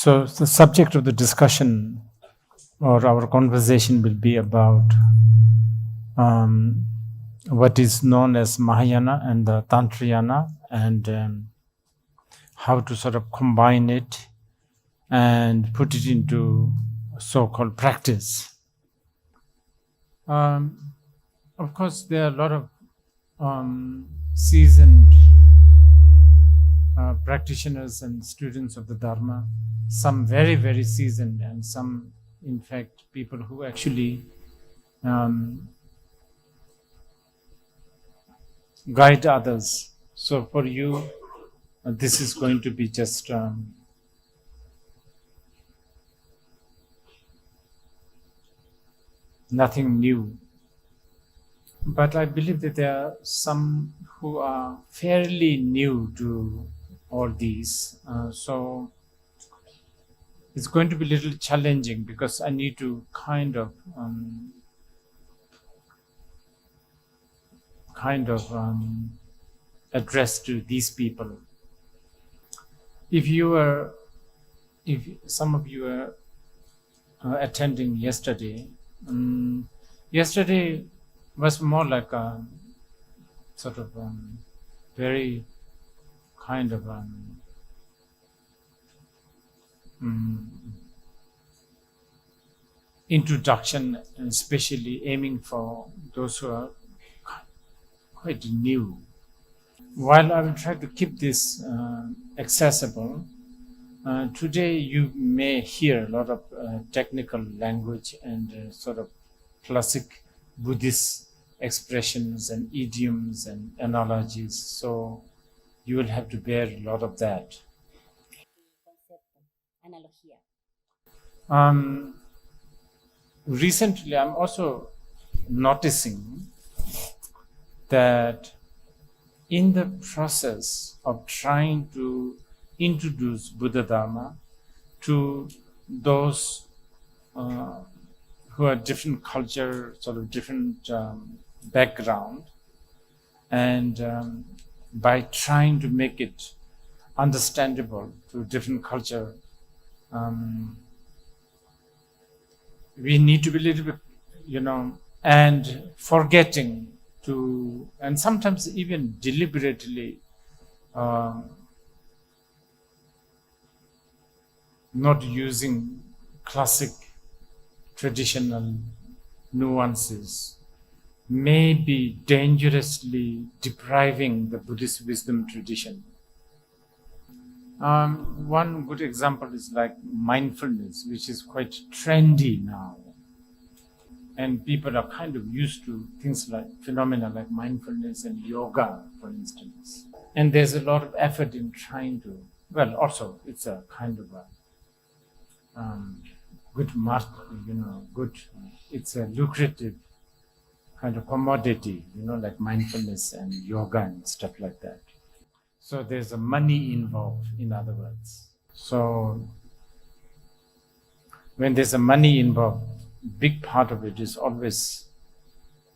So the subject of the discussion or our conversation will be about what is known as Mahayana and the Tantrayana, and how to sort of combine it and put it into so-called practice. Of course, there are a lot of seasoned practitioners and students of the Dharma, some very, very seasoned, and some, in fact, people who actually guide others. So for you, this is going to be just nothing new. But I believe that there are some who are fairly new to all these. So it's going to be a little challenging because I need to kind of address to these people. If some of you were attending yesterday, yesterday was more like a sort of very kind of introduction, especially aiming for those who are quite new. While I will try to keep this accessible, today you may hear a lot of technical language and sort of classic Buddhist expressions and idioms and analogies, so you will have to bear a lot of that. Recently, I'm also noticing that in the process of trying to introduce Buddha Dharma to those who are different culture, sort of different background, and by trying to make it understandable to different culture, we need to be a little bit, and forgetting to, and sometimes even deliberately not using classic traditional nuances, may be dangerously depriving the Buddhist wisdom tradition. One good example is like mindfulness, which is quite trendy now. And people are kind of used to things like phenomena like mindfulness and yoga, for instance. And there's a lot of effort in trying to, well, also it's a kind of a good mark, good, it's a lucrative kind of commodity, like mindfulness and yoga and stuff like that. So there's a money involved, in other words. So when there's a money involved, big part of it is always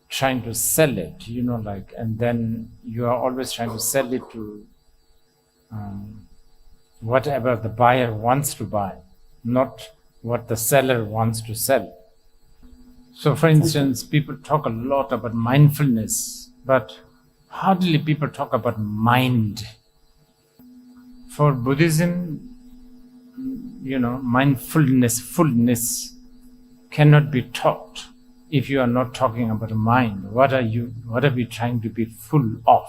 trying to sell it, and then you are always trying to sell it to whatever the buyer wants to buy, not what the seller wants to sell. So for instance, people talk a lot about mindfulness, but hardly people talk about mind. For Buddhism, mindfulness, fullness cannot be taught if you are not talking about mind. What are we trying to be full of?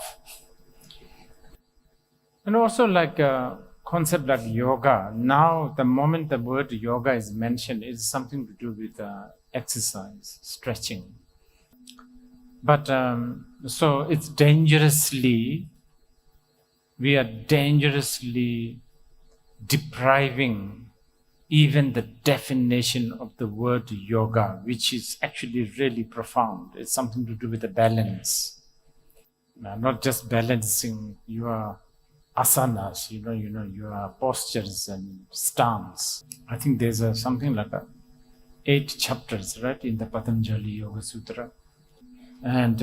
And also like a concept like yoga. Now, the moment the word yoga is mentioned, it's something to do with exercise, stretching. But so it's we are dangerously depriving even the definition of the word yoga, which is actually really profound. It's something to do with the balance. Not just balancing your asanas, your postures and stance. I think there's something like 8 chapters, right, in the Patanjali Yoga Sutra. And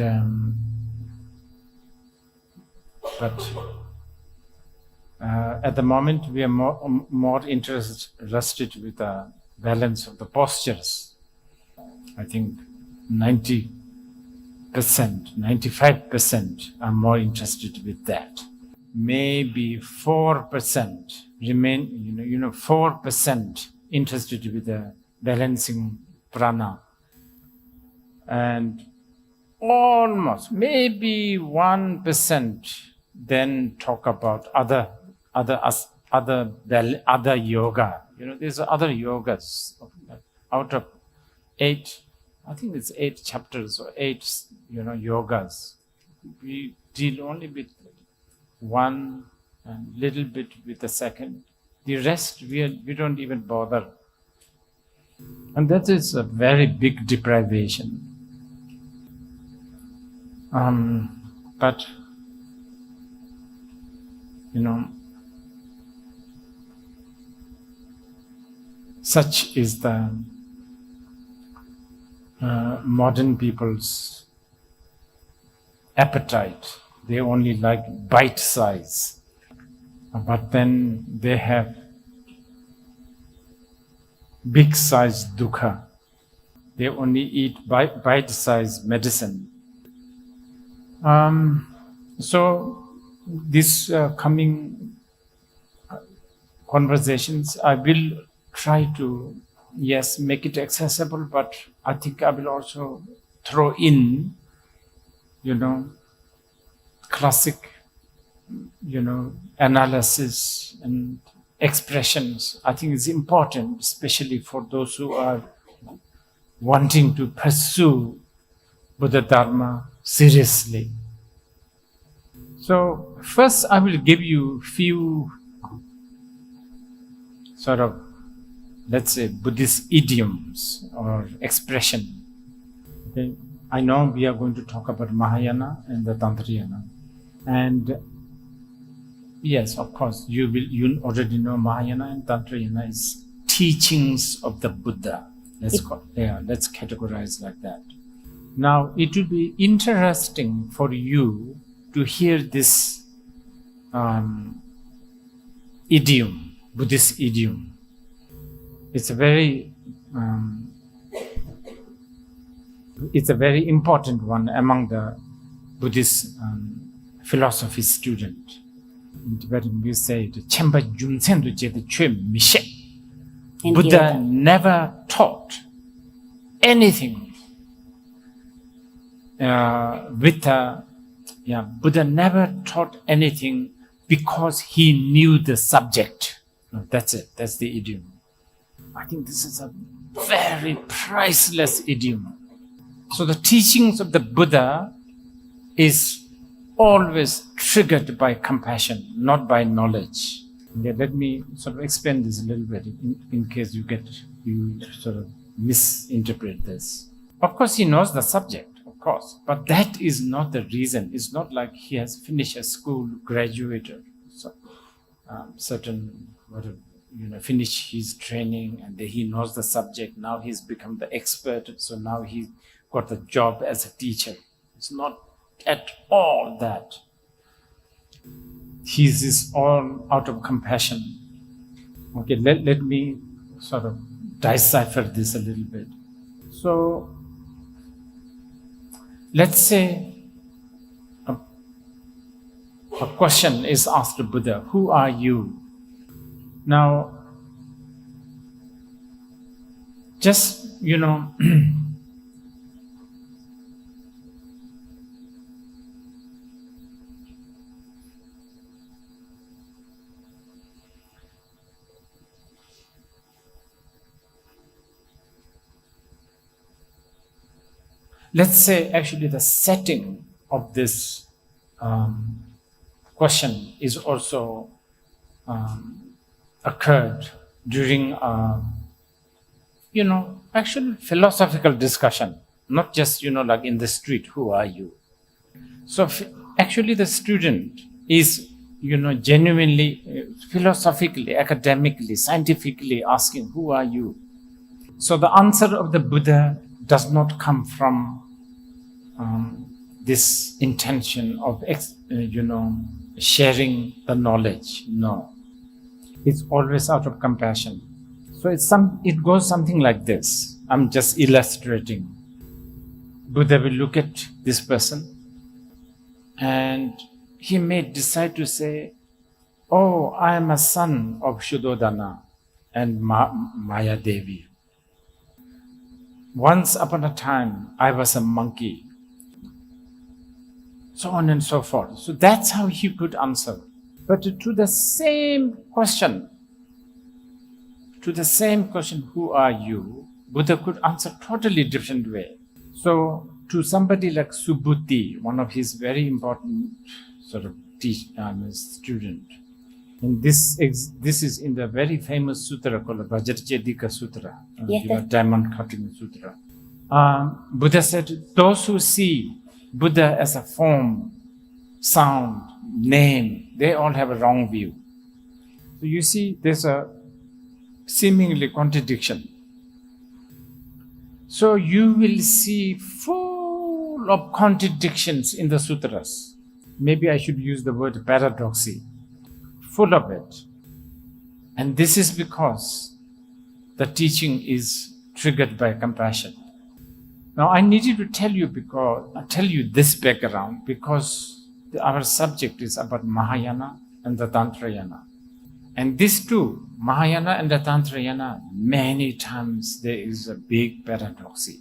but At the moment, we are more interested with the balance of the postures. I think 90%, 95% are more interested with that. Maybe 4% remain, 4% interested with the balancing prana. And almost, maybe 1% then talk about other yoga. There's other yogas. Out of 8, I think it's 8 chapters or 8, yogas. We deal only with one and little bit with the second. The rest we don't even bother. And that is a very big deprivation. But such is the modern people's appetite. They only like bite size, but then they have big size dukkha. They only eat bite size medicine. So this coming conversations, I will try to, make it accessible, but I think I will also throw in, classic, analysis and expressions. I think it's important, especially for those who are wanting to pursue Buddha Dharma seriously. So first I will give you few sort of, let's say, Buddhist idioms or expression. Okay? I know we are going to talk about Mahayana and the Tantrayana. And yes, of course, you already know Mahayana and Tantrayana is teachings of the Buddha. Let's categorize like that. Now, it will be interesting for you to hear this idiom, Buddhist idiom. It's a very important one among the Buddhist philosophy student. In Tibetan we say, Buddha never taught anything Buddha never taught anything because he knew the subject. No, that's it. That's the idiom. I think this is a very priceless idiom. So the teachings of the Buddha is always triggered by compassion, not by knowledge. Okay, let me sort of explain this a little bit in case you sort of misinterpret this. Of course, he knows the subject, of course, but that is not the reason. It's not like he has finished a school, graduated, finished his training, and he knows the subject. Now he's become the expert, so now he got the job as a teacher. It's not at all that. His is all out of compassion. Okay, let me sort of decipher this a little bit. So, let's say a question is asked to Buddha, who are you? Now, just, let's say actually the setting of this question is also occurred during actual philosophical discussion, not just like in the street, who are you? So actually the student is genuinely, philosophically, academically, scientifically asking, who are you? So the answer of the Buddha does not come from this intention of sharing the knowledge. No, it's always out of compassion. So it goes something like this. I'm just illustrating. Buddha will look at this person and he may decide to say, oh, I am a son of Shuddhodana and Maya Devi. Once upon a time, I was a monkey. So on and so forth. So that's how he could answer. But to the same question, who are you? Buddha could answer totally different way. So to somebody like Subhuti, one of his very important sort of student, and this is in the very famous sutra called Vajracchedika Sutra, Diamond Cutting Sutra. Buddha said, those who see Buddha as a form, sound, name, they all have a wrong view. So you see, there's a seemingly contradiction. So you will see full of contradictions in the sutras. Maybe I should use the word paradoxy. Full of it. And this is because the teaching is triggered by compassion. Now I needed to tell you this background because our subject is about Mahayana and the Tantrayana. And these two, Mahayana and the Tantrayana, many times there is a big paradoxy.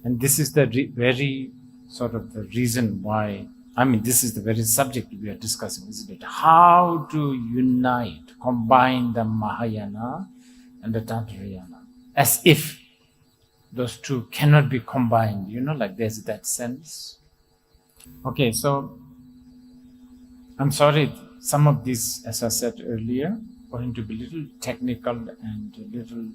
And this is the very sort of the reason why, this is the very subject we are discussing, isn't it? How to unite, combine the Mahayana and the Tantrayana. As if those two cannot be combined, like there's that sense. Okay, so I'm sorry, some of these, as I said earlier, are going to be a little technical and a little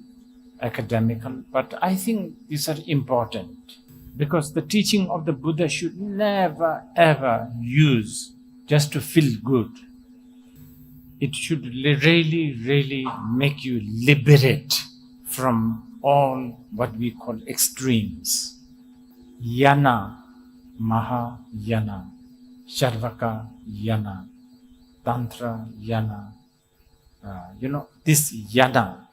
academical, but I think these are important because the teaching of the Buddha should never ever use just to feel good. It should really make you liberate from all what we call extremes. Yana, Mahayana, Sharvaka Yana, Tantra Yana. This Yana,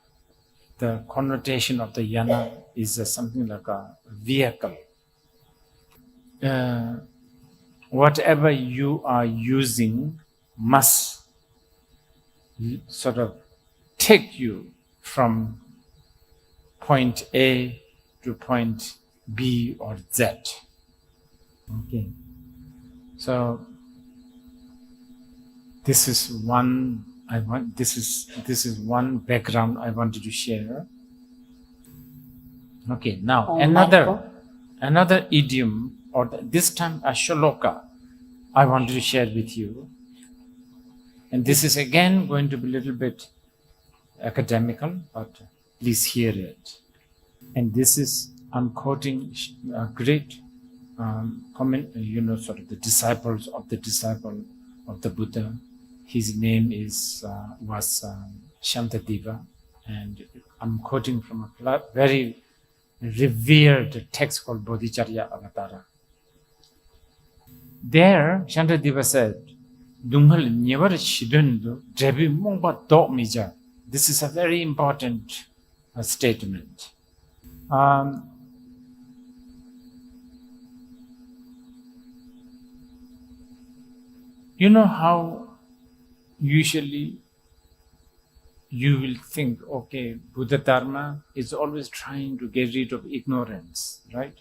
the connotation of the Yana is something like a vehicle. Whatever you are using must sort of take you from point A to point B or Z. Okay. So this is one background I wanted to share. Okay, now another idiom, or this time a shloka, I wanted to share with you. And this is again going to be a little bit academical, but please hear it. And this is, I'm quoting a great comment, sort of the disciples of the disciple of the Buddha. His name was Shantideva, and I'm quoting from a very revered text called Bodhicharya Avatara. There, Shantideva said, "Dungal nyevar shidundu drebi mongba do mija." This is a very important statement. You know how usually you will think, okay, Buddha Dharma is always trying to get rid of ignorance, right?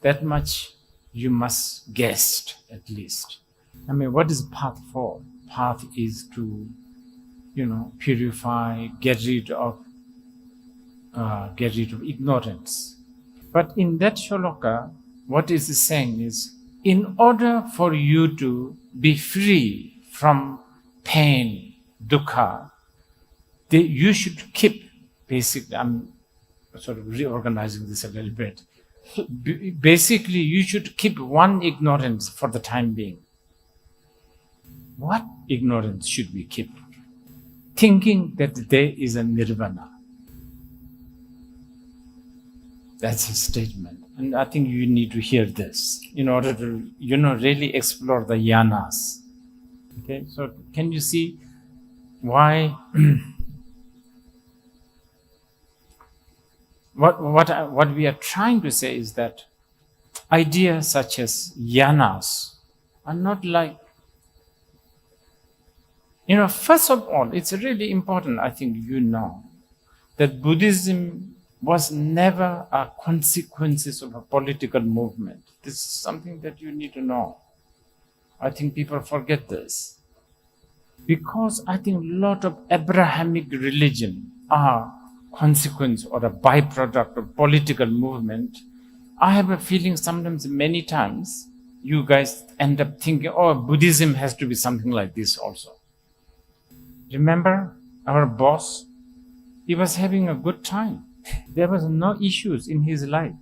That much you must guess at least. What is path for? Path is to, purify, get rid of ignorance. But in that shloka, what is saying is, in order for you to be free from pain, dukkha, you should keep, basically, I'm sort of reorganizing this a little bit. Basically, you should keep one ignorance for the time being. What ignorance should we keep? Thinking that there is a nirvana. That's a statement. And I think you need to hear this in order to, really explore the Yanas. Okay, so can you see why? What we are trying to say is that ideas such as Yanas are not like, first of all, it's really important, I think that Buddhism was never a consequences of a political movement. This is something that you need to know. I think people forget this. Because I think a lot of Abrahamic religion are consequence or a byproduct of political movement. I have a feeling sometimes, many times, you guys end up thinking, oh, Buddhism has to be something like this also. Remember our boss? He was having a good time. There was no issues in his life.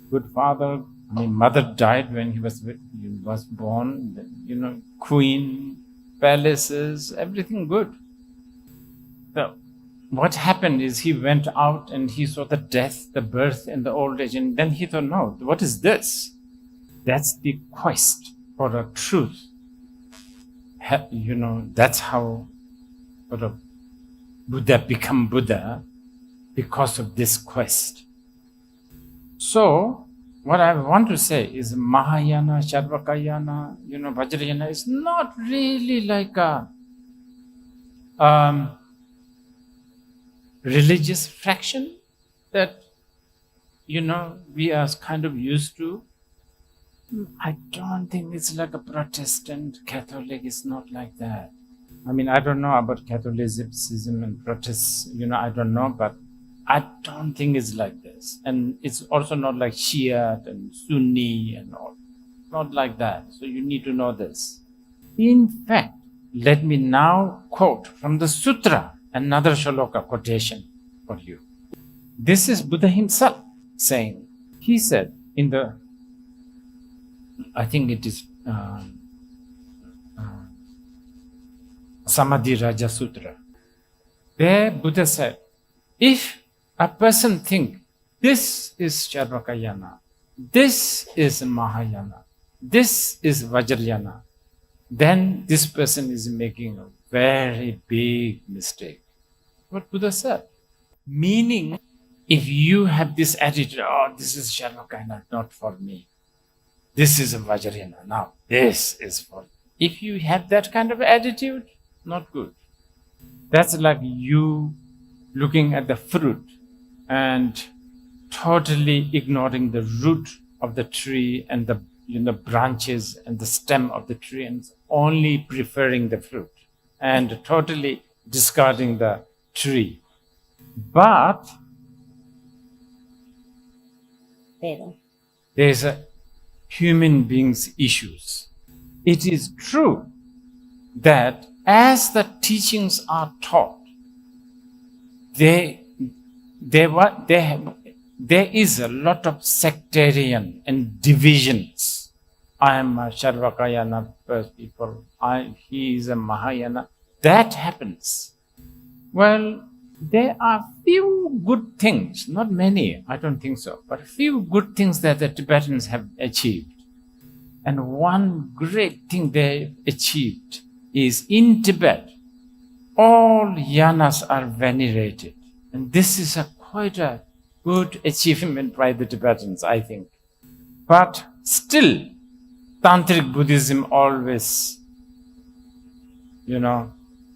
Good father, mother died when he was born, queen, palaces, everything good. So what happened is he went out and he saw the death, the birth and the old age, and then he thought, no, what is this? That's the quest for the truth. That's how Buddha become Buddha, because of this quest. So, what I want to say is Mahayana, Charvakayana, Vajrayana is not really like a religious fraction that, we are kind of used to. I don't think it's like a Protestant, Catholic, it's not like that. I don't know about Catholicism and Protests, I don't know, but I don't think it's like this. And it's also not like Shia and Sunni and all. Not like that. So you need to know this. In fact, let me now quote from the Sutra, another shloka quotation for you. This is Buddha himself saying. He said in the, I think it is Samadhi Raja Sutra. There Buddha said, if a person think this is Charvakayana, this is Mahayana, this is Vajrayana, then this person is making a very big mistake. What Buddha said. Meaning, if you have this attitude, oh, this is Charvakayana, not for me. This is a Vajrayana, now this is for me. If you have that kind of attitude, not good. That's like you looking at the fruit and totally ignoring the root of the tree and the branches and the stem of the tree, and only preferring the fruit and totally discarding the tree. But there's a human beings' issues. It is true that as the teachings are taught, there is a lot of sectarian and divisions. I am a Charvakayana people, he is a Mahayana. That happens. Well, there are few good things, not many, I don't think so, but few good things that the Tibetans have achieved. And one great thing they achieved is in Tibet, all Yanas are venerated. And this is quite a good achievement by the Tibetans, I think. But still, Tantric Buddhism always,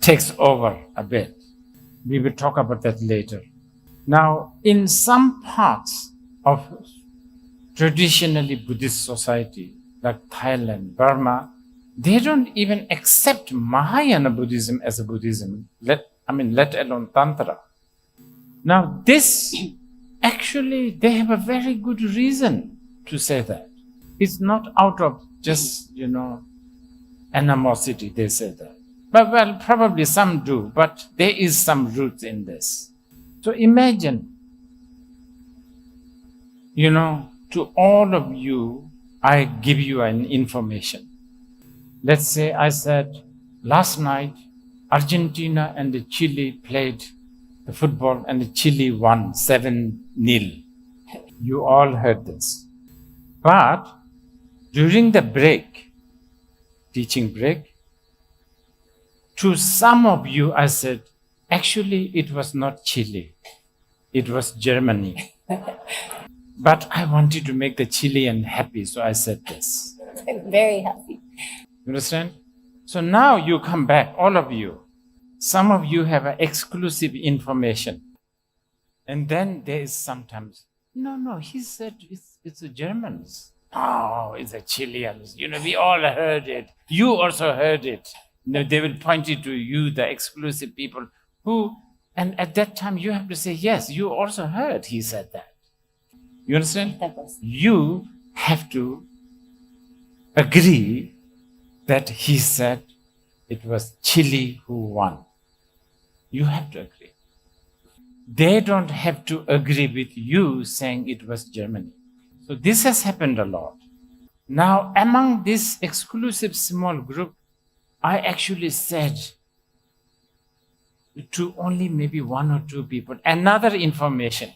takes over a bit. We will talk about that later. Now, in some parts of traditionally Buddhist society, like Thailand, Burma, they don't even accept Mahayana Buddhism as a Buddhism, let alone Tantra. Now this, actually, they have a very good reason to say that. It's not out of just, animosity they say that. But well, probably some do, but there is some root in this. So imagine, to all of you, I give you an information. Let's say I said, last night, Argentina and Chile played the football and Chile won 7-0. You all heard this. But during the break, teaching break, to some of you I said, actually it was not Chile, it was Germany. But I wanted to make the Chilean happy, so I said this. I'm very happy. You understand? So now you come back, all of you. Some of you have exclusive information. And then there is sometimes, no, he said it's the Germans. Oh, it's the Chileans. We all heard it. You also heard it. They will point it to you, the exclusive people who, and at that time you have to say, yes, you also heard he said that. You understand? You have to agree that he said it was Chile who won. You have to agree. They don't have to agree with you saying it was Germany. So this has happened a lot. Now, among this exclusive small group, I actually said to only maybe one or two people another information.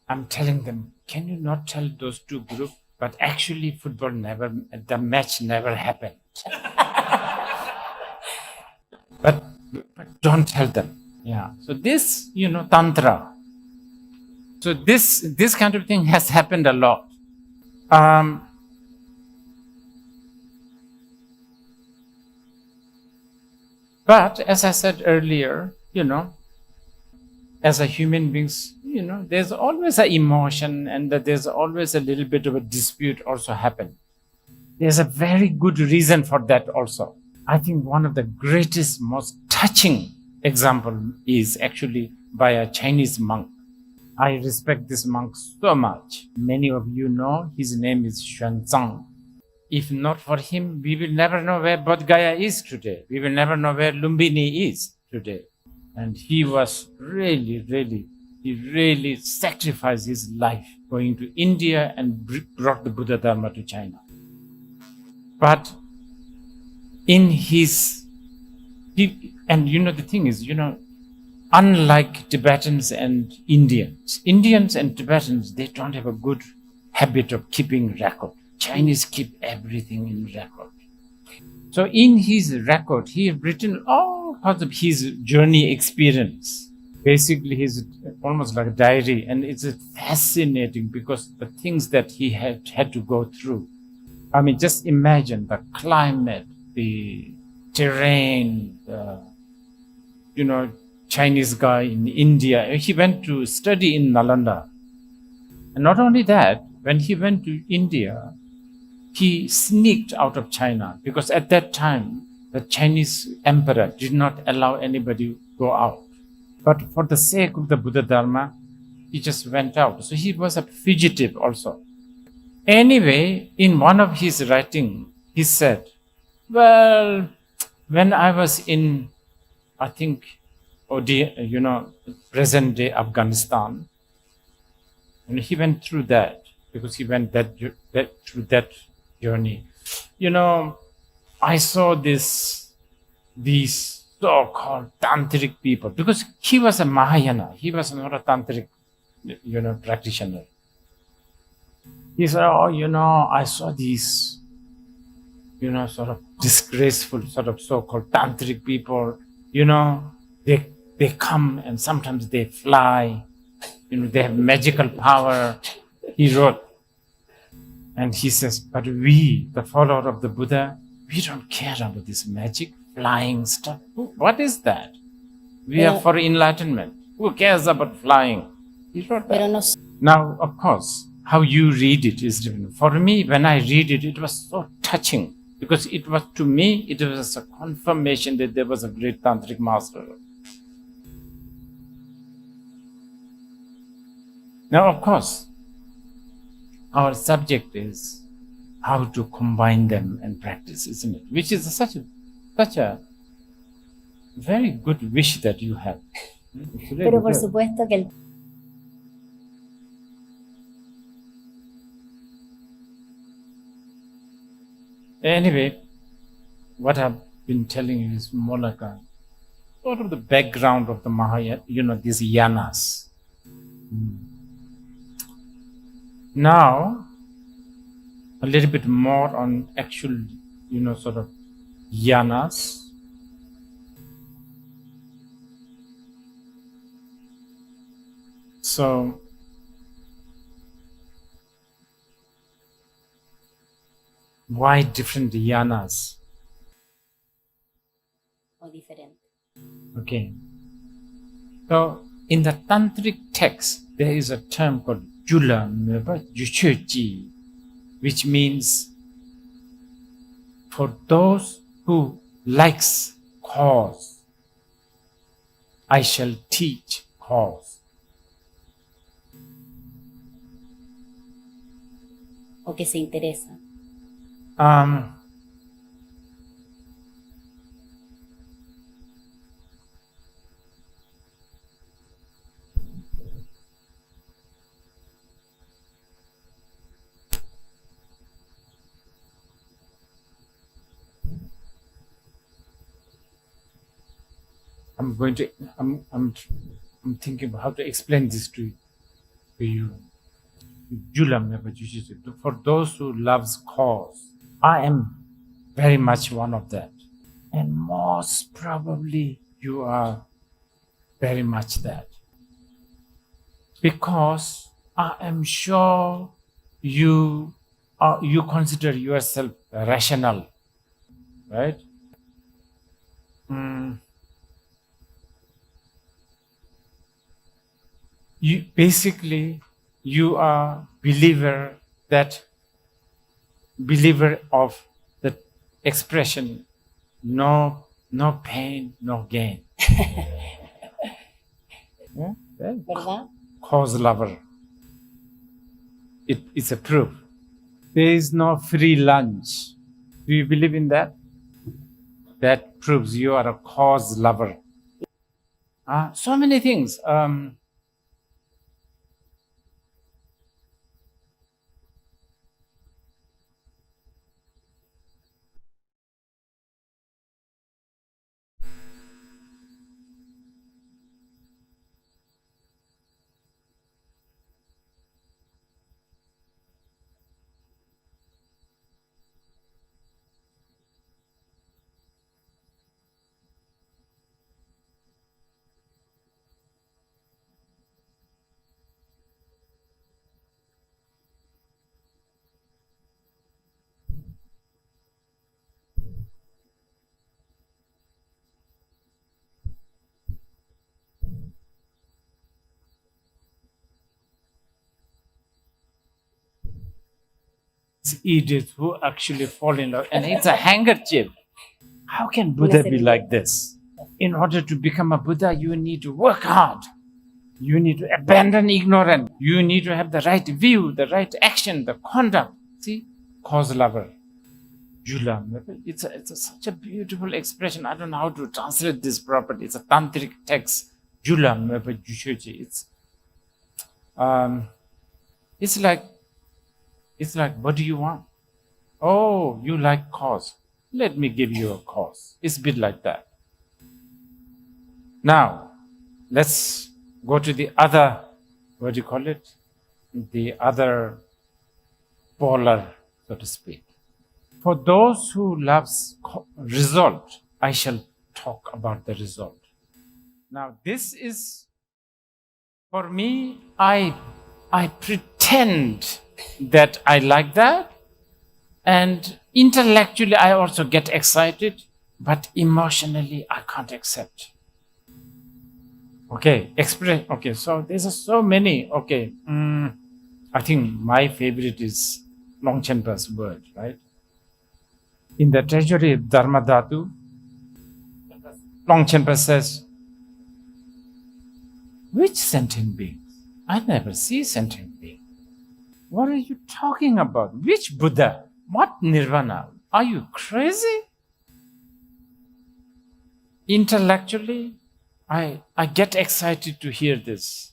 I'm telling them, can you not tell those two groups? But actually, the match never happened. but don't tell them. Yeah. So this, Tantra. So this kind of thing has happened a lot. But as I said earlier, as a human beings, there's always an emotion and that there's always a little bit of a dispute also happen. There's a very good reason for that also. I think one of the greatest, most touching example is actually by a Chinese monk. I respect this monk so much. Many of you know his name is Khyentse. If not for him, we will never know where Bodh Gaya is today. We will never know where Lumbini is today. And he was really sacrificed his life going to India and brought the Buddha Dharma to China. But in his, the thing is, unlike Tibetans and Indians and Tibetans, they don't have a good habit of keeping record. Chinese keep everything in record. So in his record, he has written all parts of his journey experience. Basically, he's almost like a diary, and it's fascinating because the things that he had to go through. I mean, just imagine the climate, the terrain, Chinese guy in India. He went to study in Nalanda. And not only that, when he went to India, he sneaked out of China because at that time, the Chinese emperor did not allow anybody to go out. But for the sake of the Buddha Dharma, he just went out. So he was a fugitive also. Anyway, in one of his writing, he said, well, when I was in, I think, present day Afghanistan, and he went through that because he went through that journey. I saw these so-called tantric people because he was a Mahayana. He was not a tantric, practitioner. He said, I saw these, sort of disgraceful, sort of so-called tantric people. They come and sometimes they fly. They have magical power. He wrote. And he says, but we, the follower of the Buddha, we don't care about this magic, flying stuff. What is that? We are for enlightenment. Who cares about flying? He wrote that. Now, of course, how you read it is different. For me, when I read it, it was so touching because it was, to me, it was a confirmation that there was a great tantric master. Now, of course, our subject is how to combine them and practice, isn't it? Which is such a very good wish that you have. Really Pero por supuesto que Anyway, what I've been telling you is more like a sort of the background of the Mahayana, these Yanas. Now, a little bit more on actual, sort of yanas. So, why different yanas? O different. Okay. So, in the tantric text, there is a term called Jula Meba Jucheji, which means for those who likes cause, I shall teach cause. O que se interesa. I'm thinking about how to explain this to you. For those who loves cause, I am very much one of that. And most probably you are very much that. Because I am sure you consider yourself rational, right? You are believer of the expression no pain, no gain. Yeah? ¿Verdad? Cause lover. It's a proof. There is no free lunch. Do you believe in that? That proves you are a cause lover. So many things. Idiots who actually fall in love, and it's a handkerchief. How can Buddha be like this? In order to become a Buddha, you need to work hard. You need to abandon ignorance. You need to have the right view, the right action, the conduct. See, cause lover, Jula. It's such a beautiful expression. I don't know how to translate this properly. It's a tantric text, Jula. It's like, what do you want? Oh, you like cause. Let me give you a cause. It's a bit like that. Now, let's go to the other, what do you call it? The other polar, so to speak. For those who loves result, I shall talk about the result. Now, this is, for me, I pretend that I like that, and intellectually I also get excited, but emotionally I can't accept. Okay, so there's so many. Okay, I think my favorite is Longchenpa's word, right? In the treasury of Dharma Dhatu, Longchenpa says, which sentient beings? I never see sentient beings. What are you talking about? Which Buddha? What nirvana? Are you crazy? Intellectually, I get excited to hear this.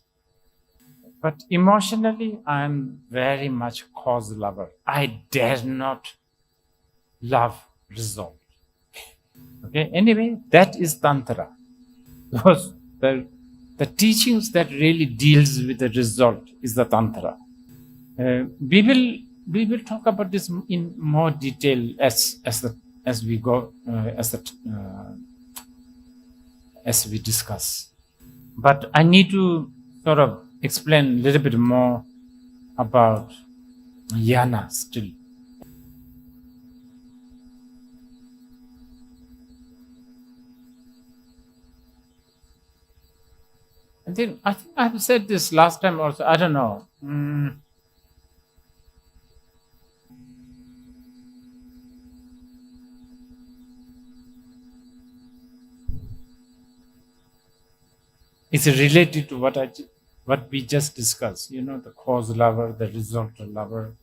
But emotionally, I'm very much cause lover. I dare not love result. Okay, anyway, that is Tantra. Those, the teachings that really deals with the result is the Tantra. We will talk about this in more detail as we go as we discuss. But I need to sort of explain a little bit more about Yanas still. I think I've said this last time also. I don't know. It's related to what we just discussed. You know, the cause lover, the result lover.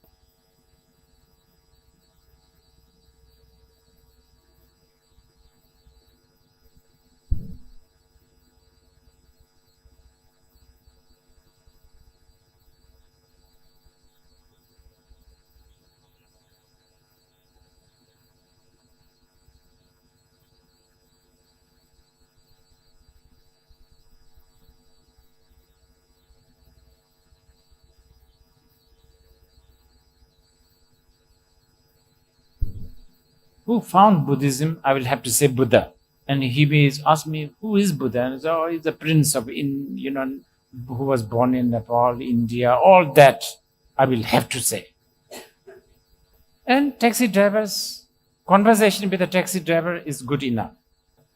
Who found Buddhism? I will have to say Buddha. And he is asked me, who is Buddha? And I said, oh, he's the prince of, who was born in Nepal, India, all that I will have to say. And taxi drivers, conversation with a taxi driver is good enough.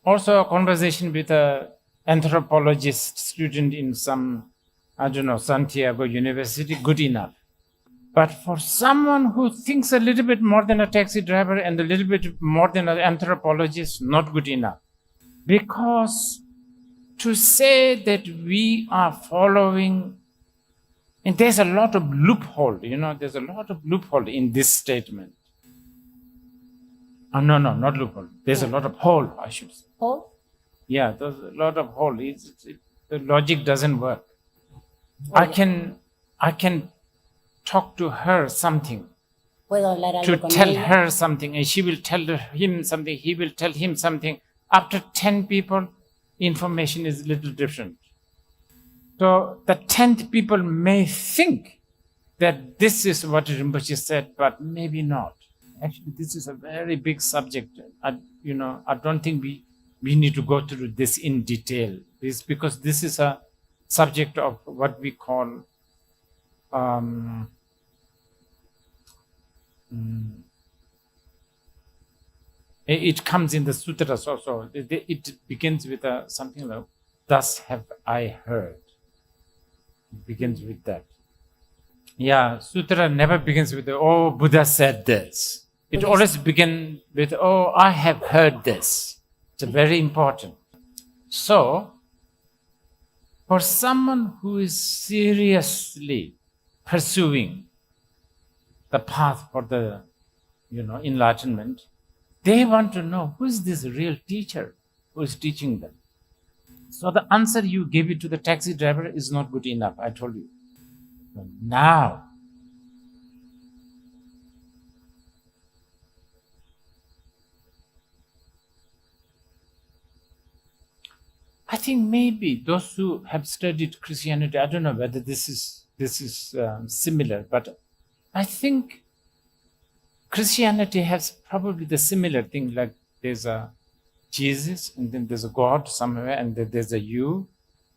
Also, a conversation with an anthropologist student in some, Santiago University, good enough. But for someone who thinks a little bit more than a taxi driver and a little bit more than an anthropologist, not good enough. Because to say that we are following, and there's a lot of loophole, there's a lot of loophole in this statement. No, not loophole. There's a lot of hole, I should say. Hole? Yeah, there's a lot of hole. The logic doesn't work. I can talk to her something, to tell her something, and she will tell him something, he will tell him something. After 10 people, information is a little different. So the 10th people may think that this is what Rinpoche said, but maybe not. Actually, this is a very big subject. I don't think we need to go through this in detail. Because this is a subject of what we call it comes in the sutras also. It begins with something like, thus have I heard. It begins with that. Yeah, sutra never begins with, oh, Buddha said this. It always begins with, oh, I have heard this. It's very important. So, for someone who is seriously pursuing the path for the, enlightenment, they want to know who is this real teacher who is teaching them. So the answer you gave it to the taxi driver is not good enough, I told you. But now, I think maybe those who have studied Christianity, I don't know whether this is similar, but I think Christianity has probably the similar thing, like there's a Jesus, and then there's a God somewhere, and then there's a you,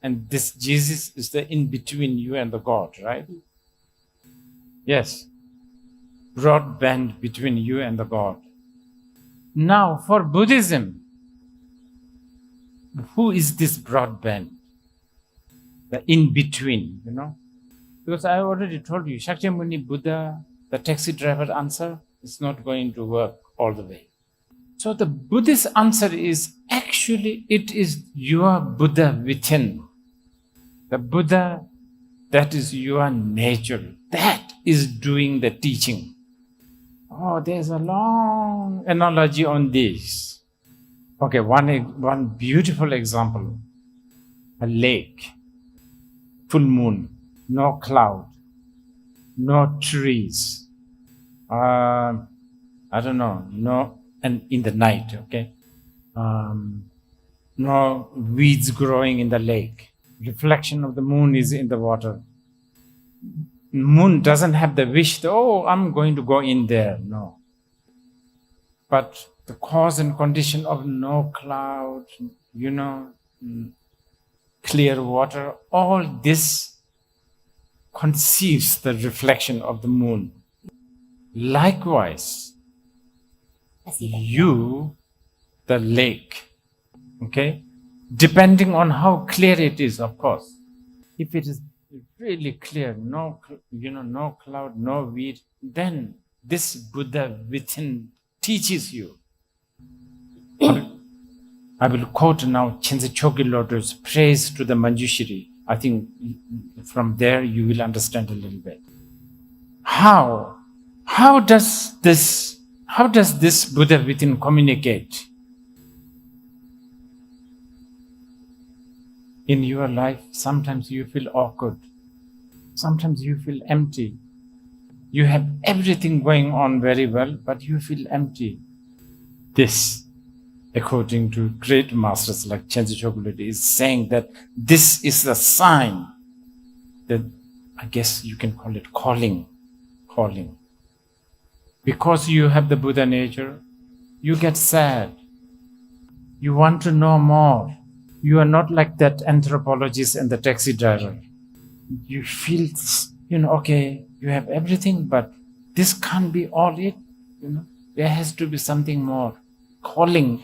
and this Jesus is the in between you and the God, right? Yes, broadband between you and the God. Now, for Buddhism, who is this broadband? The in between, Because I already told you, Shakyamuni Buddha, the taxi driver answer is not going to work all the way. So the Buddhist answer is actually, it is your Buddha within. The Buddha, that is your nature. That is doing the teaching. Oh, there's a long analogy on this. Okay, one beautiful example. A lake, full moon, no cloud, no trees. And in the night, okay? No weeds growing in the lake. Reflection of the moon is in the water. moon doesn't have the wish, oh, I'm going to go in there. No. But the cause and condition of no cloud, clear water, all this conceives the reflection of the moon. Likewise, Así también. you, the lake, okay? Depending on how clear it is, of course. If it is really clear, no cloud, no weed, then this Buddha within teaches you. I will quote now Khyentse Chogi Lotus, praise to the Manjushri. I think from there you will understand a little bit. How does this Buddha within communicate? In your life, sometimes you feel awkward. Sometimes you feel empty. You have everything going on very well, but you feel empty. This, according to great masters like Khyentse Chogi Lotus, is saying that this is the sign that I guess you can call it calling. Because you have the Buddha nature, you get sad. You want to know more. You are not like that anthropologist and the taxi driver. You feel, okay, you have everything, but this can't be all it. There has to be something more. Calling.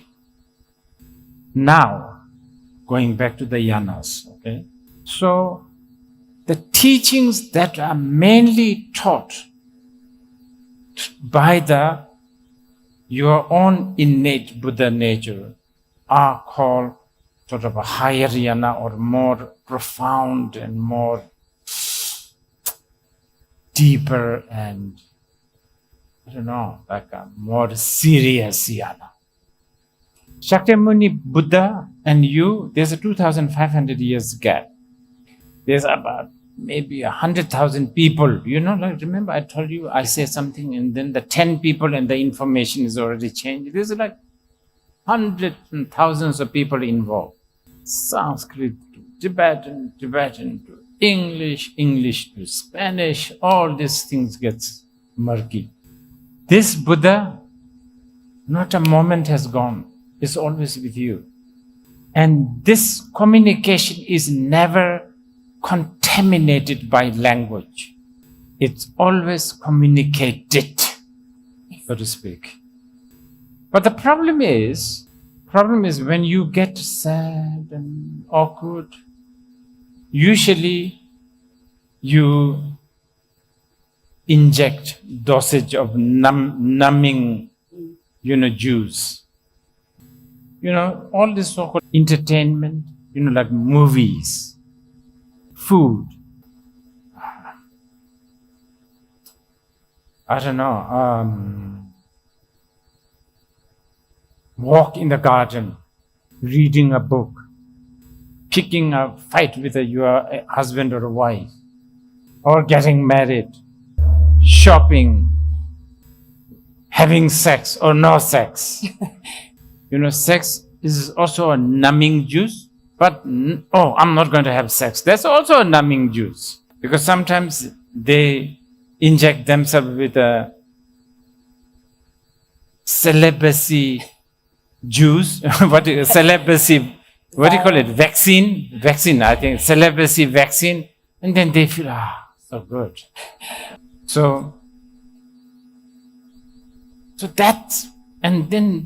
Now, going back to the Yanas, okay? So, the teachings that are mainly taught by your own innate Buddha nature are called sort of a higher yana, or more profound and more deeper and, like a more serious yana. Shakyamuni Buddha and you, there's a 2,500 years gap. There's about maybe 100,000 people. Remember I told you, I say something and then the 10 people and the information is already changed. There's like hundreds and thousands of people involved. Sanskrit to Tibetan to English to Spanish, all these things gets murky. This Buddha, not a moment has gone. It's always with you. And this communication is never contaminated by language. It's always communicated, so to speak. But the problem is when you get sad and awkward, usually you inject dosage of numbing, juice. All this so-called entertainment, like movies, food. I don't know, walk in the garden, reading a book, picking a fight with your husband or wife, or getting married, shopping, having sex or no sex. Sex is also a numbing juice, but I'm not going to have sex. That's also a numbing juice, because sometimes they inject themselves with a celibacy juice. Celibacy, what do you call it? Vaccine, I think. Celibacy vaccine. And then they feel, so good. So that's, and then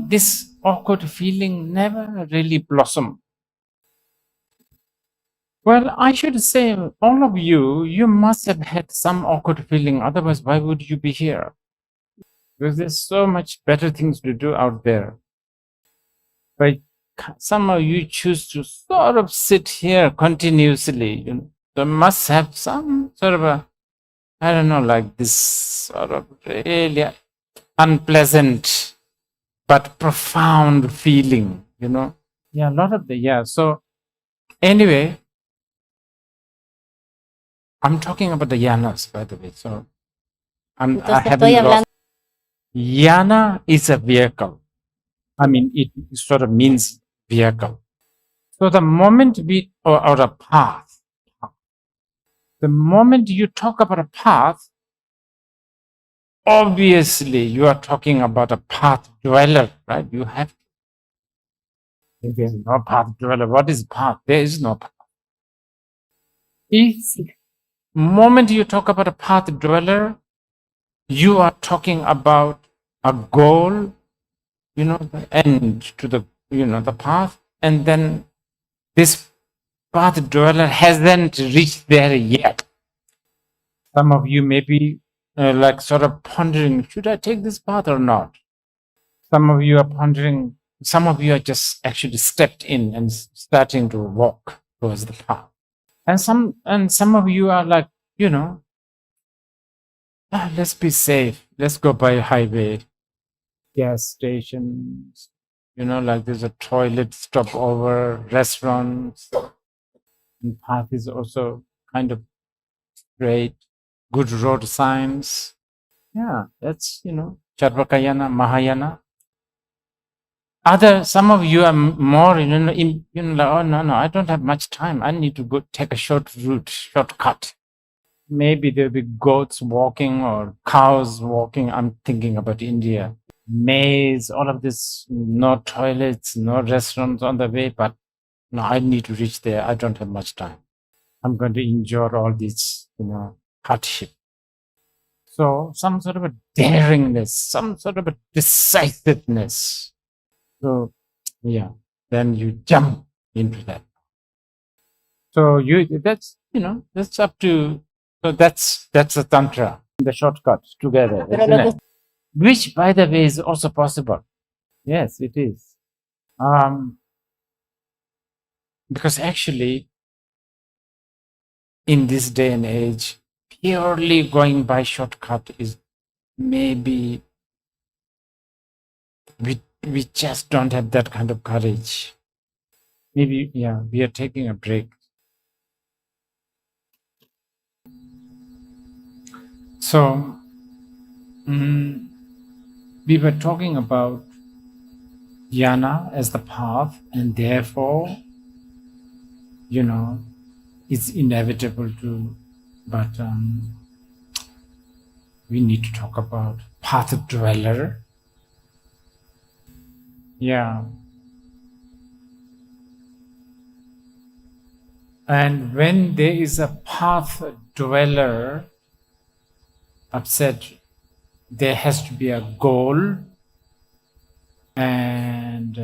this awkward feeling never really blossomed. Well, I should say, all of you must have had some awkward feeling. Otherwise, why would you be here? Because there's so much better things to do out there. But somehow you choose to sort of sit here continuously. So must have some sort of like this sort of really unpleasant but profound feeling, Yeah, a lot of so anyway, I'm talking about the Yanas, by the way. So I haven't lost. Yana is a vehicle. I mean, it sort of means vehicle. So the moment or a path, The moment you talk about a path, obviously you are talking about a path dweller, right? You have, if there's no path dweller, what is path? There is no path. If Sika. moment you talk about a path dweller, you are talking about a goal, the end to the, the path, and then this path dweller hasn't reached there yet. Some of you may be like sort of pondering, should I take this path or not? Some of you are pondering, some of you are just actually stepped in and starting to walk towards the path. And some of you are like, let's be safe. Let's go by highway, gas stations, like there's a toilet stopover, restaurants. And path is also kind of straight, good road signs. Yeah, that's, Charvakayana, Mahayana. Some of you are more, like, oh, no, I don't have much time. I need to go take a shortcut. Maybe there'll be goats walking or cows walking. I'm thinking about India. Maize, all of this, no toilets, no restaurants on the way, but no, I need to reach there. I don't have much time. I'm going to endure all this, hardship. So some sort of a daringness, some sort of a decisiveness. So yeah, then you jump into that. So that's up to, so that's a tantra, the shortcut together, isn't it? Which, by the way, is also possible. Yes, it is. Because actually, in this day and age, purely going by shortcut is maybe we just don't have that kind of courage. Maybe, we are taking a break. So, we were talking about Yana as the path, and therefore, it's inevitable to, but we need to talk about path dweller. Yeah. And when there is a path dweller, I've said there has to be a goal, and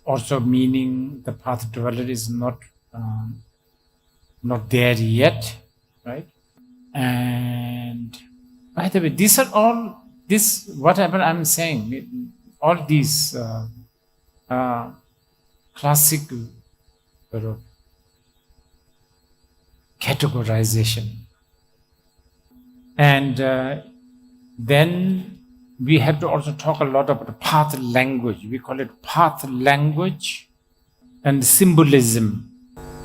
also meaning the path dweller is not there yet, right? And by the way, these are all whatever I'm saying, all these classic sort of categorization. And then we have to also talk a lot about the path language. We call it path language and symbolism.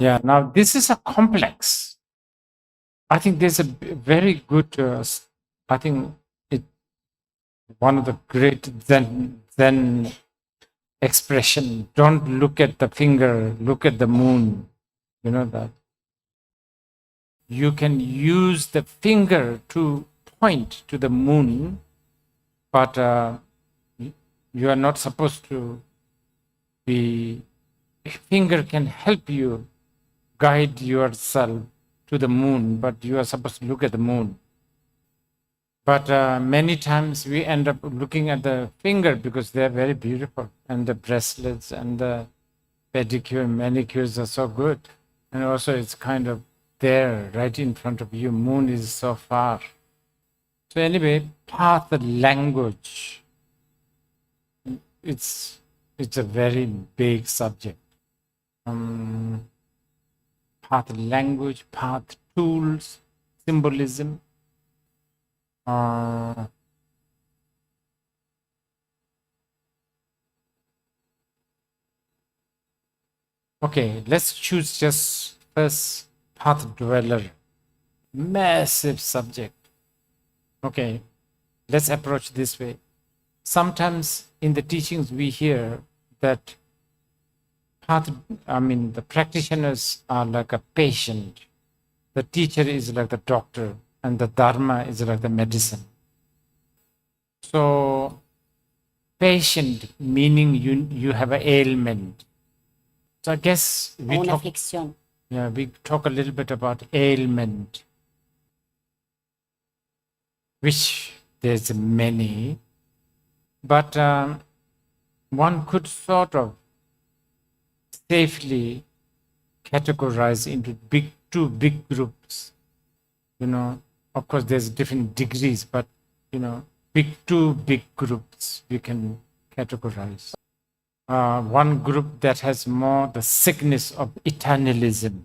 Yeah, now this is a complex. I think there's a very good, I think one of the great Zen expression, don't look at the finger, look at the moon. You know that? You can use the finger to point to the moon, but you are not supposed to be, finger can help you guide yourself to the moon, but you are supposed to look at the moon. But many times we end up looking at the finger because they're very beautiful, and the bracelets and the pedicure, manicures are so good. And also it's kind of there, right in front of you. Moon is so far. So anyway, path language, it's a very big subject. Path language, path tools, symbolism. Okay, let's choose just first path dweller. Massive subject. Okay, let's approach this way. Sometimes in the teachings we hear that the practitioners are like a patient. The teacher is like the doctor, and the Dharma is like the medicine. So, patient meaning you have an ailment. So I guess Una aflicción. we talk a little bit about ailment, which there's many, but one could sort of safely categorize into two big groups. Of course, there's different degrees, but two big groups we can categorize. One group that has more the sickness of eternalism.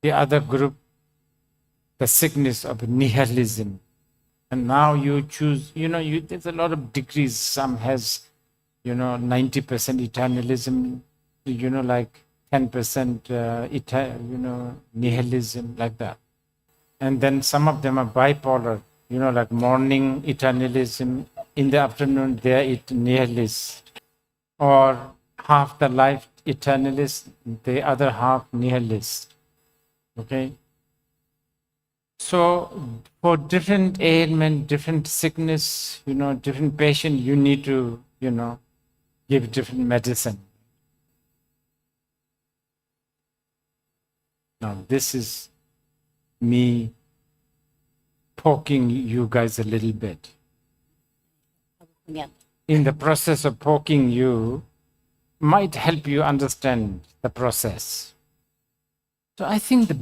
The other group, the sickness of nihilism. And now you choose, there's a lot of degrees. Some has, 90% eternalism, like 10% nihilism, like that. And then some of them are bipolar, like morning eternalism, in the afternoon they're nihilist. Or half the life eternalist, the other half nihilist. Okay? So for different ailment, different sickness, different patient, you need to, give different medicine. Now this is me poking you guys a little bit. Yeah. In the process of poking you, might help you understand the process. So I think the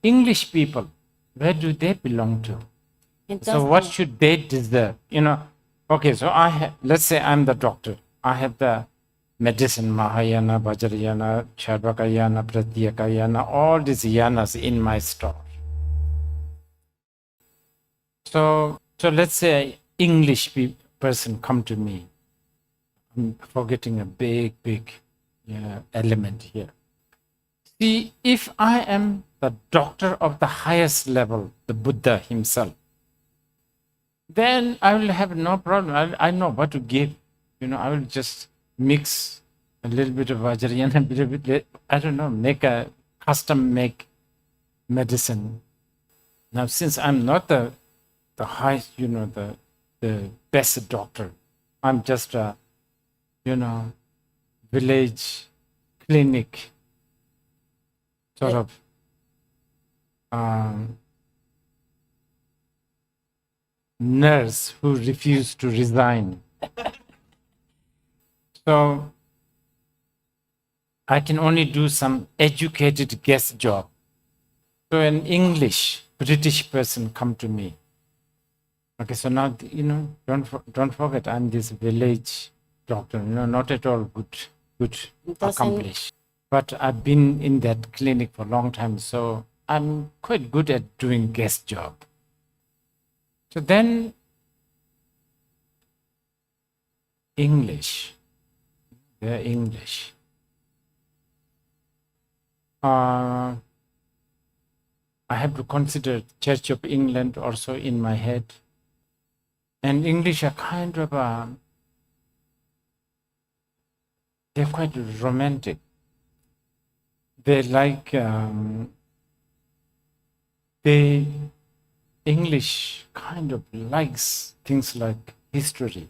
English people, where do they belong to? So what should they deserve? Okay, so let's say I'm the doctor. I have the medicine, Mahayana, Vajrayana, Charvakayana, Pratyekayana, all these yanas in my store. So let's say English person come to me. I'm forgetting a big element here. See, if I am the doctor of the highest level, the Buddha himself, then I will have no problem. I know what to give. I will just mix a little bit of Vajrayana, a little bit, I don't know, make a custom-make medicine. Now, since I'm not the highest, the best doctor, I'm just a, village clinic sort of nurse who refused to resign. So I can only do some educated guest job. So an British person come to me. Okay, so now, don't forget, I'm this village doctor, not at all good accomplished. But I've been in that clinic for a long time, so I'm quite good at doing guest job. So then, they're English. I have to consider Church of England also in my head. And English are kind of, they're quite romantic. They like, English kind of likes things like history.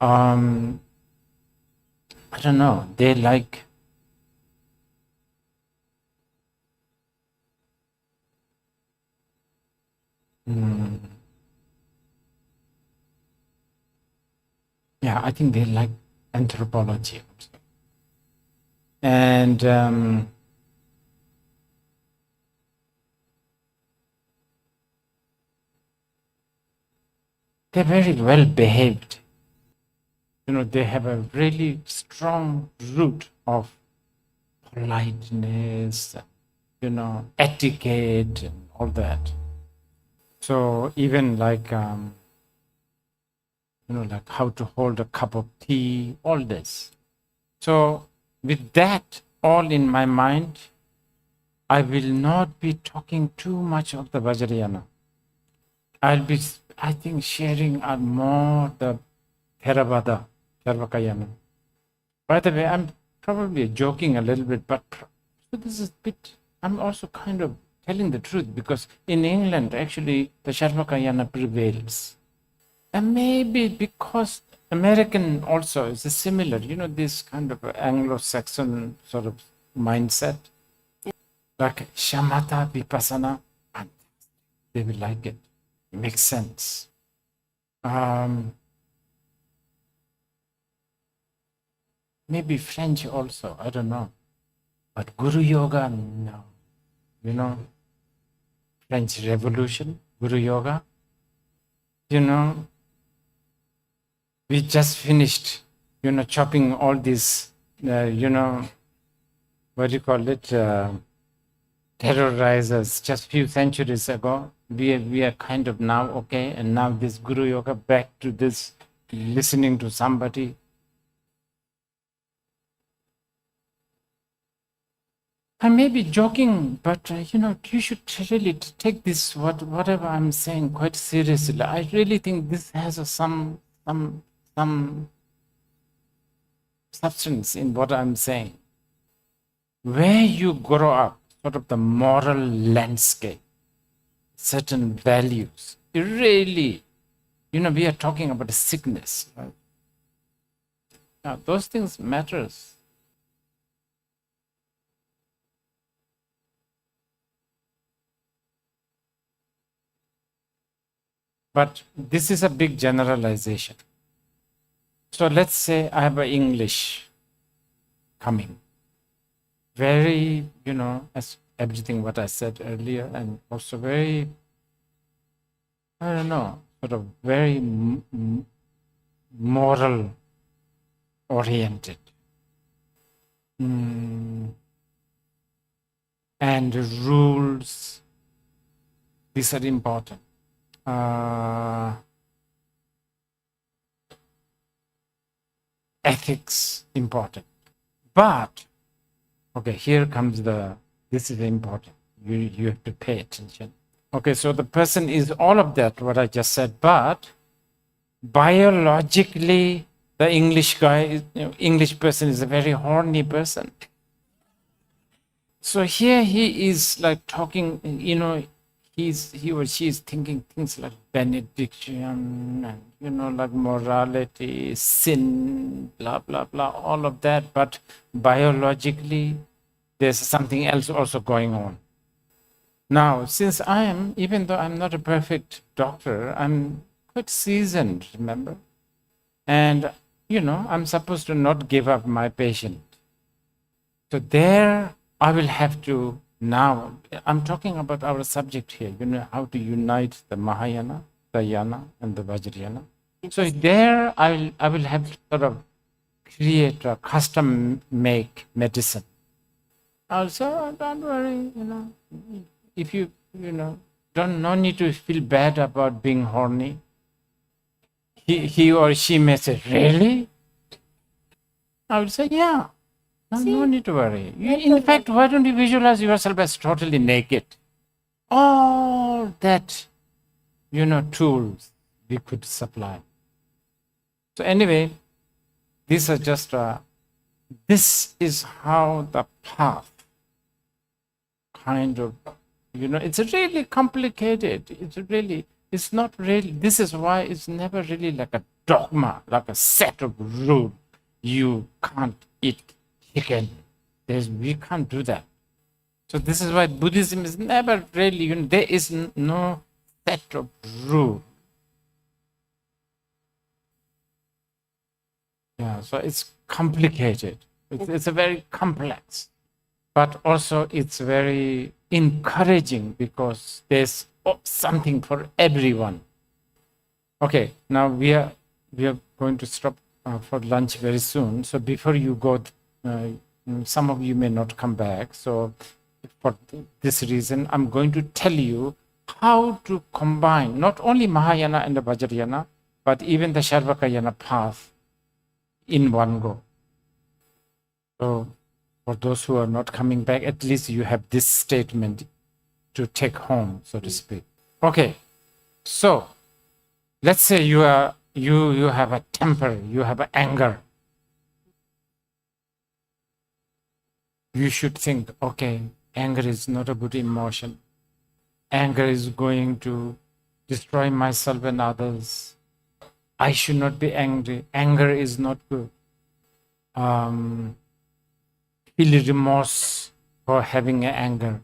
I don't know, they like I think they like anthropology. And they're very well behaved. They have a really strong root of politeness, etiquette and all that. So even like, like how to hold a cup of tea, all this. So with that all in my mind, I will not be talking too much of the Vajrayana. I'll be, I think, sharing more the Theravada, Charvakayana. By the way, I'm probably joking a little bit, but so this is a bit, I'm also kind of telling the truth, because in England, actually, the Sharvakayana prevails. And maybe because American also is a similar, this kind of Anglo-Saxon sort of mindset, like shamatha, vipassana, and they will like it. Makes sense. Maybe French also, I don't know. But Guru Yoga, no. French Revolution, Guru Yoga. We just finished, chopping all these, what do you call it, terrorizers just few centuries ago. We are kind of now okay, and now this Guru Yoga, back to this listening to somebody. I may be joking, but you should really take this whatever I'm saying quite seriously. I really think this has some substance in what I'm saying. Where you grow up, sort of the moral landscape, certain values, it really, we are talking about a sickness, right? Now, those things matters. But this is a big generalization. So let's say I have an English coming. Very, as everything what I said earlier, and also very, I don't know, sort of very moral oriented. And rules, these are important. Ethics, important. But, okay, here comes this is important. You have to pay attention. Okay, so the person is all of that, what I just said, but biologically, the English guy, English person is a very horny person. So here he is like talking, he or she is thinking things like benediction and, like morality, sin, blah, blah, blah, all of that. But biologically, there's something else also going on. Now, since even though I'm not a perfect doctor, I'm quite seasoned, remember? And, I'm supposed to not give up my patient. So there I will have to now, I'm talking about our subject here, how to unite the Mahayana, the Yana, and the Vajrayana. So there I will have to sort of create a custom-make medicine. Also, don't worry, if you, no need to feel bad about being horny. He or she may say, really? I would say, yeah. No need to worry. In fact, why don't you visualize yourself as totally naked? All that, tools we could supply. So anyway, these are just, this is how the path kind of, it's really complicated. It's not really, this is why it's never really like a dogma, like a set of rules. You can't eat chicken. We can't do that. So this is why Buddhism is never really, there is no set of rule. Yeah, so it's complicated. It's a very complex, but also it's very encouraging because there's something for everyone. Okay, now we are going to stop for lunch very soon. So before you go, some of you may not come back. So for this reason, I'm going to tell you how to combine not only Mahayana and the Vajrayana, but even the Sharvakayana path in one go. So for those who are not coming back, at least you have this statement to take home, so to speak. Okay, so let's say you have a temper, you have anger. you should think, okay, anger is not a good emotion. Anger is going to destroy myself and others. I should not be angry. Anger is not good. Feel remorse for having anger.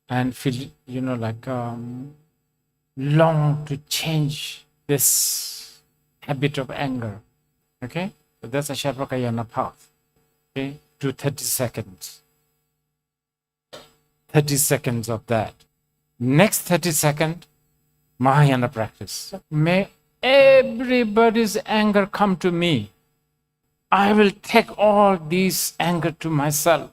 And feel, long to change this habit of anger. Okay? So that's a Sharvakayana path. Okay? Do 30 seconds. 30 seconds of that. Next 30 seconds, Mahayana practice. May everybody's anger come to me. I will take all these anger to myself.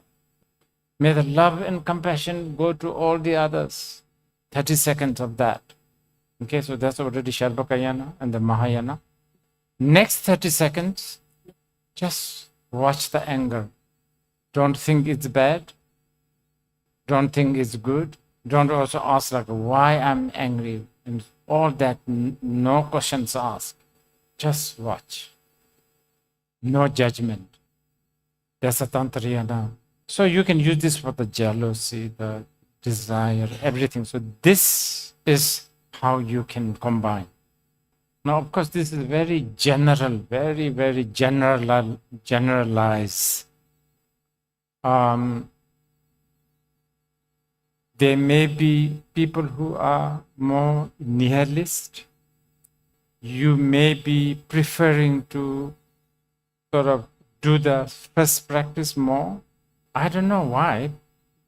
May the love and compassion go to all the others. 30 seconds of that. Okay, so that's already Sharvakayana and the Mahayana. Next 30 seconds, just watch the anger. Don't think it's bad. Don't think it's good. Don't also ask like why I'm angry and all that. No questions asked. Just watch. No judgment. That's a Tantrayana. So you can use this for the jealousy, the desire, everything. So this is how you can combine. Now, of course, this is very general, very, very generalized. There may be people who are more nihilist. You may be preferring to sort of do the first practice more. I don't know why,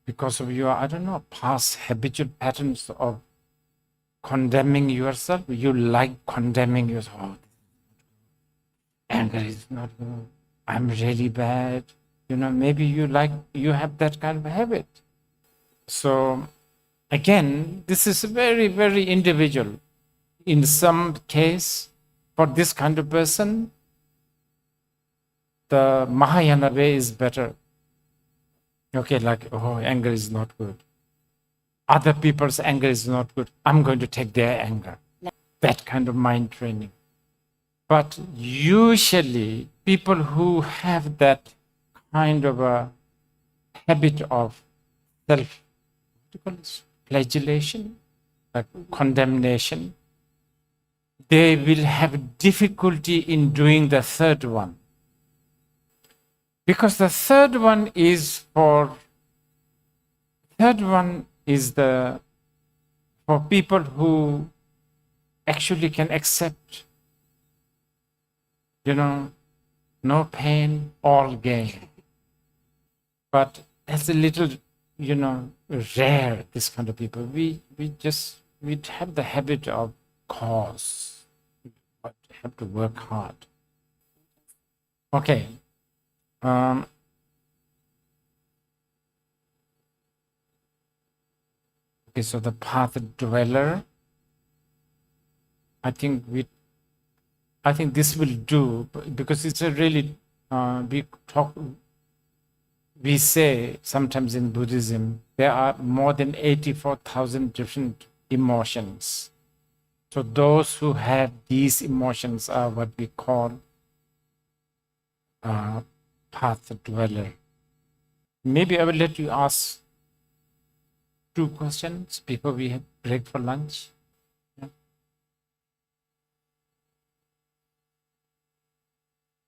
because of your, past habitual patterns of condemning yourself. You like condemning yourself. Oh, anger is not good. I'm really bad. Maybe you have that kind of habit. So again, this is very, very individual. In some case, for this kind of person, the Mahayana way is better. Okay, anger is not good. Other people's anger is not good. I'm going to take their anger. That kind of mind training. But usually, people who have that kind of a habit of flagellation, like condemnation, they will have difficulty in doing the third one. Because the third one is for people who actually can accept, no pain, all gain. But that's a little, rare, this kind of people. We have the habit of cause, but have to work hard. Okay. Okay, so the path dweller, I think this will do, because it's a really we say sometimes in Buddhism there are more than 84,000 different emotions. So those who have these emotions are what we call path dweller. Maybe I will let you ask 2 questions before we have break for lunch. Yeah.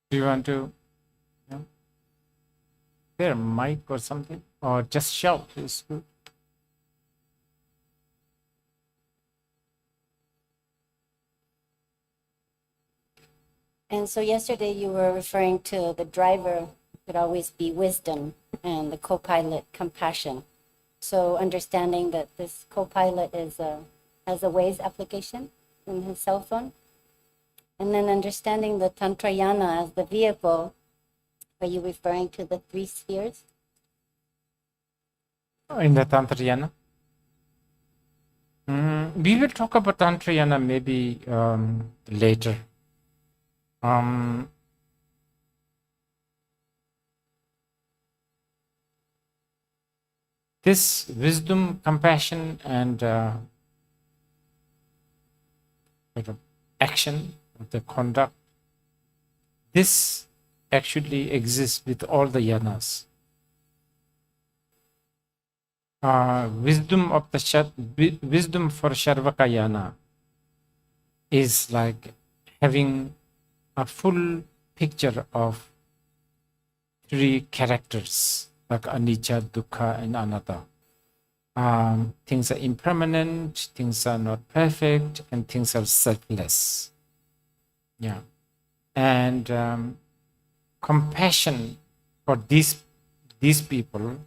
Do you want to? Yeah. There, mic or something, or just shout is good. And so yesterday you were referring to the driver could always be wisdom and the co-pilot compassion. So understanding that this co-pilot has a Waze application in his cell phone. And then understanding the Tantrayana as the vehicle. Are you referring to the 3 spheres? In the Tantrayana? We will talk about Tantrayana maybe later. This wisdom, compassion, and sort of action, the conduct, this actually exists with all the yanas. Wisdom for Sharvaka yana is like having a full picture of three characters like anicca, dukkha, and anatta. Things are impermanent, things are not perfect, and things are selfless. Yeah. And compassion for these people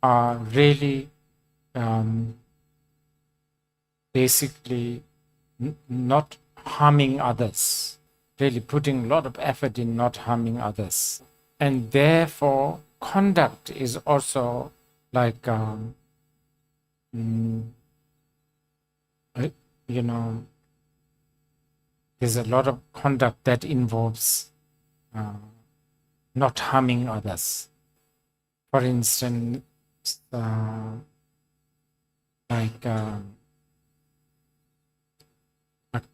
are really basically not harming others, really putting a lot of effort in not harming others. And therefore, conduct is also like, there's a lot of conduct that involves not harming others. For instance, like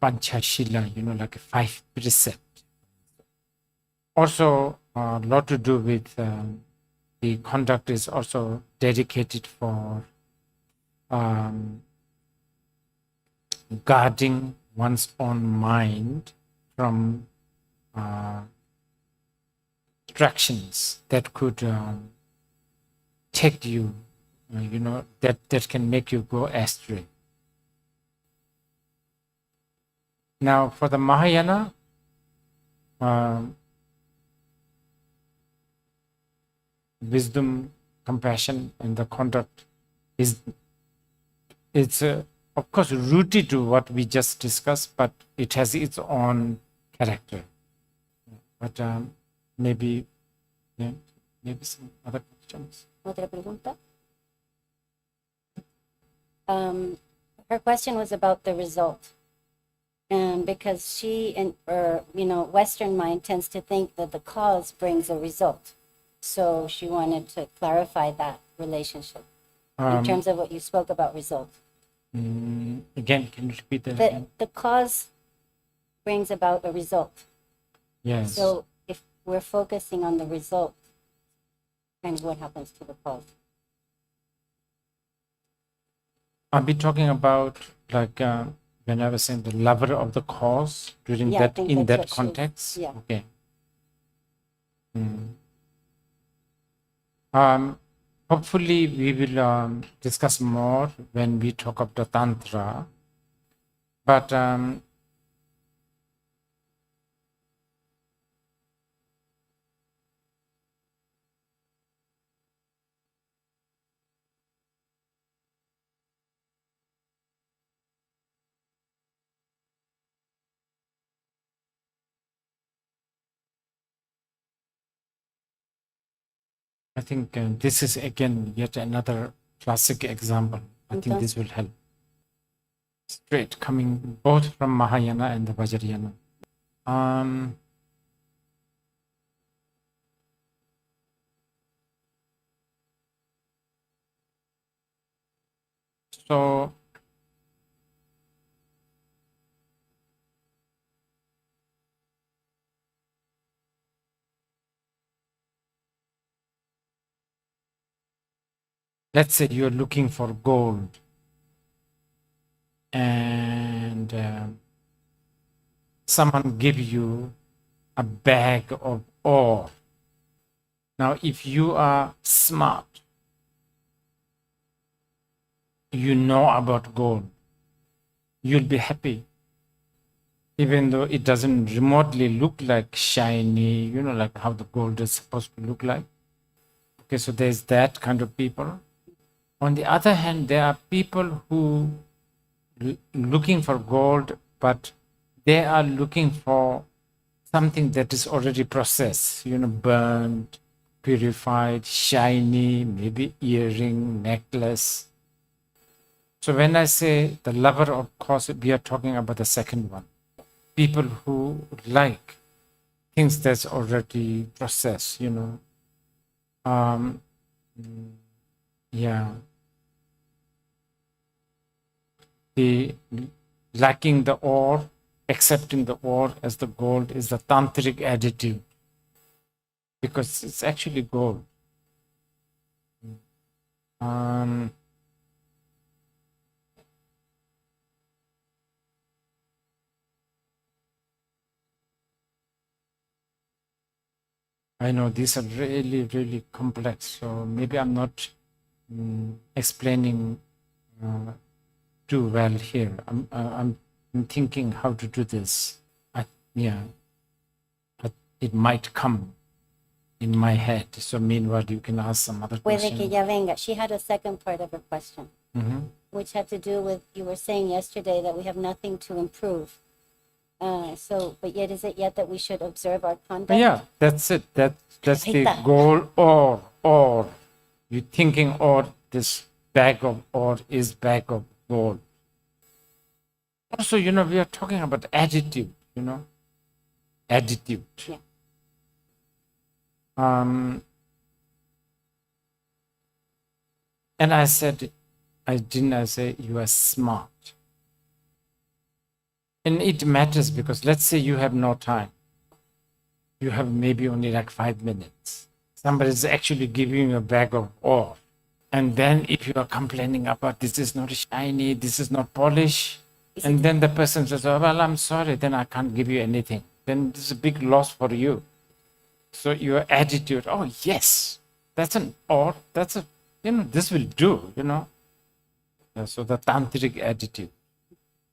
Panchashila, like a 5 precept. Also, a lot to do with the conduct is also dedicated for guarding one's own mind from distractions that could take you, that can make you go astray. Now, for the Mahayana, wisdom, compassion, and the conduct it's of course rooted to what we just discussed, but it has its own character. But maybe some other questions. Otra pregunta. Her question was about the result. And because she Western mind tends to think that the cause brings a result. So she wanted to clarify that relationship in terms of what you spoke about result. Again, can you repeat that again? The cause brings about a result. Yes. So if we're focusing on the result, and what happens to the cause? I'll be talking about like when I was saying the lover of the cause during that in that context. Yeah. Okay. Hopefully we will discuss more when we talk of the Tantra. But I think this is again yet another classic example. I think this will help. Straight coming both from Mahayana and the Vajrayana. So let's say you're looking for gold and someone give you a bag of ore. Now, if you are smart, you know about gold, you'll be happy. Even though it doesn't remotely look like shiny, like how the gold is supposed to look like. Okay, so there's that kind of people. On the other hand, there are people who looking for gold, but they are looking for something that is already processed, burned, purified, shiny, maybe earring, necklace. So when I say the lover of cause, we are talking about the second one. People who like things that's already processed, yeah. The lacking the ore, accepting the ore as the gold is the tantric attitude. because it's actually gold. Um, I know these are really, really complex, so maybe I'm not explaining too well here. I'm thinking how to do this. It might come in my head. So meanwhile, you can ask some other Puede que question. ya venga. She had a second part of her question, Mhm. which had to do with, you were saying yesterday that we have nothing to improve. But yet, is it yet that we should observe our conduct? Yeah, that's it. That's the Ahí está. goal. Or you thinking, or this bag of ore is bag of gold. Also, we are talking about attitude. Attitude. Yeah. And I said, I say you are smart. And it matters because let's say you have no time. You have maybe only like 5 minutes. Somebody is actually giving you a bag of ore. And then if you are complaining about this is not shiny, this is not polished, and then the person says, oh, well, I'm sorry, then I can't give you anything. Then this is a big loss for you. So your attitude, oh, yes, that's an ore. That's this will do, So the tantric attitude.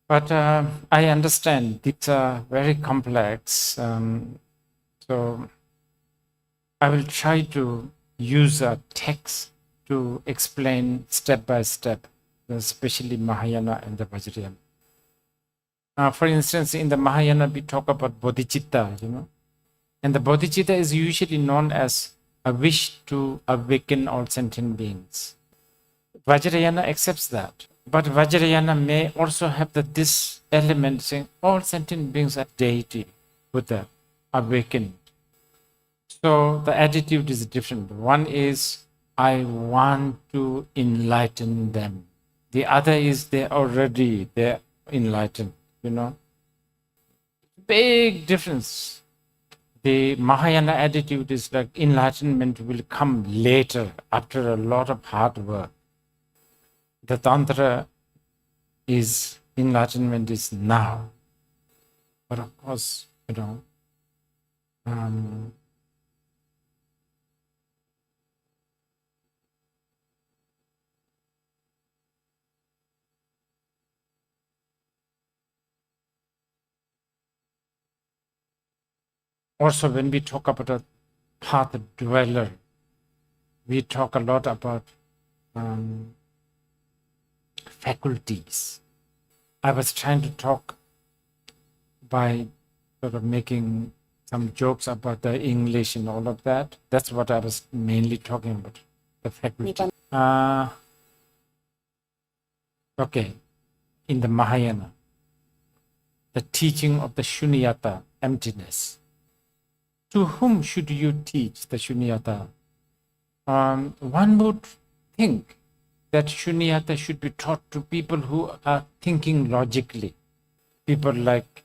But I understand these are very complex. So I will try to use a text to explain step by step, especially Mahayana and the Vajrayana. For instance, in the Mahayana, we talk about bodhicitta, and the bodhicitta is usually known as a wish to awaken all sentient beings. Vajrayana accepts that. But Vajrayana may also have this element saying all sentient beings are deity, Buddha, awakened. So the attitude is different. One is, I want to enlighten them. The other is they're enlightened, Big difference. The Mahayana attitude is like enlightenment will come later after a lot of hard work. The Tantra is enlightenment is now. But of course, also when we talk about a path dweller, we talk a lot about faculties. I was trying to talk by sort of making some jokes about the English and all of that. That's what I was mainly talking about, the faculty. Okay, in the Mahayana, the teaching of the shunyata, emptiness. To whom should you teach the shunyata? One would think that shunyata should be taught to people who are thinking logically. People like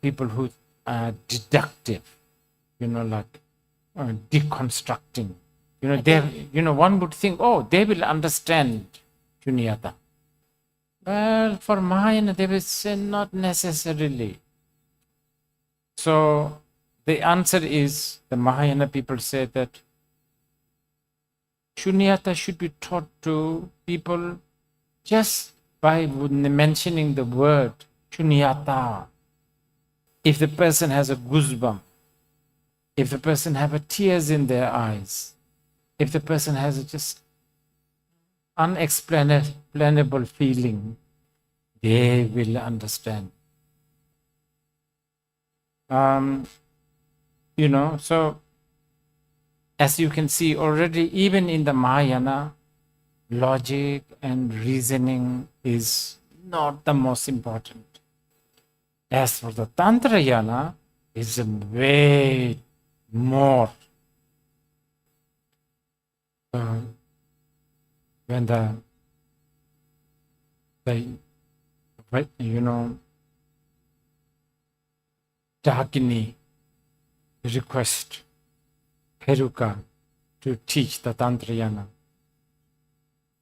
people who are deductive, deconstructing. One would think, oh, they will understand shunyata. Well, for Mahayana, they will say not necessarily. So the answer is, the Mahayana people say that shunyata should be taught to people just by mentioning the word shunyata. If the person has a goosebump, if the person have tears in their eyes, if the person has a just unexplainable feeling, they will understand. So as you can see already, even in the Mahayana, logic and reasoning is not the most important. As for the Tantrayana, it's way more. When the Dakini request Heruka to teach the Tantrayana.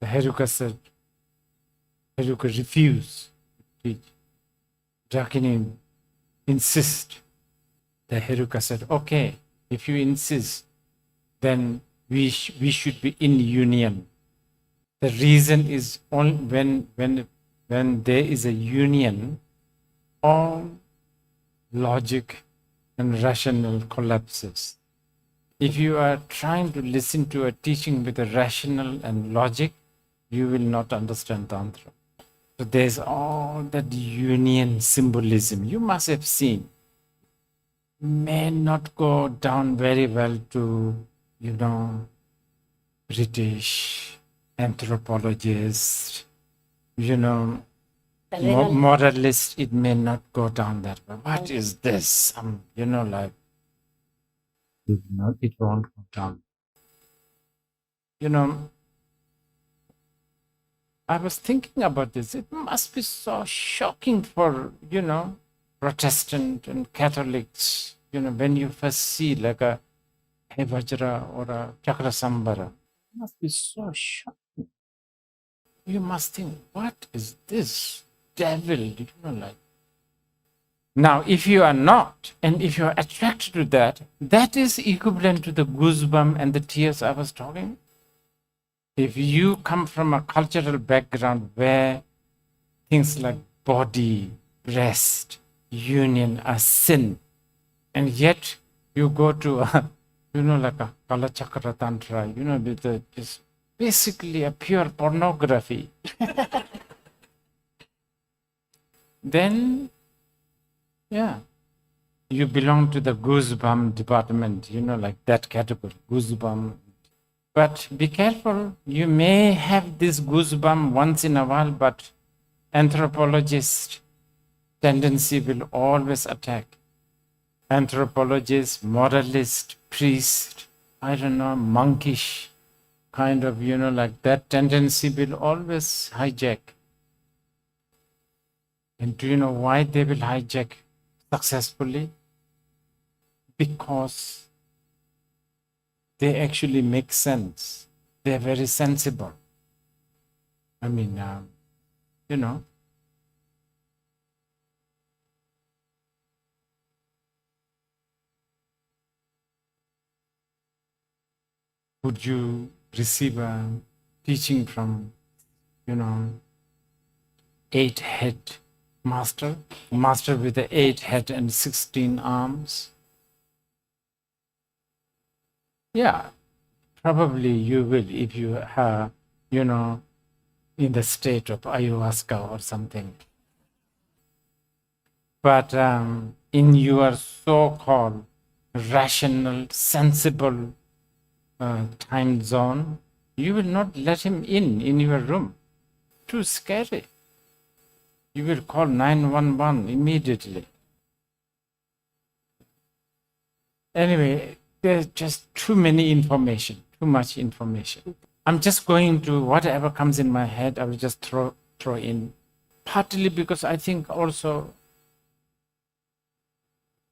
The Heruka said, Heruka refused to teach. Dakini insist. The Heruka said, okay, if you insist, then we should be in union. The reason is only when there is a union, all logic and rational collapses. If you are trying to listen to a teaching with a rational and logic, you will not understand Tantra. So there's all that union symbolism. You must have seen. May not go down very well to, British anthropologists, moralist. It may not go down that way. What is this? It won't go down. I was thinking about this. It must be so shocking for, Protestant and Catholics, when you first see like a Hevajra or a Chakrasambara. It must be so shocking. You must think, what is this devil? Now, if you are not, and if you are attracted to that, that is equivalent to the goosebump and the tears I was talking. If you come from a cultural background where things like body, breast, union are sin, and yet you go to a, like a Kalachakra Tantra, with just basically a pure pornography, then, you belong to the goosebump department, like that category, goosebump. But be careful, you may have this goosebump once in a while, but anthropologist tendency will always attack. Anthropologist, moralist, priest, monkish kind of, like that tendency will always hijack. And do you know why they will hijack successfully? Because they actually make sense. They're very sensible. Would you receive a teaching from, 8-head master with the 8 head and 16 arms? Yeah, probably you will if you are, in the state of ayahuasca or something. But in your so-called rational, sensible time zone, you will not let him in your room. Too scary. You will call 911 immediately. Anyway, there's just too much information. I'm just going to whatever comes in my head, I will just throw in. Partly because I think also,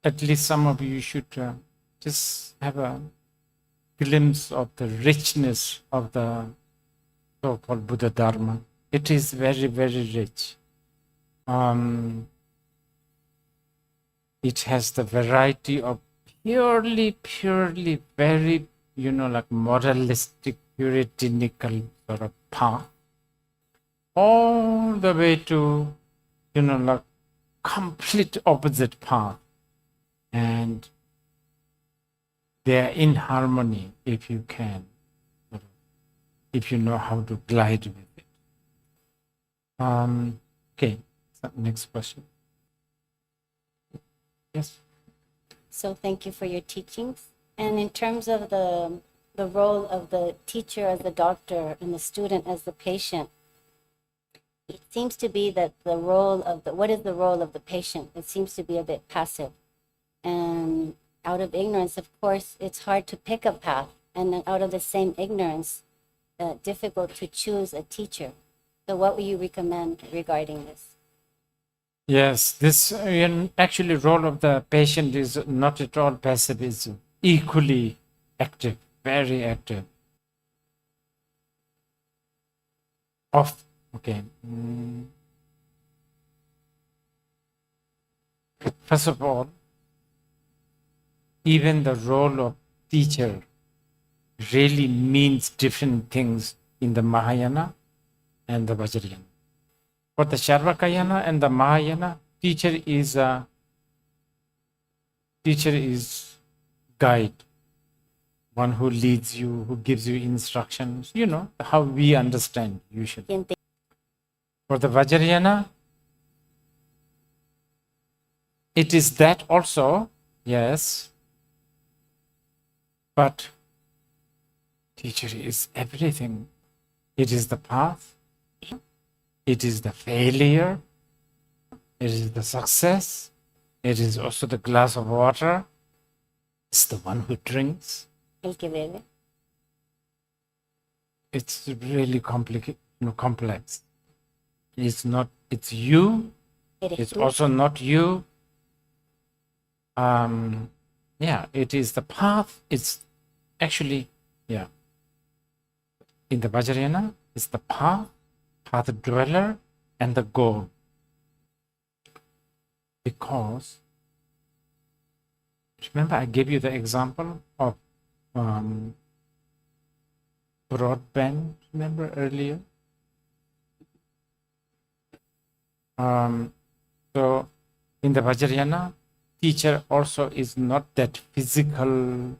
at least some of you should just have a glimpse of the richness of the so-called Buddha Dharma. It is very, very rich. It has the variety of purely very, like moralistic, puritanical sort of path, all the way to, like complete opposite path. And they are in harmony if you can, if you know how to glide with it. Okay, so next question. Yes. So thank you for your teachings. And in terms of the role of the teacher as the doctor and the student as the patient, it seems to be that what is the role of the patient? It seems to be a bit passive. And out of ignorance, of course, it's hard to pick a path. And then out of the same ignorance, difficult to choose a teacher. So what would you recommend regarding this? Yes, this actually role of the patient is not at all passive, it's equally active, very active. Okay. First of all, even the role of teacher really means different things in the Mahayana and the Vajrayana. For the Charvakayana and the Mahayana, teacher is guide, one who leads you, who gives you instructions, how we understand usually. Khyentse. For the Vajrayana, it is that also, yes, but teacher is everything. It is the path, it is the failure, it is the success, it is also the glass of water, it's the one who drinks. El que bebe. It's really complex. It's not, it's you, Eres it's tú. also not you. It is the path, it's actually, in the Vajrayana, it's the path dweller, and the goal. Because, remember I gave you the example of broadband, remember earlier? So in the Vajrayana, teacher also is not that physical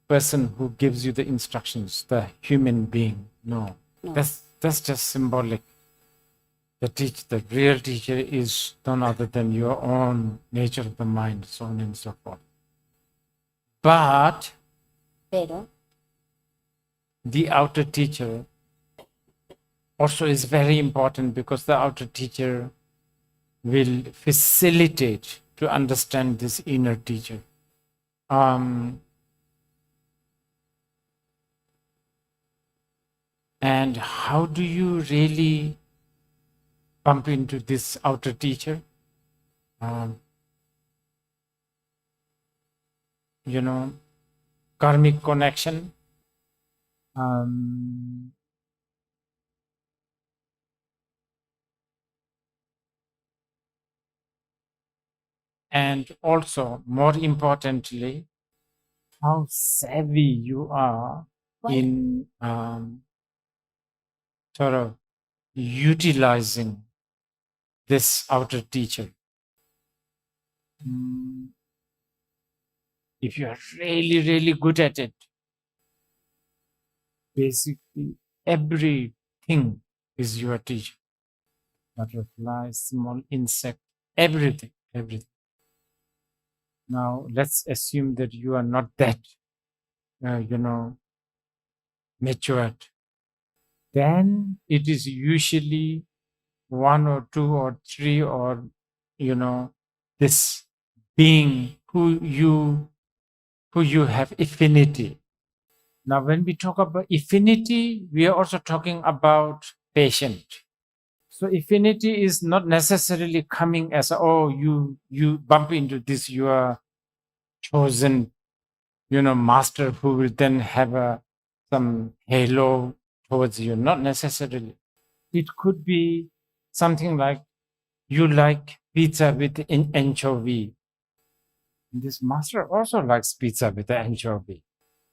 person who gives you the instructions, the human being. No. That's just symbolic. The real teacher is none other than your own nature of the mind, so on and so forth. But Pero the outer teacher also is very important, because the outer teacher will facilitate to understand this inner teacher. And how do you really bump into this outer teacher? Karmic connection. And also, more importantly, how savvy you are in sort of utilizing this outer teacher. If you are really, really good at it, basically everything is your teacher. Butterfly, small insect, everything. Now, let's assume that you are not that, matured. Then it is usually one or two or three, or, this being who you have affinity. Now, when we talk about affinity, we are also talking about patient. So affinity is not necessarily coming as, you bump into this, you are chosen, master who will then have some halo towards you. Not necessarily. It could be something like you like pizza with anchovy. This master also likes pizza with the anchovy.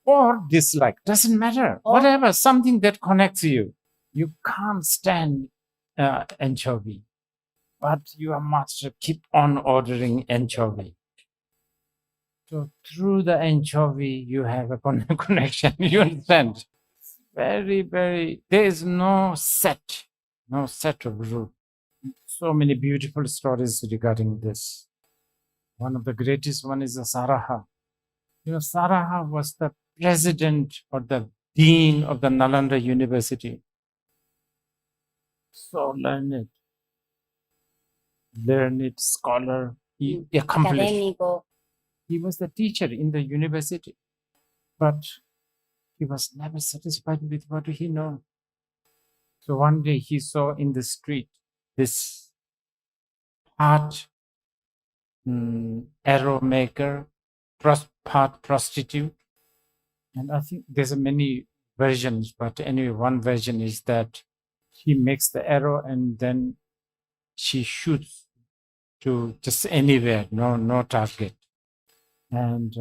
Or dislike, doesn't matter. Whatever, something that connects you. You can't stand anchovy, but your master keep on ordering anchovy. So through the anchovy, you have a connection. You understand? Very, very. There is no set of rule. So many beautiful stories regarding this. One of the greatest one is the Saraha. Saraha was the president or the dean of the Nalanda University. So learned scholar, he accomplished. académico. He was the teacher in the university, but he was never satisfied with what he knew. So one day he saw in the street this part arrow maker, part prostitute. And I think there's many versions, but anyway, one version is that he makes the arrow and then she shoots to just anywhere, no target. And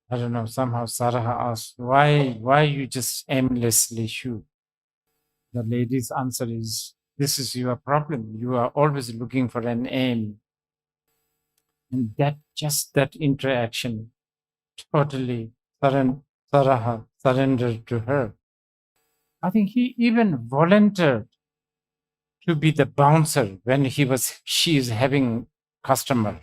I don't know, somehow Saraha asked, why you just aimlessly shoot? The lady's answer is, this is your problem. You are always looking for an aim. And that interaction totally Saraha surrendered to her. I think he even volunteered to be the bouncer when she is having customer.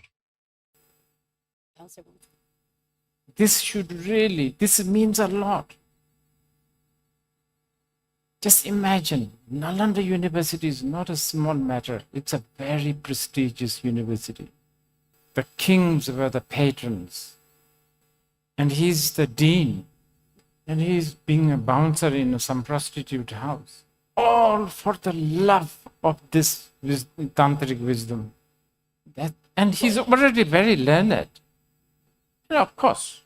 This means a lot. Just imagine, Nalanda University is not a small matter. It's a very prestigious university. The kings were the patrons. And he's the dean. And he's being a bouncer in some prostitute house. All for the love of this tantric wisdom. And he's already very learned. Of course,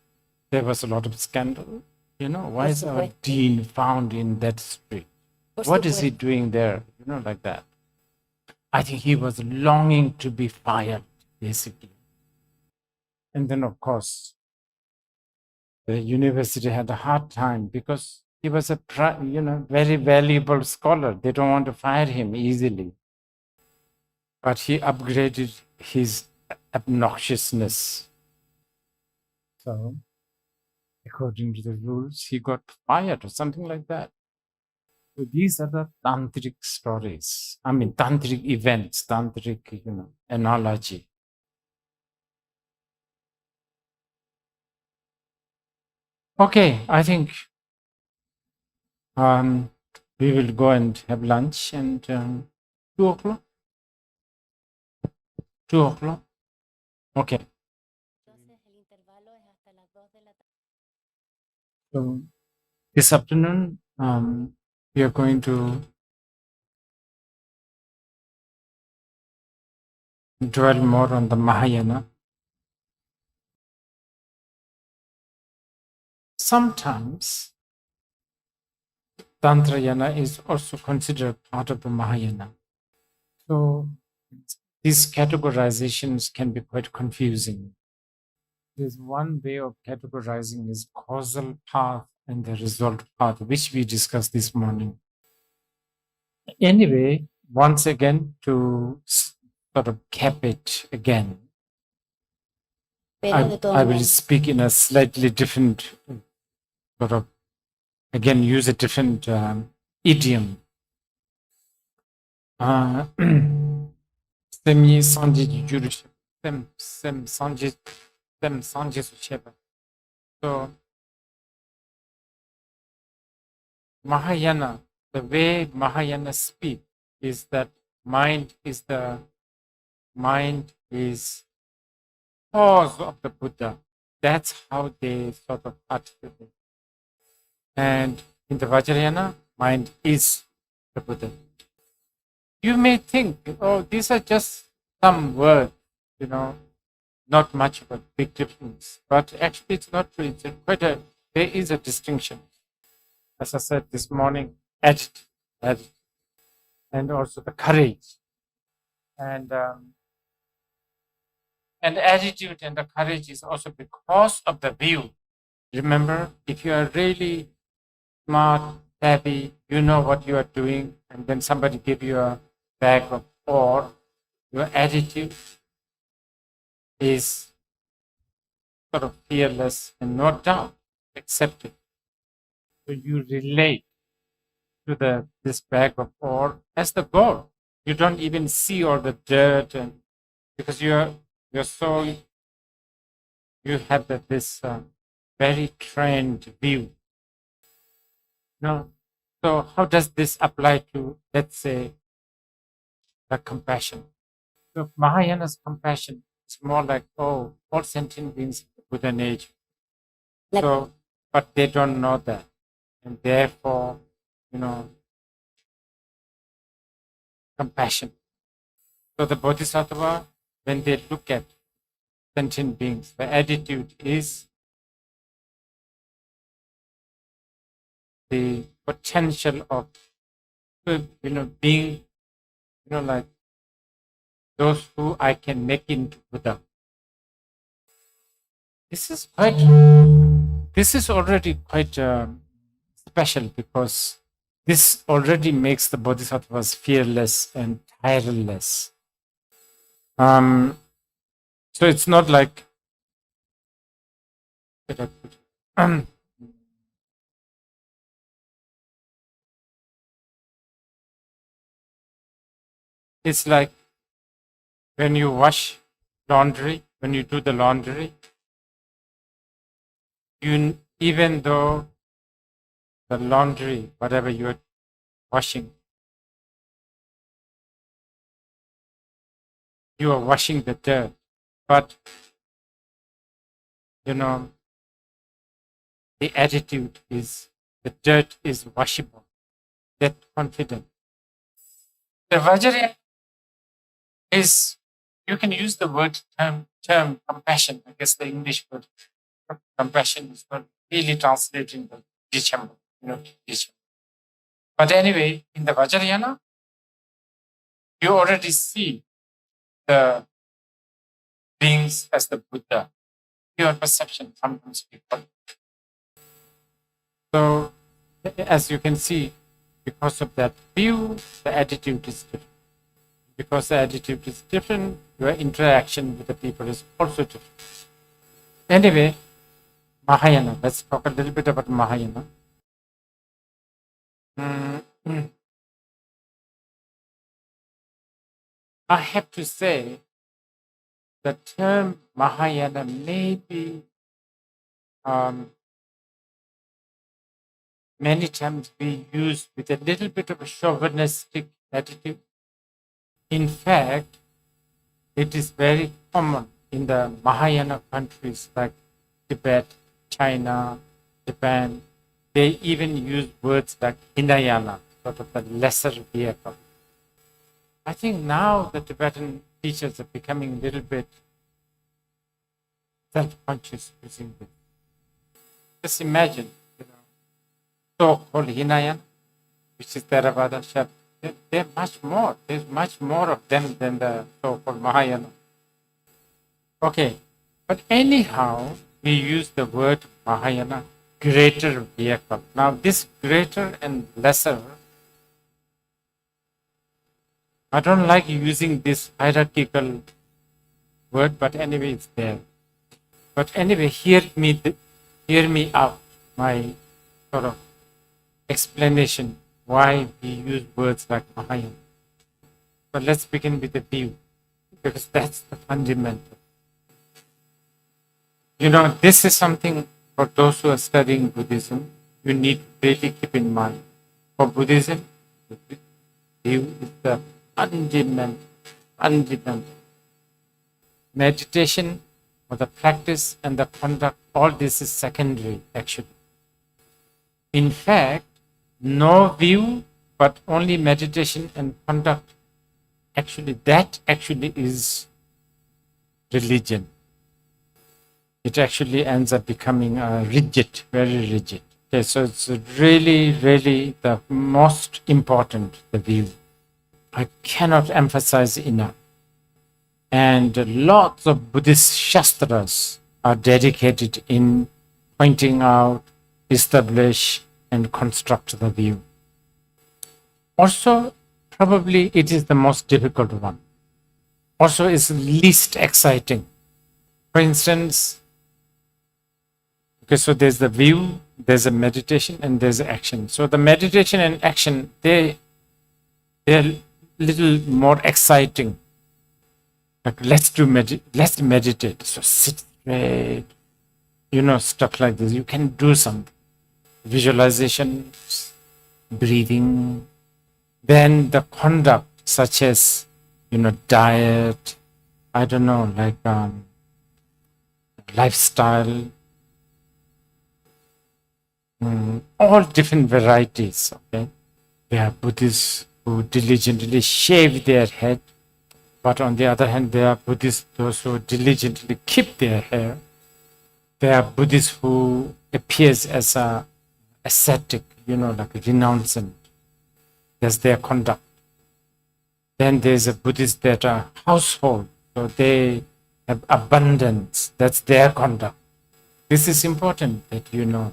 there was a lot of scandal. Why is our dean found in that street? What is he doing there? Like that. I think he was longing to be fired, basically. And then, of course, the university had a hard time because he was a very valuable scholar. They don't want to fire him easily. But he upgraded his obnoxiousness. So, according to the rules, he got fired or something like that. So these are the tantric stories. I mean, tantric events, tantric, analogy. Okay, I think we will go and have lunch and 2 o'clock. 2 o'clock. Okay. So this afternoon, we are going to dwell more on the Mahayana. Sometimes Tantrayana is also considered part of the Mahayana. So these categorizations can be quite confusing. There's one way of categorizing is causal path and the result path, which we discussed this morning. Anyway, once again, to sort of cap it again, I will speak in a slightly different sort of, again, use a different idiom. Semi Sanjit Jurush, Sem Sanjit Sheba. So, Mahayana, the way Mahayana speak is that mind is cause of the Buddha. That's how they sort of articulate. And in the Vajrayana, mind is the Buddha. You may think, oh, these are just some words, not much of a big difference. But actually, it's not true. There is a distinction. As I said this morning, attitude, and also the courage. And attitude and the courage is also because of the view. Remember, if you are really smart, savvy, you know what you are doing, and then somebody give you a bag of ore, your attitude is sort of fearless and no doubt accepted. So you relate to this bag of ore as the gold. You don't even see all the dirt, and because you have this very trained view. No. So how does this apply to, let's say, the compassion? So Mahayana's compassion is more like, all sentient beings with an age. So, but they don't know that. And therefore, compassion. So the Bodhisattva, when they look at sentient beings, the attitude is the potential of being like those who I can make into Buddha. This is already quite special, because this already makes the bodhisattvas fearless and tireless. So it's not like it's like when you wash laundry, when you do the laundry, even though the laundry, whatever you're washing, you are washing the dirt, but the attitude is the dirt is washable. That confident. The Vajrayana is, you can use the word term compassion. I guess the English word compassion is not really translated in the Dichambo, Dichambo. But anyway, in the Vajrayana, you already see the beings as the Buddha. Pure perception, sometimes people. So, as you can see, because of that view, the attitude is different. Because the attitude is different, your interaction with the people is also different. Anyway, Mahayana. Let's talk a little bit about Mahayana. I have to say, the term Mahayana may be many times be used with a little bit of a chauvinistic attitude. In fact, it is very common in the Mahayana countries like Tibet, China, Japan. They even use words like Hinayana, sort of the lesser vehicle. I think now the Tibetan teachers are becoming a little bit self-conscious using this. Just imagine, so-called Hinayana, which is Theravada Shabda. They're much more. There's much more of them than the so-called Mahayana. Okay, but anyhow, we use the word Mahayana, greater vehicle. Now, this greater and lesser, I don't like using this hierarchical word, but anyway, it's there. But anyway, hear me out, my sort of explanation why we use words like Mahayana. But let's begin with the view, because that's the fundamental. This is something for those who are studying Buddhism, you need to really keep in mind. For Buddhism, the view is the fundamental. Meditation or the practice and the conduct, all this is secondary, actually. In fact, no view, but only meditation and conduct, that is religion. It actually ends up becoming rigid, very rigid. Okay, so it's really, really the most important, the view. I cannot emphasize enough. And lots of Buddhist shastras are dedicated in pointing out, establish, and construct the view. Also, probably it is the most difficult one. Also, is least exciting. For instance, okay, so there's the view, there's a meditation, and there's action. So the meditation and action, they're little more exciting. Like let's meditate. So sit straight, stuff like this. You can do something. Visualization, breathing. Then the conduct, such as, diet, I don't know, like lifestyle, all different varieties, okay? There are Buddhists who diligently shave their head, but on the other hand, there are Buddhists, those who diligently keep their hair. There are Buddhists who appears as a ascetic, like a renouncement. That's their conduct. Then there's a Buddhist that are household, so they have abundance. That's their conduct. This is important that you know,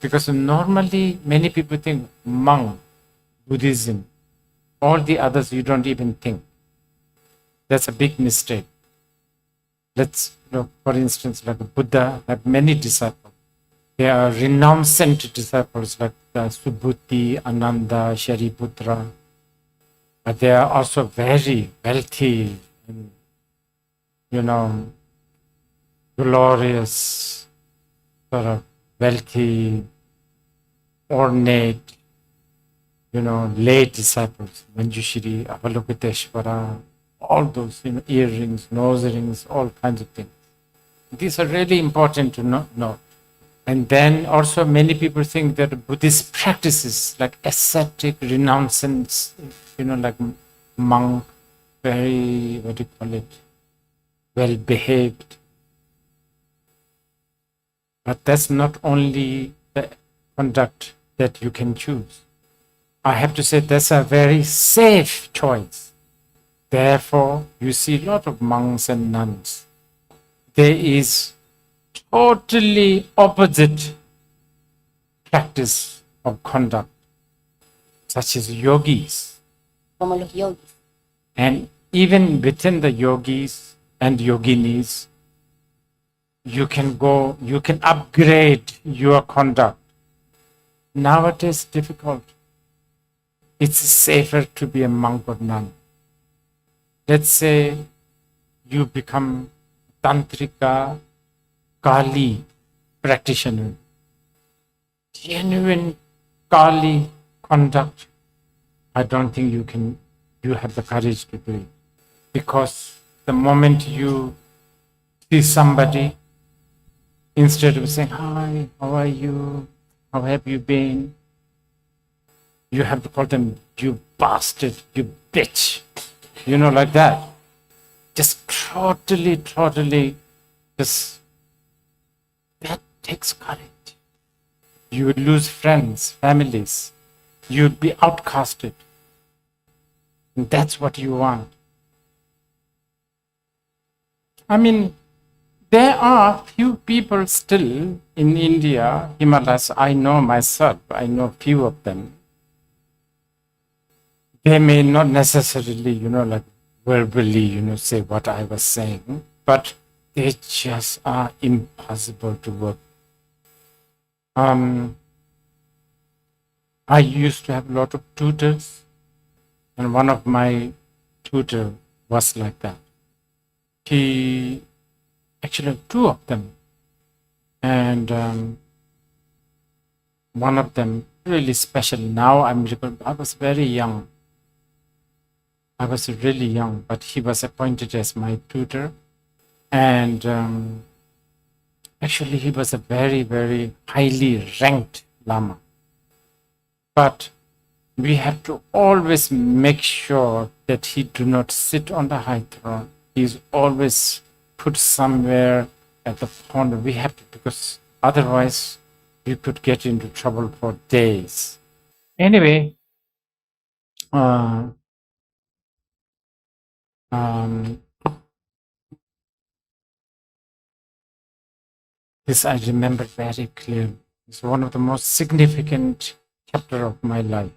because normally many people think monk, Buddhism, all the others you don't even think. That's a big mistake. Let's look, for instance, like Buddha have many disciples. There are renounced disciples like Subhuti, Ananda, Shariputra. But they are also very wealthy and, glorious, sort of wealthy, ornate, lay disciples, Manjushri, Avalokiteshvara, all those, earrings, nose rings, all kinds of things. These are really important to know. And then also many people think that Buddhist practices like ascetic renouncance, like monk, very, well behaved. But that's not only the conduct that you can choose. I have to say that's a very safe choice. Therefore, you see a lot of monks and nuns. There is totally opposite practice of conduct, such as yogis. Como los yogis. And even within the yogis and yoginis, you can upgrade your conduct. Nowadays, difficult. It's safer to be a monk or nun. Let's say you become Tantrika, Kali practitioner. Genuine Kali conduct, I don't think you have the courage to do it. Because the moment you see somebody, instead of saying, hi, how are you? How have you been? You have to call them, you bastard, you bitch. Like that. Just totally, just, that takes courage. You would lose friends, families. You'd be outcasted. And that's what you want. I mean, there are few people still in India, Himalayas, I know myself, I know few of them. They may not necessarily, like verbally, say what I was saying, but they just are impossible to work. I used to have a lot of tutors, and one of my tutor was like that. Actually, two of them, and one of them really special. Now I was very young. I was really young, but he was appointed as my tutor. And actually, he was a very, very highly ranked Lama. But we have to always make sure that he do not sit on the high throne. He's always put somewhere at the corner. We have to, because otherwise we could get into trouble for days. Anyway, this I remember very clearly. It's one of the most significant chapter of my life.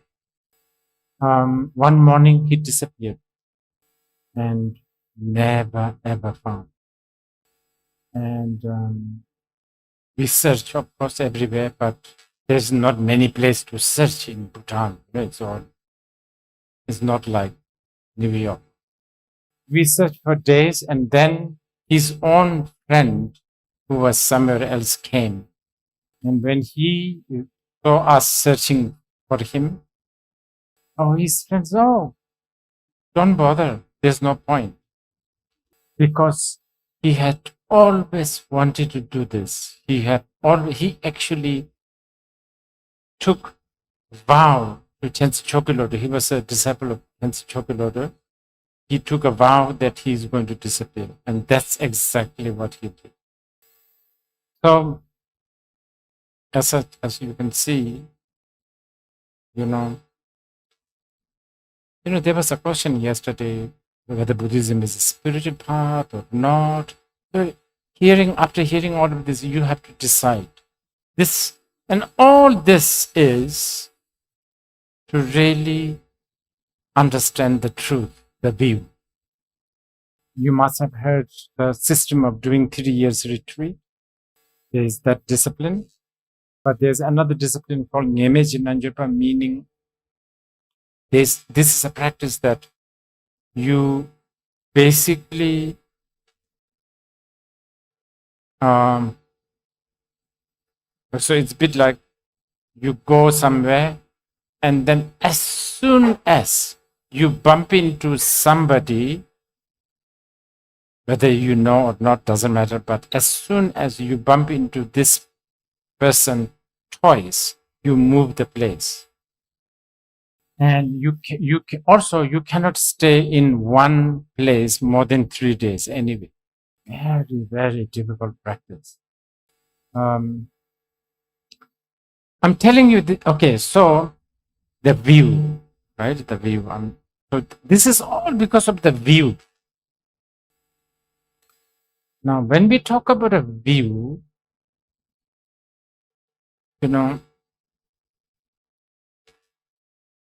One morning he disappeared and never ever found. And we search, of course, everywhere, but there's not many places to search in Bhutan. It's not like New York. We searched for days, and then his own friend, who was somewhere else, came. And when he saw us searching for him, his friends, don't bother. There's no point. Because he had always wanted to do this. He actually took vow to Khyentse Chokilodo. He was a disciple of Khyentse Chokilodo. He took a vow that he's going to disappear. And that's exactly what he did. So as you can see, there was a question yesterday whether Buddhism is a spiritual path or not. So after hearing all of this, you have to decide. This and all this is to really understand the truth, the view. You must have heard the system of doing 3 years retreat. There is that discipline, but there's another discipline called Nyemeji Nanjepa, meaning this is a practice that you basically so it's a bit like you go somewhere and then as soon as you bump into somebody, whether you know or not doesn't matter, but as soon as you bump into this person twice, you move the place. And you cannot stay in one place more than 3 days anyway. Very, very difficult practice. I'm telling you, so the view, right? The view. So this is all because of the view. Now, when we talk about a view,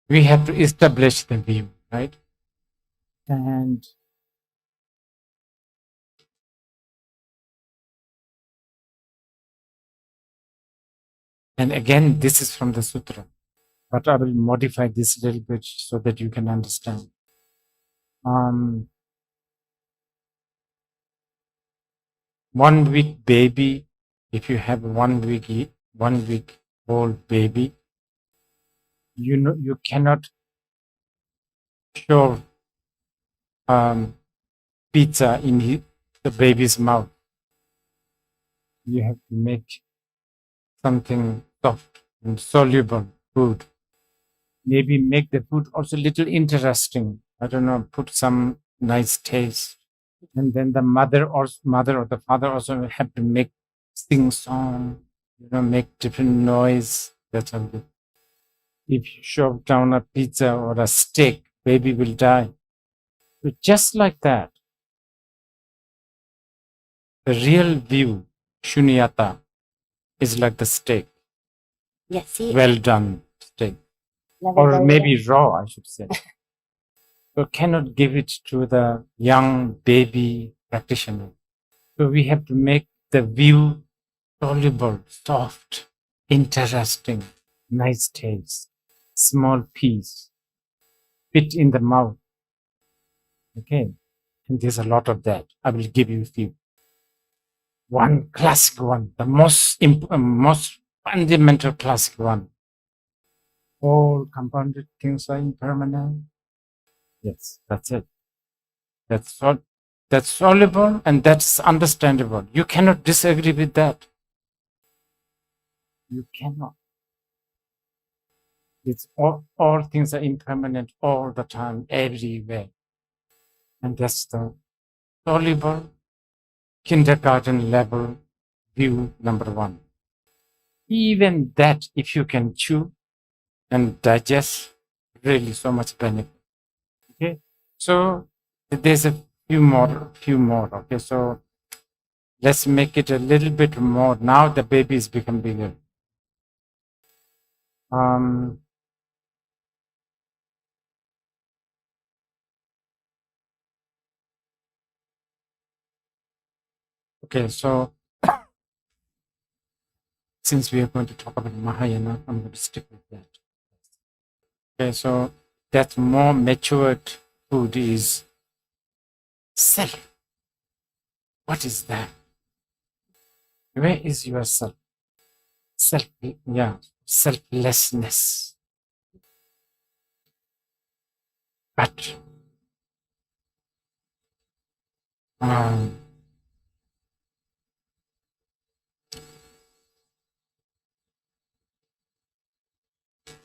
we have to establish the view, right? And again, this is from the sutra, but I will modify this a little bit so that you can understand. 1 week baby, if you have 1 week old baby, you cannot shove pizza in the baby's mouth. You have to make something soft and soluble food. Maybe make the food also a little interesting. I don't know, put some nice taste. And then the mother or the father also have to sing song, make different noise. That's all good. If you shove down a pizza or a steak, baby will die. So just like that, the real view, shunyata, is like the steak. Yes, well done steak. Or maybe raw, I should say. So cannot give it to the young baby practitioner. So we have to make the view soluble, soft, interesting, nice taste, small piece, fit in the mouth. Okay, and there's a lot of that. I will give you a few. One classic one, the most fundamental classic one. All compounded things are impermanent. Yes, that's it. That's soluble and that's understandable. You cannot disagree with that. You cannot. It's all things are impermanent all the time, everywhere. And that's the soluble kindergarten level view number 1. Even that, if you can chew and digest, really so much benefit. Okay, so there's a few more. Okay, so let's make it a little bit more. Now the babies become bigger. Okay, so since we are going to talk about Mahayana, I'm going to stick with that. Okay, so that more matured food is self. What is that? Where is your self? Selflessness. But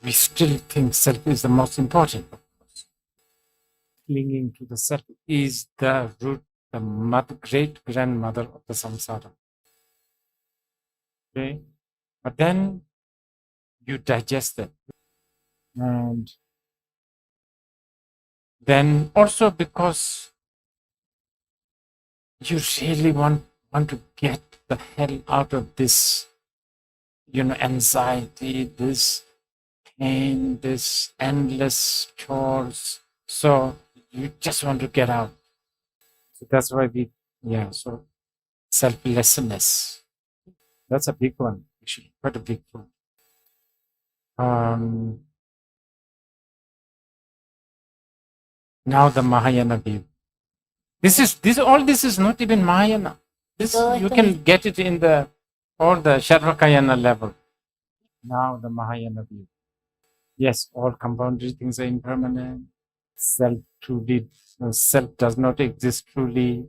we still think self is the most important. Clinging to the self is the root, the great grandmother of the samsara. Okay, But then you digest it. And then also because you really want to get the hell out of this, anxiety, this pain, this endless chores. So you just want to get out. So that's why so selflessness. That's a big one, actually, quite a big one. Now the Mahayana view. All this is not even Mahayana. This So you can get it in the Sharvakayana level. Now the Mahayana view. Yes, all compounded things are impermanent. Self does not exist truly.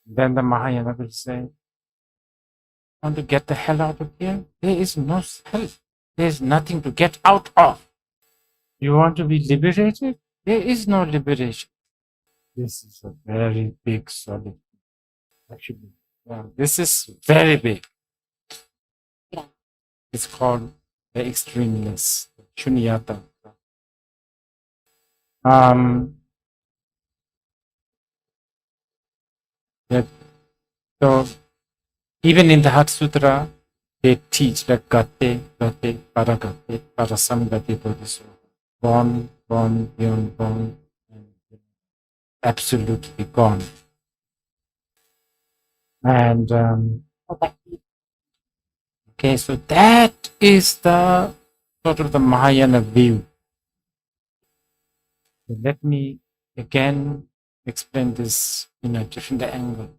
Then the Mahayana will say, want to get the hell out of here? There is no self. There is nothing to get out of. You want to be liberated? There is no liberation. This is a very big solid. Actually, this is very big. Yeah. It's called the extremeness, shunyata. So even in the Heart Sutra, they teach that gate, paragate, parasamgate, bodhisattva. Born, beyond born, and absolutely gone. And okay, so that is the sort of the Mahayana view. Let me again explain this in a different angle.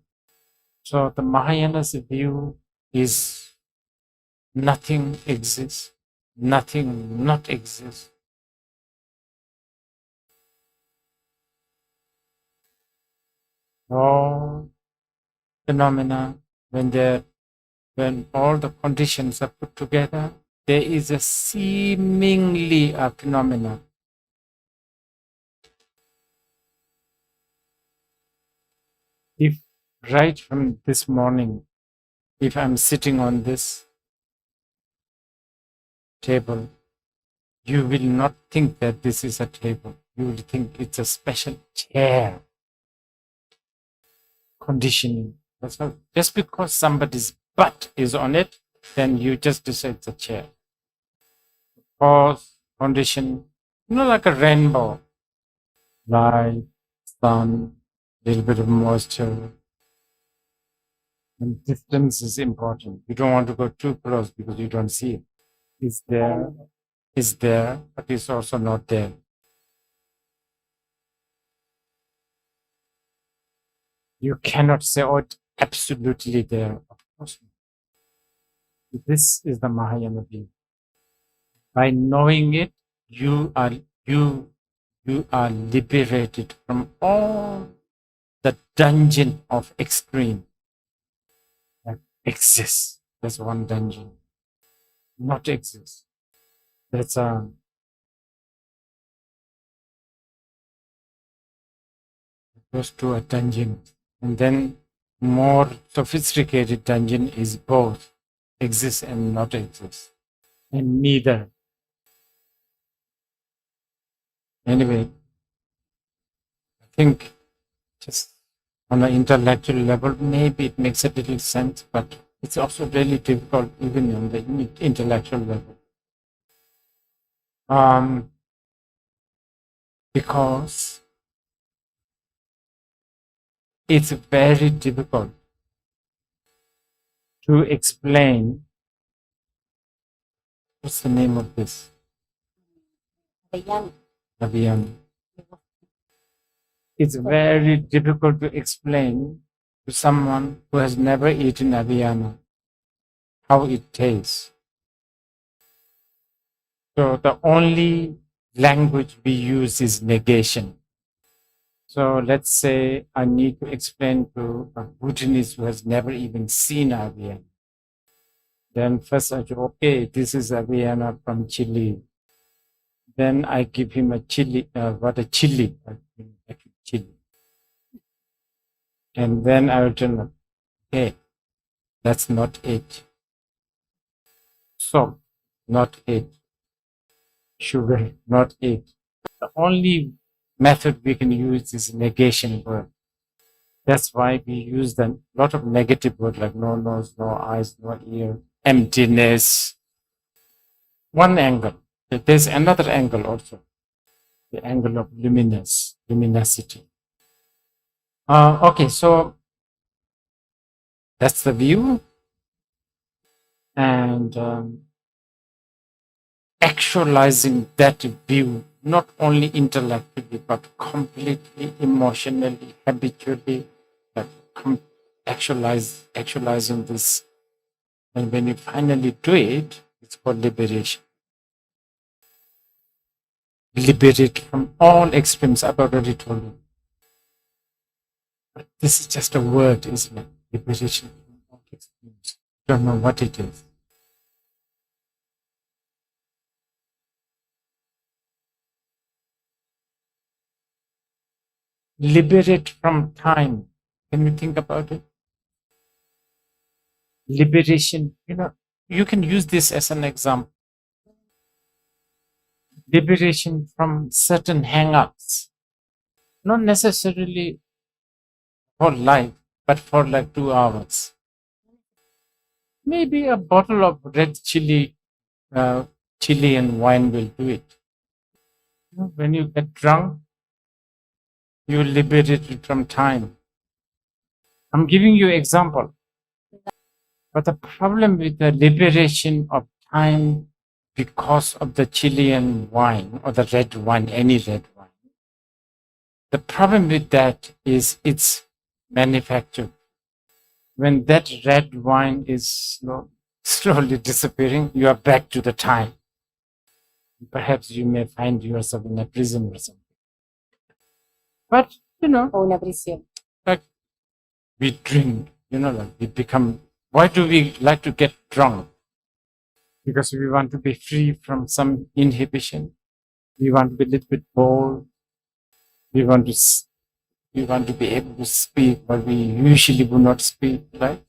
So the Mahayana's view is nothing exists, nothing not exists. All phenomena, when all the conditions are put together, there is a seemingly a phenomena. If right from this morning, if I'm sitting on this table, you will not think that this is a table. You will think it's a special chair. Conditioning. That's not, just because somebody's butt is on it, then you just decide it's a chair. Pause, condition, like a rainbow. Light, sun, little bit of moisture. And distance is important. You don't want to go too close because you don't see it. It's there, but it's also not there. You cannot say, oh, it's absolutely there. Of course not. This is the Mahayana view. By knowing it, you are liberated from all the dungeon of extreme that exists. There's one dungeon. Not exists. That's goes to a dungeon. And then more sophisticated dungeon is both exist and not exist. And neither. Anyway, I think just on an intellectual level, maybe it makes a little sense, but it's also really difficult even on the intellectual level. Because it's very difficult to explain. What's the name of this? Avian. It's very difficult to explain to someone who has never eaten aviana how it tastes. So the only language we use is negation. So let's say I need to explain to a Bhutanese who has never even seen aviana. Then first I say, okay, this is aviana from Chile. Then I give him a chili, chili. And then I will tell him, hey, that's not it. Salt, not it. Sugar, not it. The only method we can use is negation word. That's why we use a lot of negative words like no nose, no eyes, no ear, emptiness. One angle. There's another angle also, the angle of luminosity. Okay, so that's the view. And actualizing that view, not not intellectually, but completely emotionally, habitually, but actualizing this. And when you finally do it, it's called liberation. Liberate from all extremes. I've already told you. But this is just a word, isn't it? Liberation from all extremes. Don't know what it is. Liberate from time. Can you think about it? Liberation, you can use this as an example. Liberation from certain hang-ups, not necessarily for life, but for like 2 hours. Maybe a bottle of red Chilean wine will do it. When you get drunk, you liberate it from time. I'm giving you example. But the problem with the liberation of time because of the Chilean wine or the red wine, any red wine, the problem with that is it's manufactured. When that red wine is slowly disappearing, you are back to the time. Perhaps you may find yourself in a prison or something. But, like we drink, like we become, why do we like to get drunk? Because we want to be free from some inhibition. We want to be a little bit bold. We want to be able to speak, but we usually would not speak, right?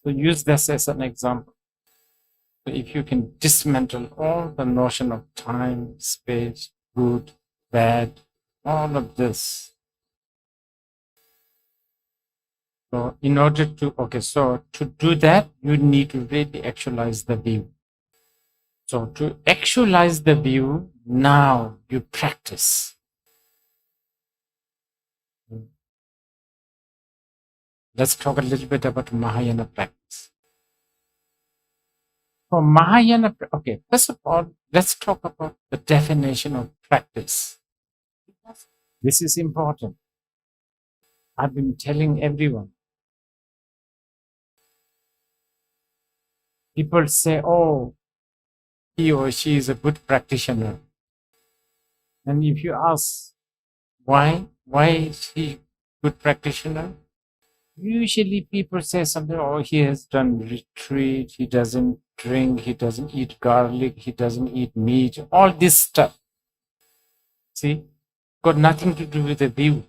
So use this as an example. So if you can dismantle all the notion of time, space, good, bad, all of this. So in order to do that, you need to really actualize the view. So to actualize the view, now you practice. Let's talk a little bit about Mahayana practice. For Mahayana, okay, first of all, let's talk about the definition of practice. This is important. I've been telling everyone. People say, oh, he or she is a good practitioner. And if you ask why is he a good practitioner? Usually people say something, oh, he has done retreat, he doesn't drink, he doesn't eat garlic, he doesn't eat meat, all this stuff. See, got nothing to do with the view.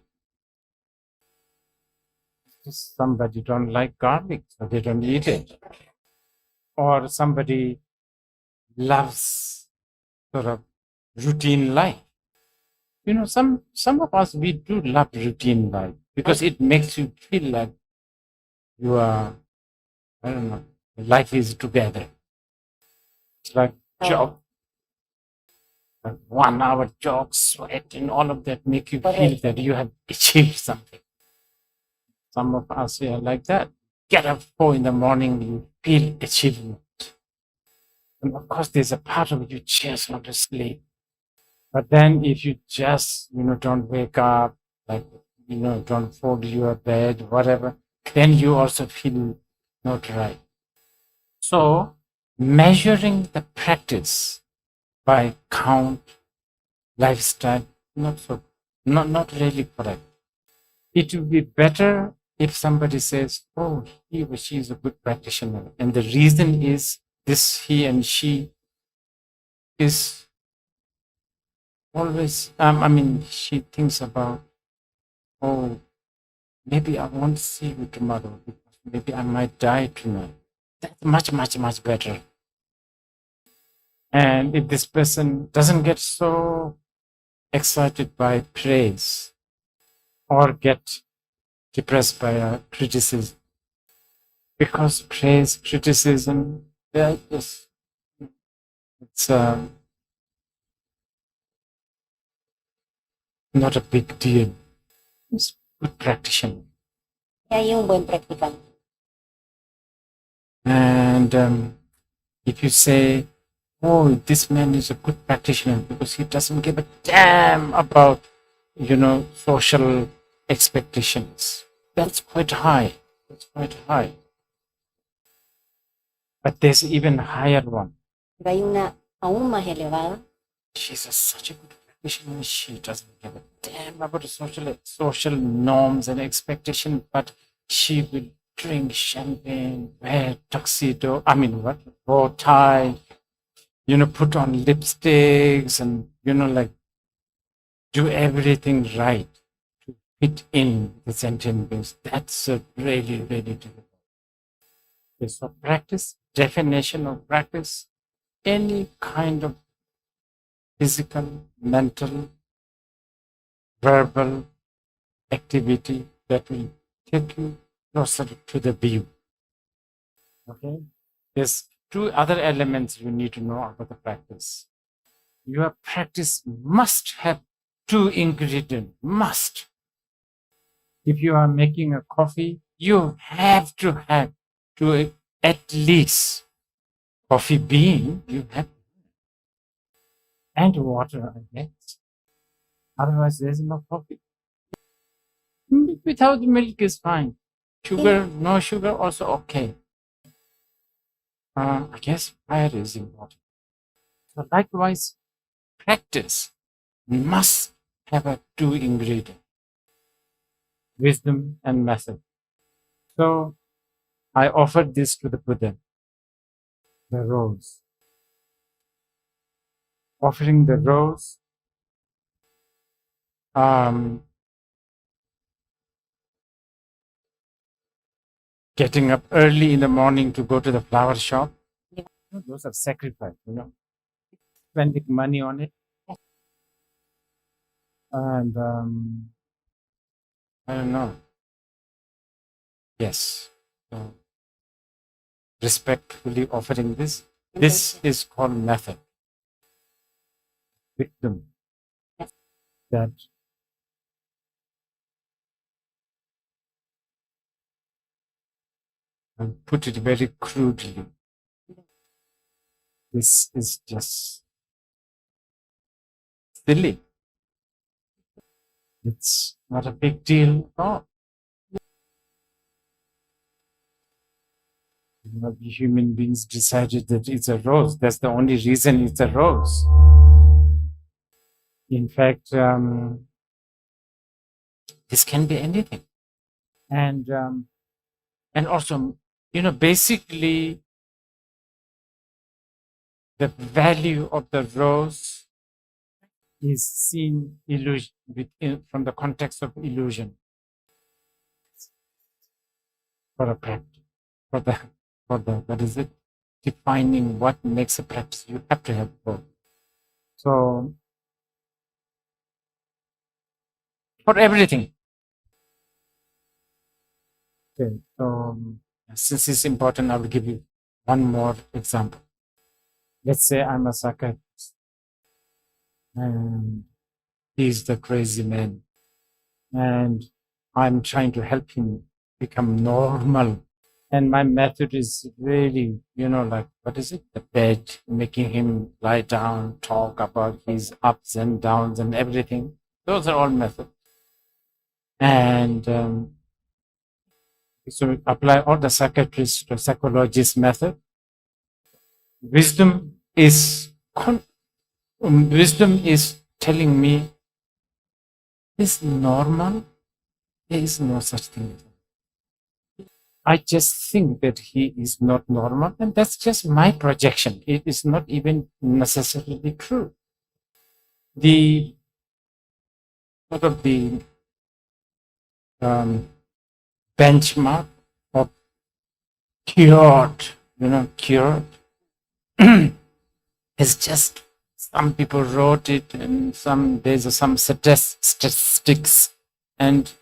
Somebody don't like garlic, so they don't eat it. Or somebody loves sort of routine life. Some of us, we do love routine life because it makes you feel like you are, I don't know, life is together. It's like jog, like 1 hour jog, sweat, and all of that make you feel that you have achieved something. Some of us are like that. Get up 4 in the morning, you feel achievement. And of course, there's a part of you just want to sleep. But then if you just, don't wake up, like, don't fold your bed, whatever, then you also feel not right. So measuring the practice by count, lifestyle, not really correct. It would be better if somebody says, oh, he or she is a good practitioner. And the reason is this, he and she is always, she thinks about, oh, maybe I won't see you tomorrow because maybe I might die tonight. That's much, much, much better. And if this person doesn't get so excited by praise or get depressed by a criticism, because praise, criticism, they're just, it's not a big deal. It's good practitioner. Kaya yung buen practicante. And if you say, oh, this man is a good practitioner because he doesn't give a damn about, social expectations. That's quite high. That's quite high. But there's even higher one. Hay una aún más elevada. She's such a good practitioner. She doesn't give a damn about the social norms and expectations, but she will drink champagne, wear tuxedo, bow tie, put on lipsticks and, do everything right to fit in the sentient beings. That's a really, really difficult. Okay, so practice, definition of practice, any kind of physical, mental, verbal activity that will take you closer to the view. Okay? There's two other elements you need to know about the practice. Your practice must have two ingredients. Must. If you are making a coffee, you have to have at least coffee bean, you have, and water, I guess. Otherwise, there's no coffee. Without milk is fine. Sugar, no sugar, also okay. I guess fire is important. So likewise, practice must have a two ingredient, wisdom and method. So I offered this to the Buddha, the rose. Offering the rose, getting up early in the morning to go to the flower shop. Those are sacrifice, spending money on it. And I don't know. Yes. So, respectfully offering this. This is called method. Victim. That I'll put it very crudely. This is just silly. It's not a big deal at all. The human beings decided that it's a rose. That's the only reason it's a rose. In fact, this can be anything. And also, basically, the value of the rose is seen from the context of illusion. For a practice, for the what is it? Defining what makes a practice, you have to have both. So for everything. Okay, so since it's important, I will give you one more example. Let's say I'm a psychiatrist and he's the crazy man and I'm trying to help him become normal. And my method is really, what is it? The bed, making him lie down, talk about his ups and downs and everything. Those are all methods. And so apply all the psychiatrist or psychologist method. Wisdom is telling me, is normal? There is no such thing. I just think that he is not normal, and that's just my projection. It is not even necessarily true. The benchmark of cured It's just some people wrote it, and there's some statistics, and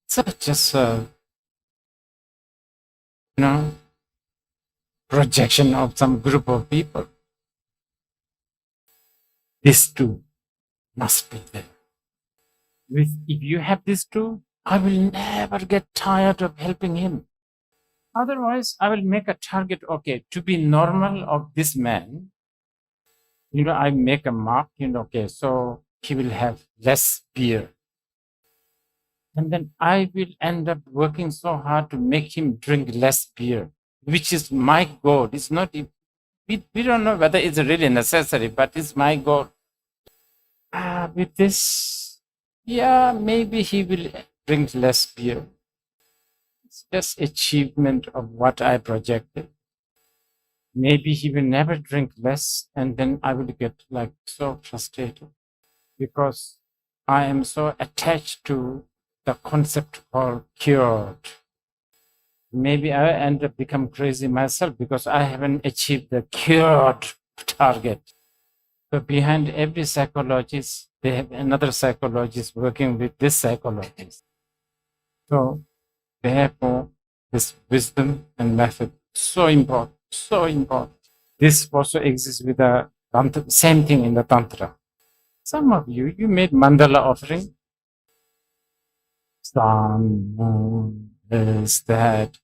it's just projection of some group of people. This too must be there. If you have this too, I will never get tired of helping him. Otherwise, I will make a target, okay, to be normal of this man, I make a mark, okay, so he will have less beer. And then I will end up working so hard to make him drink less beer, which is my goal. It's not, we don't know whether it's really necessary, but it's my goal. With this, yeah, maybe he will drink less beer. It's just achievement of what I projected. Maybe he will never drink less, and then I will get like so frustrated because I am so attached to the concept called cured. Maybe I end up become crazy myself because I haven't achieved the cured target. So behind every psychologist, they have another psychologist working with this psychologist. So therefore, this wisdom and method so important, so important. This also exists with the Tantra, same thing in the Tantra. Some of you made mandala offering. Sun, moon, this, that.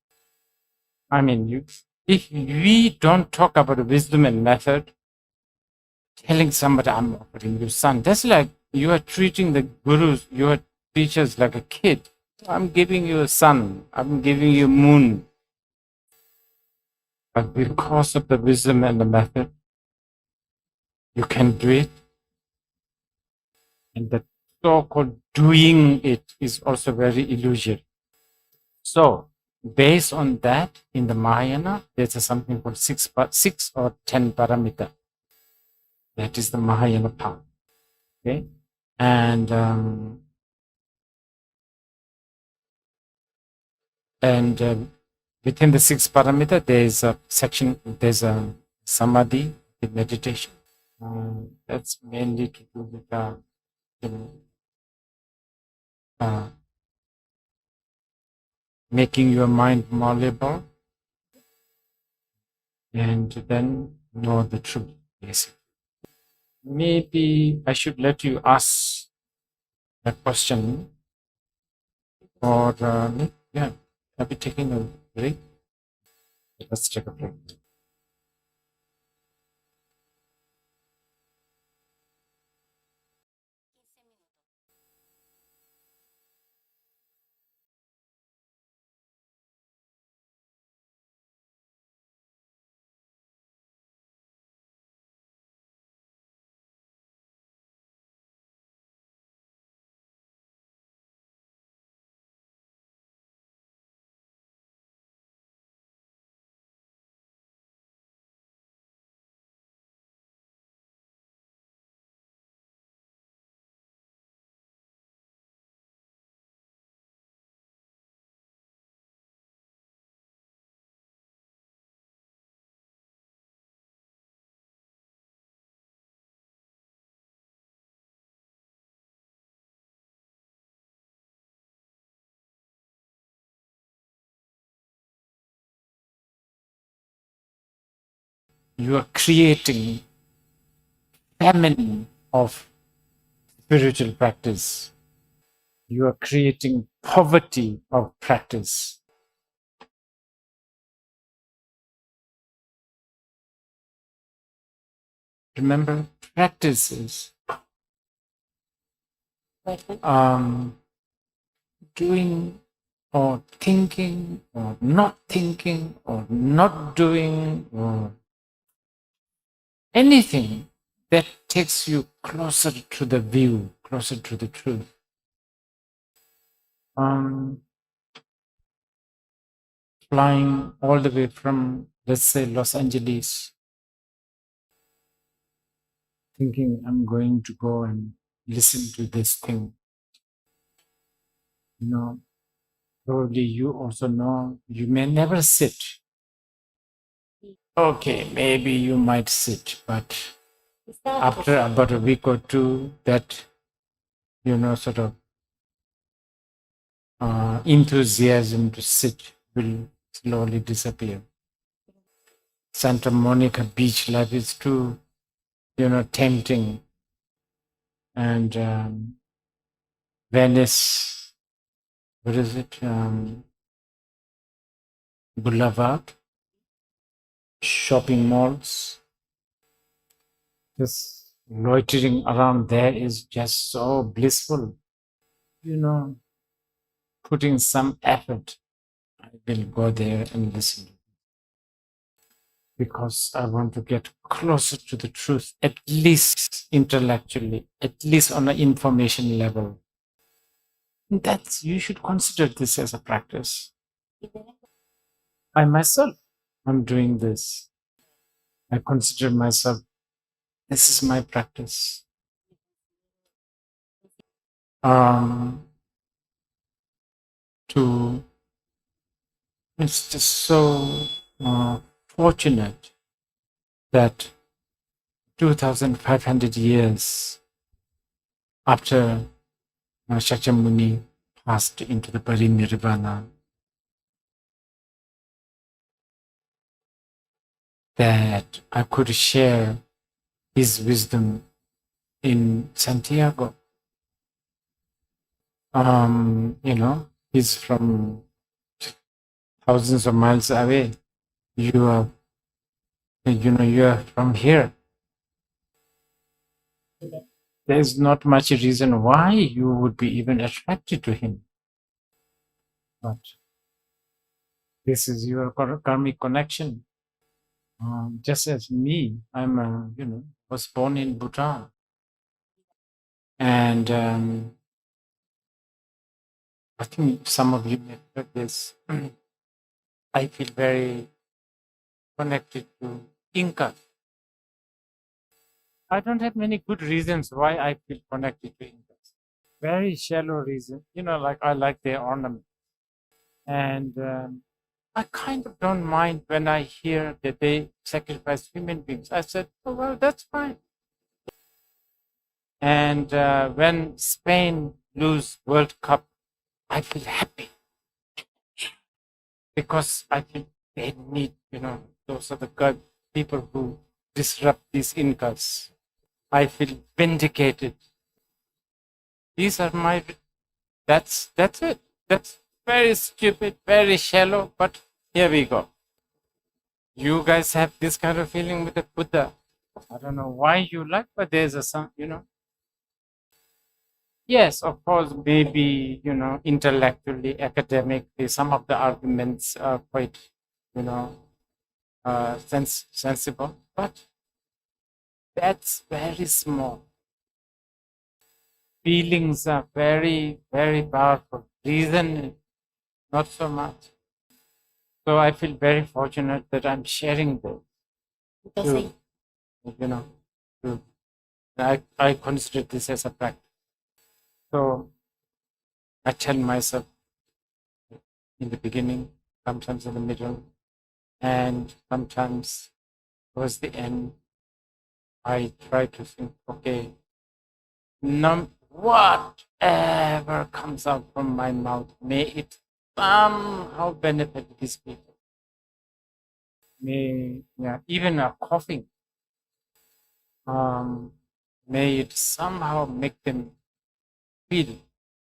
I mean, if we don't talk about wisdom and method, telling somebody I'm offering you sun, that's like you are treating the gurus, your teachers like a kid. I'm giving you a sun, I'm giving you moon. But because of the wisdom and the method, you can do it. And the so-called doing it is also very illusory. So, based on that, in the Mahayana, there's something called 6 or 10 paramita. That is the Mahayana path. Okay? And within the 6 paramita, there's a section, there's a samadhi, the meditation. That's mainly to do with making your mind malleable and then know the truth, basically. Maybe I should let you ask a question, or yeah, I'll be taking a break. Let's take a break. You are creating famine of spiritual practice. You are creating poverty of practice. Remember, practices doing or thinking or not doing or anything that takes you closer to the view, closer to the truth. Flying all the way from, let's say, Los Angeles, thinking I'm going to go and listen to this thing. Probably you also know you may never sit. Okay, maybe you might sit, but After about a week or two, that, sort of enthusiasm to sit will slowly disappear. Santa Monica beach life is too, tempting. And Venice, what is it? Boulevard, shopping malls. Just loitering around there is just so blissful. Putting some effort, I will go there and listen because I want to get closer to the truth, at least intellectually, at least on an information level. You should consider this as a practice. I myself, I'm doing this. I consider myself, this is my practice. It's just so fortunate that 2,500 years after Shakyamuni passed into the parinirvana, that I could share his wisdom in Santiago. He's from thousands of miles away. You are from here. There's not much reason why you would be even attracted to him. But this is your karmic connection. Just as me, was born in Bhutan. And I think some of you may have heard this. I feel very connected to Inca. I don't have many good reasons why I feel connected to Incas. Very shallow reason. Like I like their ornament. And I kind of don't mind when I hear that they sacrifice human beings. I said, oh, well, that's fine. And when Spain lose World Cup, I feel happy because I think they need, those are the good people who disrupt these Incas. I feel vindicated. These are that's it. That's very stupid, very shallow, but here we go. You guys have this kind of feeling with the Buddha. I don't know why you like, but there's some, Yes, of course, maybe, intellectually, academically, some of the arguments are quite, sensible, but that's very small. Feelings are very, very powerful. Reason, not so much. So I feel very fortunate that I'm sharing this. To, I consider this as a practice. So I tell myself in the beginning, sometimes in the middle, and sometimes towards the end, I try to think, okay, whatever comes out from my mouth, may it somehow benefit these people. Even a coughing, may it somehow make them feel,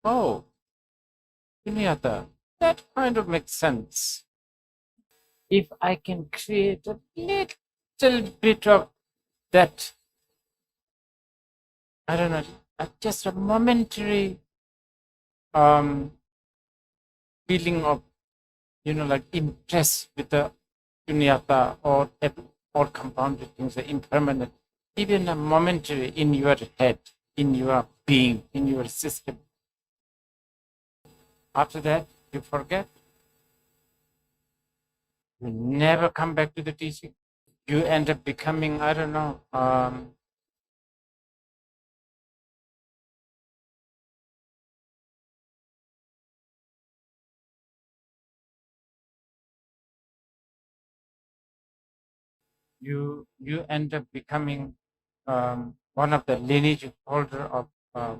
oh, that kind of makes sense. If I can create a little bit of that, I don't know, just a momentary feeling of, like impressed with the shunyata or compounded things, the impermanent, even a momentary in your head, in your being, in your system. After that, you forget. You never come back to the teaching. You end up becoming, I don't know, you end up becoming one of the lineage holder of uh,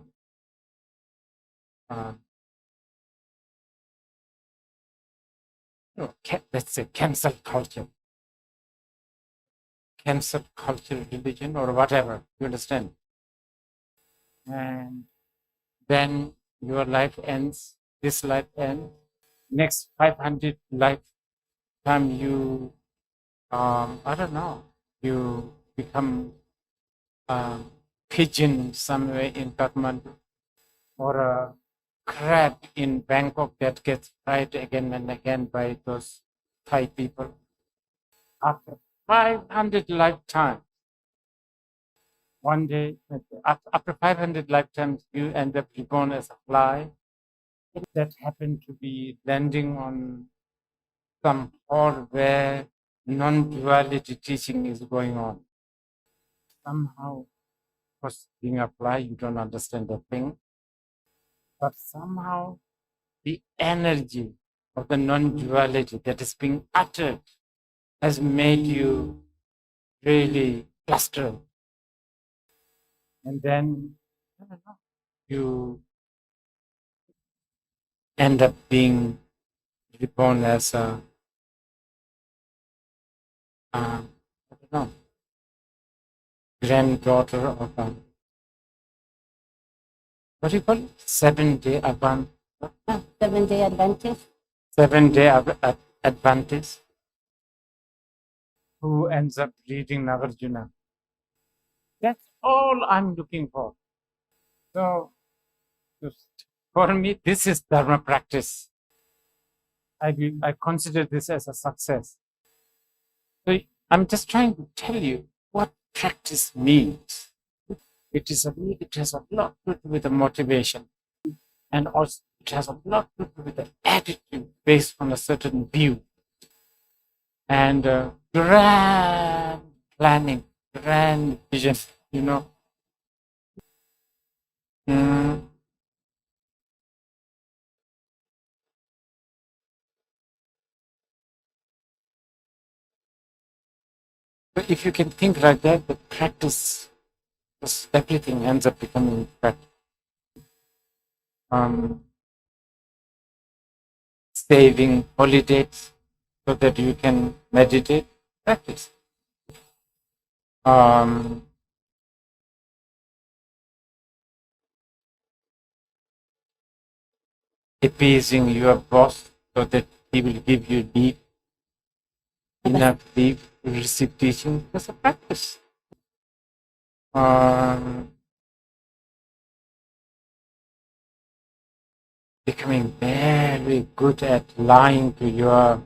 let's say cancel culture, religion, or whatever. You understand? And then your life ends. This life ends. Next 500 lifetime, you I don't know. You become pigeon somewhere in Kathmandu, or a crab in Bangkok that gets fried again and again by those Thai people. After 500 lifetimes, one day, after 500 lifetimes, you end up reborn as a fly that happened to be landing on some hall where non-duality teaching is going on. Somehow, of course, being a fly, you don't understand the thing, but somehow the energy of the non-duality that is being uttered has made you really flustered. And then, I don't know, you end up being reborn as a, I don't know, granddaughter of a, what do you call it? 7-day Adventist. 7-day Adventist. 7-day Adventist, who ends up reading Nagarjuna. That's all I'm looking for. So, for me, this is Dharma practice. I consider this as a success. So I'm just trying to tell you what practice means. It has a lot to do with the motivation, and also it has a lot to do with the attitude based on a certain view, and grand planning, grand vision. You know. Mm. But if you can think like that, the practice, everything ends up becoming practice. Saving holidays so that you can meditate, practice. Appeasing your boss so that he will give you leave, enough leave to receive teaching. That's a practice. Becoming very good at lying to your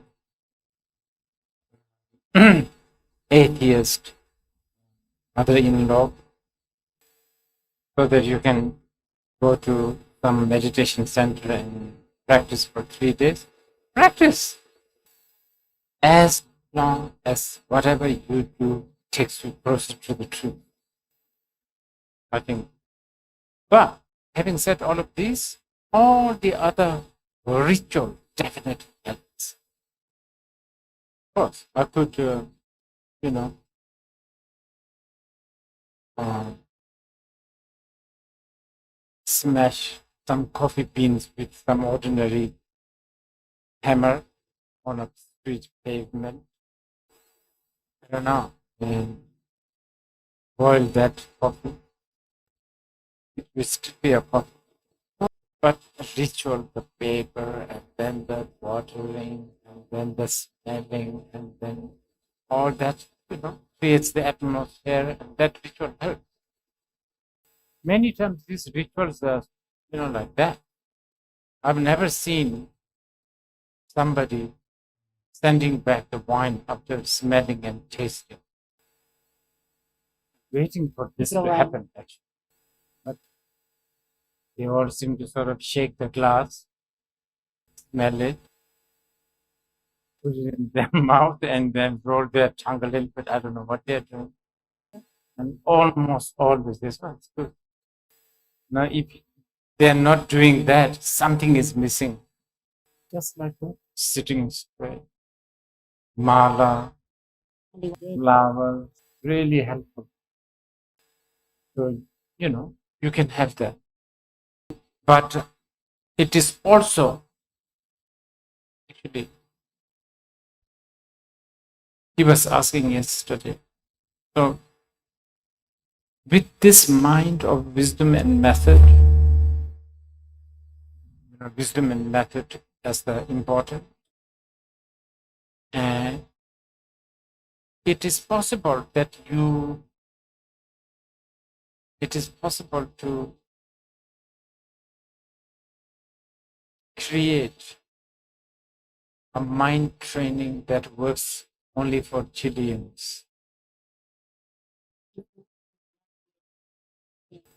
atheist mother-in-law so that you can go to some meditation center and practice for 3 days. Practice as long as whatever you do takes you closer to the truth. I think. But having said all of these, all the other ritual definitely helps. Of course, I could, smash some coffee beans with some ordinary hammer on a street pavement. I don't know. And boil that coffee. It will still be a coffee. But the ritual, the paper, and then the watering, and then the smelling, and then all that, creates the atmosphere, and that ritual helps. Many times these rituals are, like that. I've never seen somebody sending back the wine after smelling and tasting, waiting for this to happen, actually. But they all seem to sort of shake the glass, smell it, put it in their mouth, and then roll their tongue a little bit. I don't know what they're doing. And almost always this one's good. Now, if they're not doing that, something is missing. Just like that, sitting straight, mala, flowers, really helpful. So, you can have that. But it is also, actually, he was asking yesterday. So, with this mind of wisdom and method, wisdom and method as the important, and it is possible to create a mind training that works only for Chileans.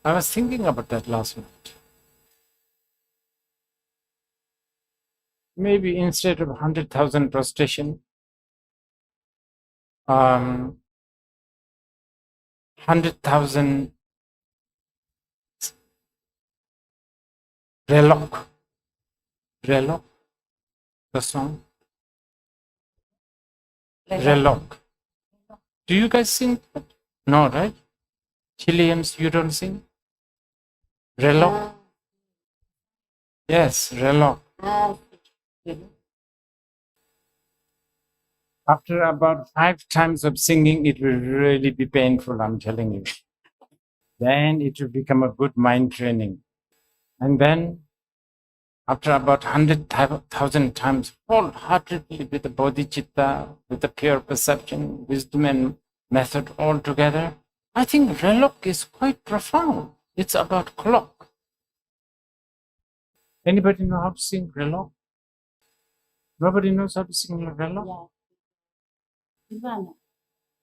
I was thinking about that last night. Maybe instead of 100,000 prostration, 100,000 relok, the song, relok. Do you guys sing? No, right? Chileans, you don't sing? Relok? Yes, relok. After about 5 times of singing, it will really be painful, I'm telling you. Then it will become a good mind training. And then, after about 100,000 times, wholeheartedly with the bodhicitta, with the pure perception, wisdom and method all together, I think relok is quite profound. It's about clock. Anybody know how to sing relok? Nobody knows how to sing relok? Yeah.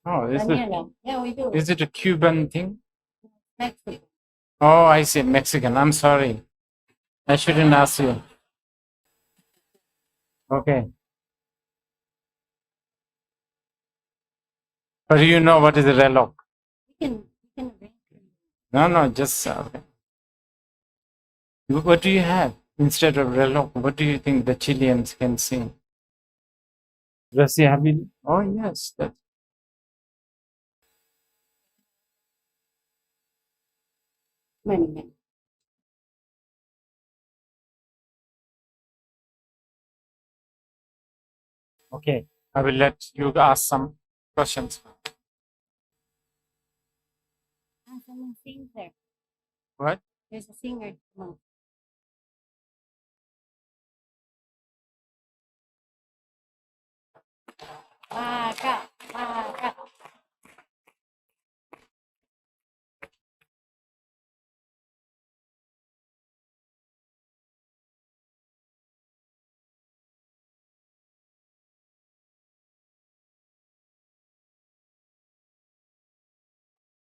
Oh, Yeah, we do. is it a Cuban thing? Mexico. Oh, I see, Mexican. I'm sorry. I shouldn't ask you. Okay. But you know what is a relok? You can No, just okay. What do you have instead of relok? What do you think the Chileans can sing? Does he have it? Oh, yes. many. Okay. I will let you ask some questions. Someone sings there. What? There's a singer. Waka.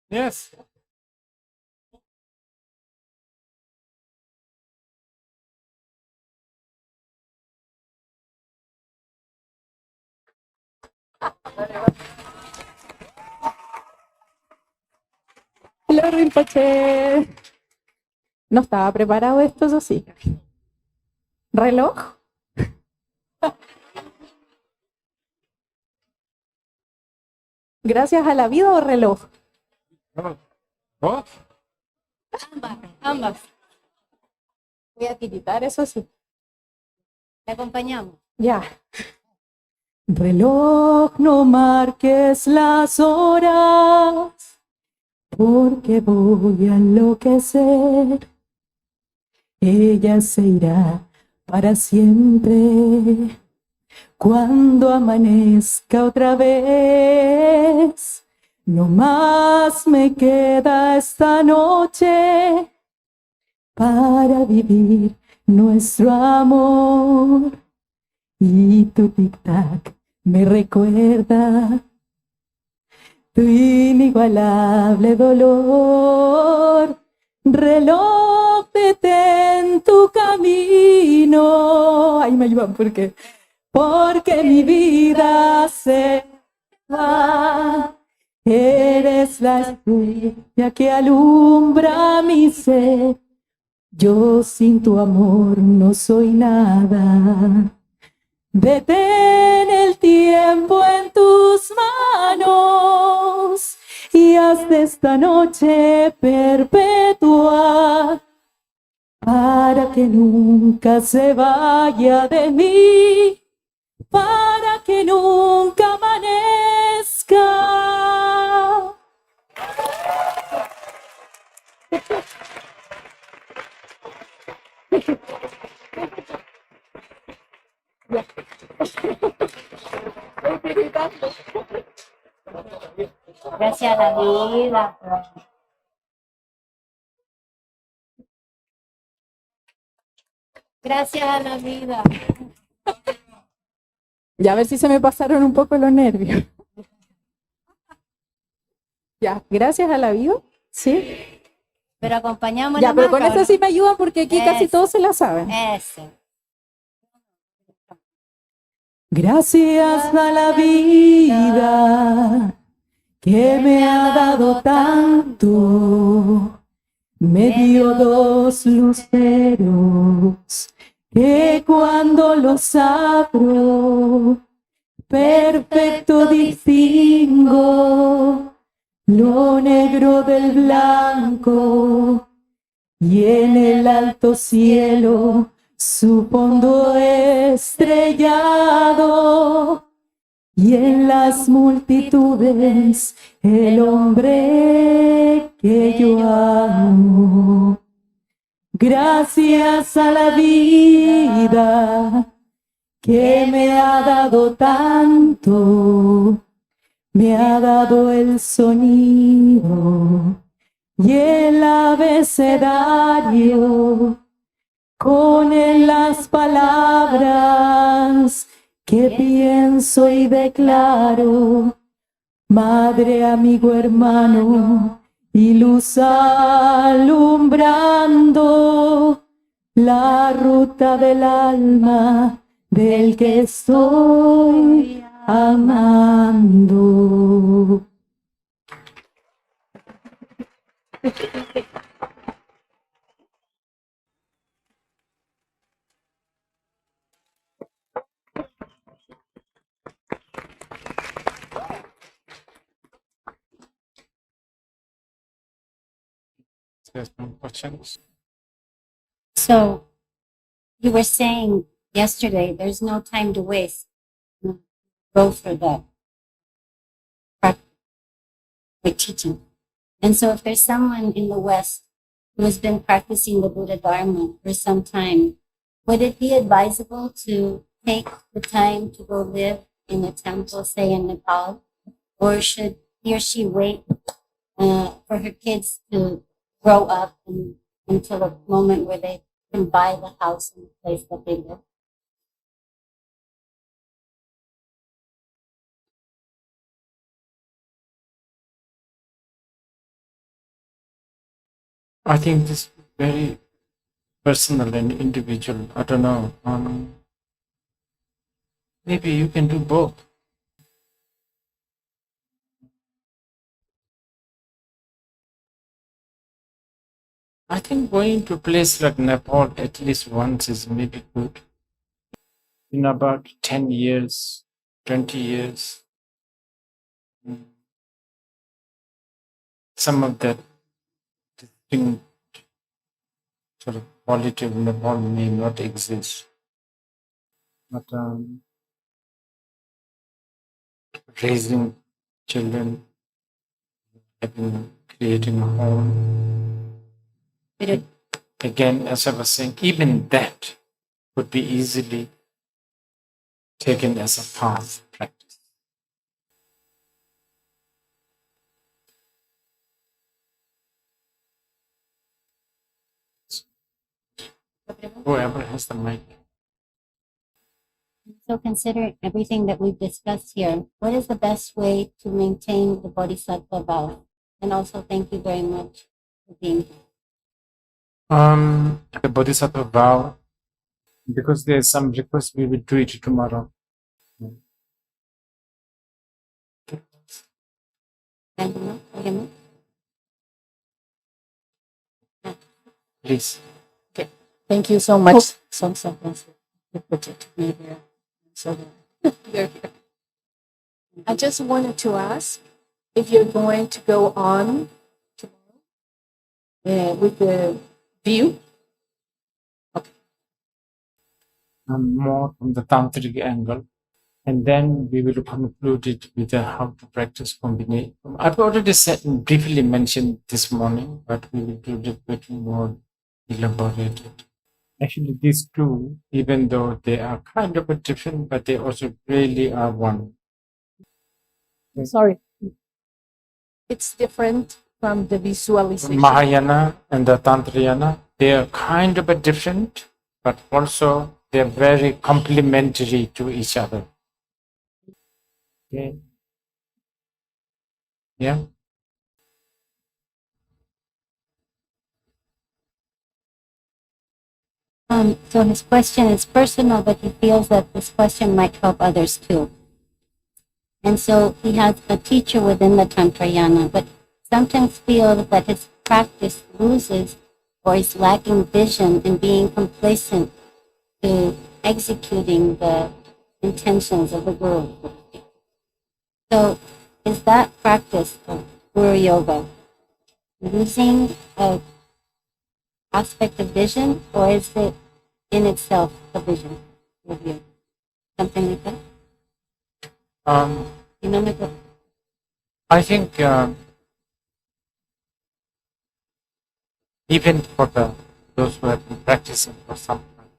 Yes. Hola, Rinpoche. No estaba preparado esto, eso sí. ¿Reloj? ¿Gracias a la vida o reloj? Both? Ambas. Voy a tiritar, eso sí. Te acompañamos. Ya. Reloj, no marques las horas, porque voy a enloquecer. Ella se irá para siempre cuando amanezca otra vez. No más me queda esta noche para vivir nuestro amor. Y tu tic-tac me recuerda tu inigualable dolor. Reloj, detén tu camino. Ahí me ayudan, porque mi vida se va. Eres la estrella que alumbra mi ser. Yo sin tu amor no soy nada. Detén el tiempo en tus manos y haz de esta noche perpetua para que nunca se vaya de mí, para que nunca amanezca. Gracias a la vida. Gracias a la vida. Ya a ver si se me pasaron un poco los nervios. Ya, gracias a la vida. Sí. Pero acompañamos Ya, la pero con maca, eso ¿no? sí me ayudan porque aquí casi Eso. todos se la saben. Eso. Gracias a la vida que me ha dado tanto, me dio dos luceros que cuando los abro, perfecto distingo lo negro del blanco y en el alto cielo su fondo estrellado y en las multitudes el hombre que yo amo. Gracias a la vida que me ha dado tanto, me ha dado el sonido y el abecedario con él las palabras que pienso y declaro, madre, amigo, hermano, y luz alumbrando la ruta del alma del que estoy amando. There's no questions. So you were saying yesterday, there's no time to waste. Go for the teaching. And so if there's someone in the West who has been practicing the Buddha Dharma for some time, would it be advisable to take the time to go live in a temple, say in Nepal? Or should he or she wait for her kids to grow up until a moment where they can buy the house and the place that they live? I think this is very personal and individual. I don't know. Maybe you can do both. I think going to a place like Nepal at least once is maybe good. In about 10 years, 20 years, some of that distinct sort of quality of Nepal may not exist. But raising children, creating a home, Pero again, as I was saying, even that could be easily taken as a path practice. Whoever has the mic. So considering everything that we've discussed here, what is the best way to maintain the Bodhisattva vow? And also thank you very much for being here. The Bodhisattva vow, because there's some request, we will do it tomorrow. Please. Okay. Thank you so much, Dzongsar, for the opportunity to be here. So you're here. I just wanted to ask, if you're going to go on tomorrow with the view. More from the tantric angle, and then we will conclude it with how to practice combination. I've already briefly mentioned this morning, but we will do it a bit more elaborated. Actually, these two, even though they are kind of different, but they also really are one. Sorry. It's different from the visualization. Mahayana and the Tantrayana, they are kind of different, but also they're very complementary to each other. Okay. Yeah. So his question is personal, but he feels that this question might help others too. And so he has a teacher within the Tantrayana, but sometimes feels that his practice loses or is lacking vision and being complacent to executing the intentions of the Guru. So is that practice of Guru Yoga losing an aspect of vision, or is it in itself a vision of you? Something like that? You know, like I think even for those who have been practicing for some time,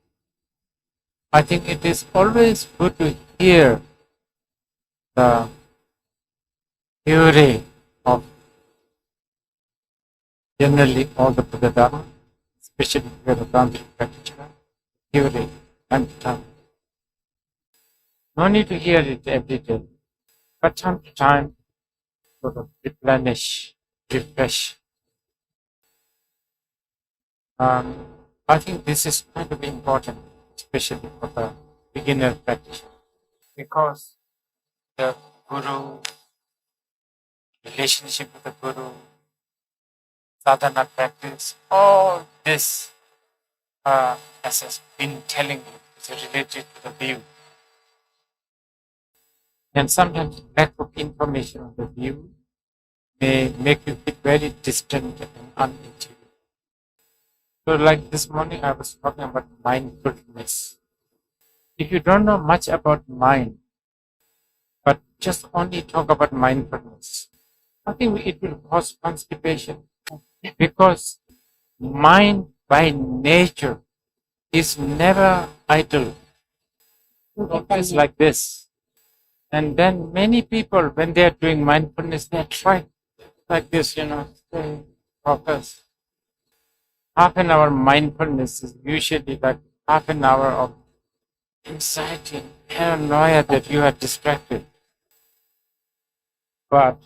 I think it is always good to hear the theory of generally all the Buddha Dharma, especially for the Tantric practitioner, theory and time. No need to hear it every day, but time to time, sort of replenish, refresh. I think this is kind of important, especially for the beginner practitioner, because the Guru, relationship with the Guru, sadhana practice, all this, as has been telling you, is related to the view. And sometimes lack of information on the view may make you feel very distant and unintuitive. So like this morning I was talking about mindfulness. If you don't know much about mind, but just only talk about mindfulness, I think it will cause constipation, because mind by nature is never idle. Always like this. And then many people, when they are doing mindfulness, they try like this, stay focused. Half an hour mindfulness is usually like half an hour of anxiety and paranoia that you are distracted. But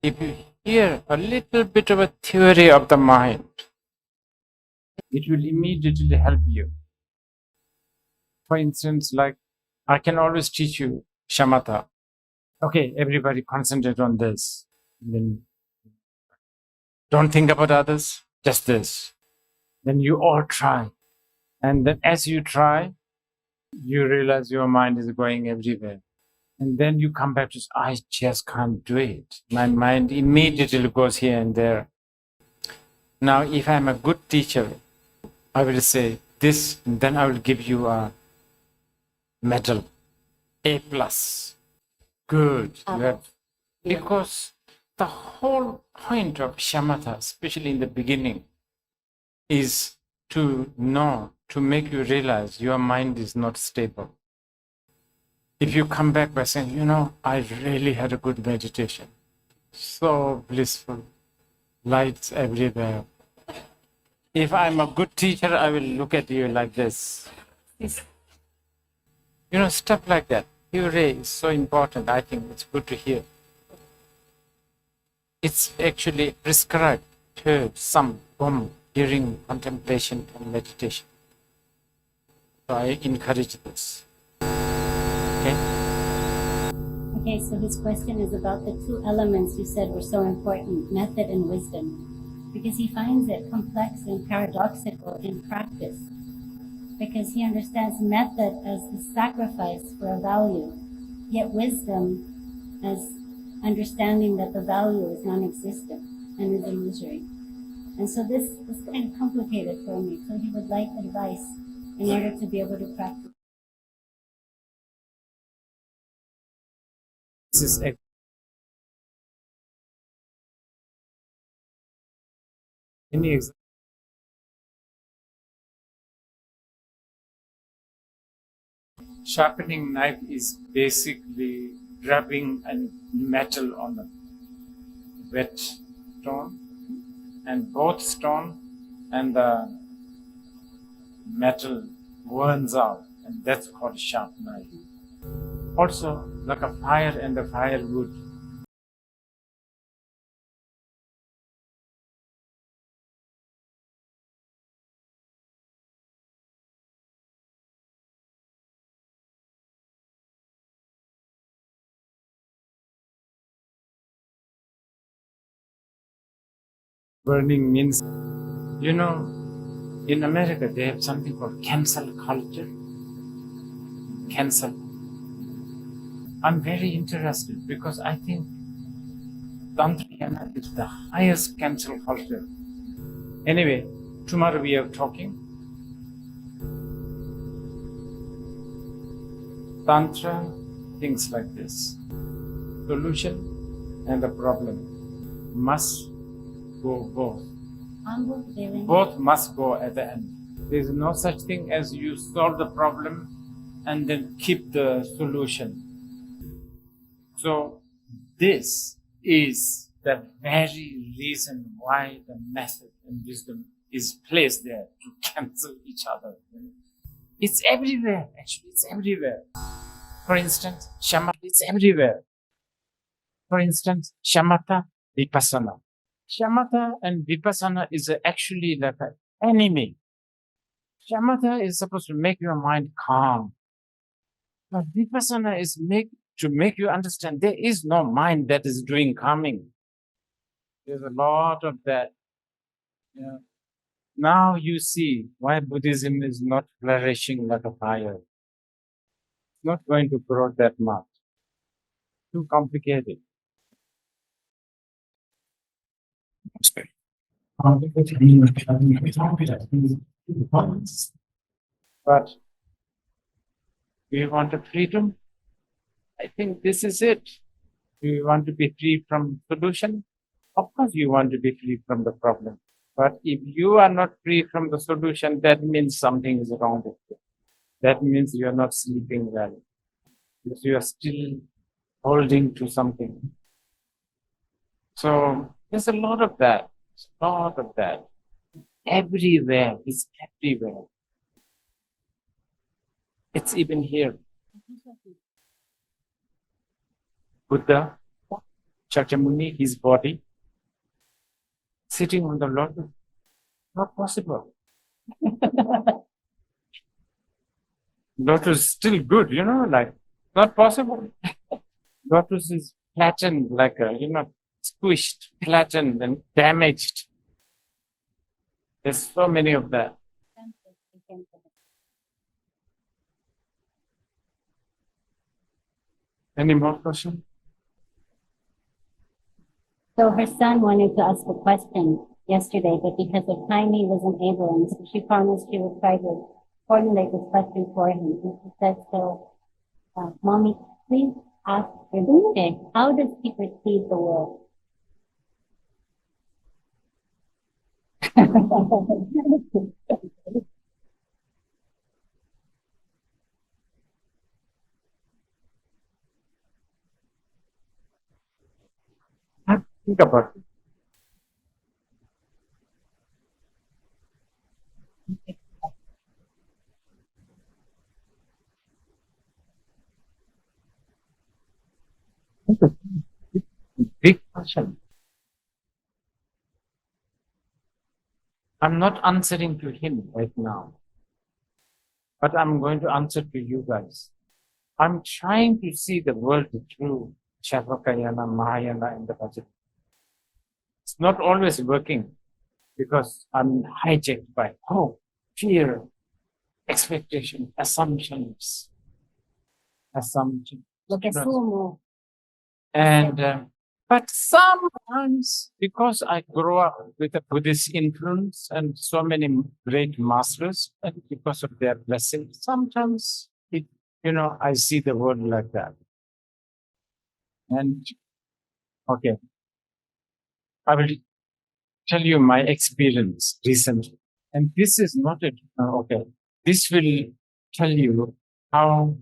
if you hear a little bit of a theory of the mind, it will immediately help you. For instance, like I can always teach you shamatha. Okay, everybody concentrate on this. Then don't think about others, just this. Then you all try. And then as you try, you realize your mind is going everywhere. And then you come back to, I just can't do it. My mind immediately goes here and there. Now, if I'm a good teacher, I will say this, and then I will give you a medal, A plus. Good. You have, because the whole point of shamatha, especially in the beginning, is to know, to make you realize your mind is not stable. If you come back by saying, I really had a good meditation, so blissful, lights everywhere. If I'm a good teacher, I will look at you like this. Stuff like that. Theory is so important. I think it's good to hear. It's actually prescribed to some during contemplation and meditation. So I encourage this. Okay? Okay, so his question is about the two elements you said were so important, method and wisdom, because he finds it complex and paradoxical in practice, because he understands method as the sacrifice for a value, yet wisdom as understanding that the value is non-existent and is illusory. And so this was kind of complicated for me. So he would like advice in order to be able to practice. This is any example. Sharpening knife is basically rubbing a metal on a wet stone, and both stone and the metal burns out, and that's called sharp knife. Also, like a fire and the firewood. Burning means, you know, in America they have something called cancel culture. Cancel. I'm very interested because I think Tantra is the highest cancel culture. Anyway, tomorrow we are talking. Tantra thinks like this: solution and the problem must go both. Both must go at the end. There is no such thing as you solve the problem and then keep the solution. So this is the very reason why the method and wisdom is placed there to cancel each other. It's everywhere, actually, it's everywhere. For instance, shamatha, it's everywhere. For instance, shamatha, vipassana. Shamatha and vipassana is actually like an enemy. Shamatha is supposed to make your mind calm. But vipassana is to make you understand there is no mind that is doing calming. There's a lot of that. Yeah. Now you see why Buddhism is not flourishing like a fire. It's not going to grow that much. Too complicated. But do you want a freedom? I think this is it. Do you want to be free from solution? Of course you want to be free from the problem. But if you are not free from the solution, that means something is wrong with you. That means you are not sleeping well. Because you are still holding to something. So there's a lot of that. A lot of that. Everywhere. It's everywhere. It's even here. Buddha, Shakyamuni, his body, sitting on the lotus. Not possible. Lotus is still good, like, not possible. Lotus is flattened, like squished, flattened and damaged. There's so many of that. Any more questions? So her son wanted to ask a question yesterday, but because of time he wasn't able, and so she promised she would try to formulate this question for him. And she said, so, Mommy, please ask Rinpoche, how does he perceive the world? Think about it. Big question. I'm not answering to him right now, but I'm going to answer to you guys. I'm trying to see the world through Yana, Mahayana, and the Varieties. It's not always working because I'm hijacked by hope, fear, expectation, assumptions. Lo que sumo. And But sometimes, because I grew up with a Buddhist influence and so many great masters, and because of their blessing, sometimes I see the world like that. And okay, I will tell you my experience recently. And this is not a okay. This will tell you how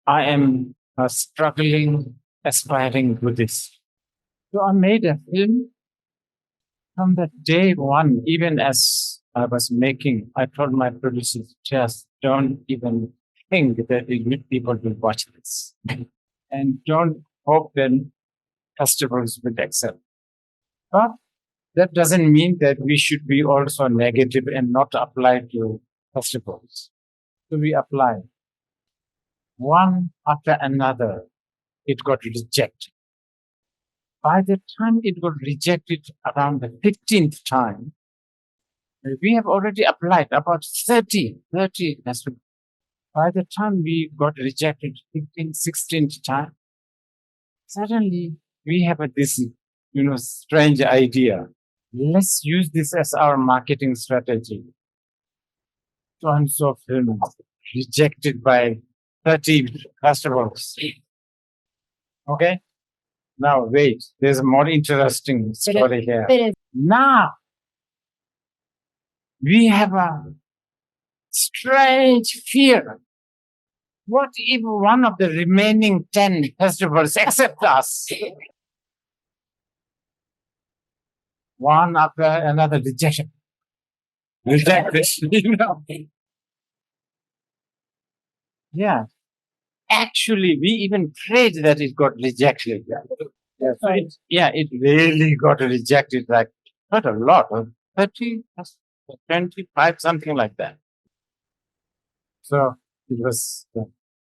I am a struggling, aspiring Buddhist. So I made a film from the day one. Even as I was making, I told my producers, just don't even think that people will watch this, and don't hope that customers will accept. But that doesn't mean that we should be also negative and not apply to festivals. So we apply one after another. It got rejected. By the time it got rejected around the 15th time, we have already applied about 30 festivals. By the time we got rejected 15th, 16th time, suddenly we have this, strange idea. Let's use this as our marketing strategy. Tons of films rejected by 30 customers. Okay? Now wait, there's a more interesting story here. Now we have a strange fear. What if one of the remaining 10 festivals accept us? One after another rejection. Rejected. Yeah. Actually, we even prayed that it got rejected. Yeah, so it really got rejected, like not a lot, 30, 25, something like that. So it was,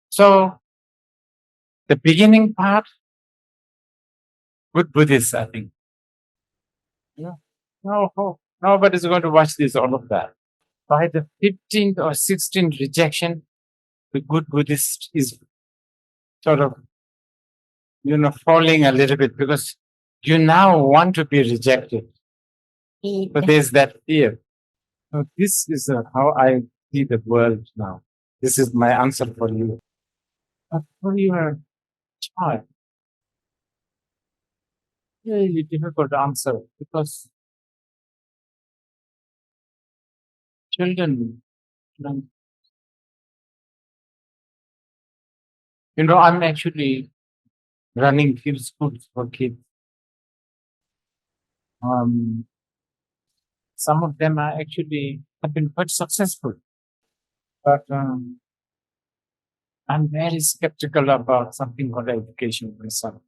so the beginning part, good Buddhists, I think. Yeah. Nobody's going to watch this, all of that. By the 15th or 16th rejection, the good Buddhist is sort of, falling a little bit because you now want to be rejected. But there's that fear. So this is how I see the world now. This is my answer for you. But for your child, really difficult answer because children, I'm actually running few schools for kids. Some of them are actually have been quite successful, but I'm very skeptical about something called education myself.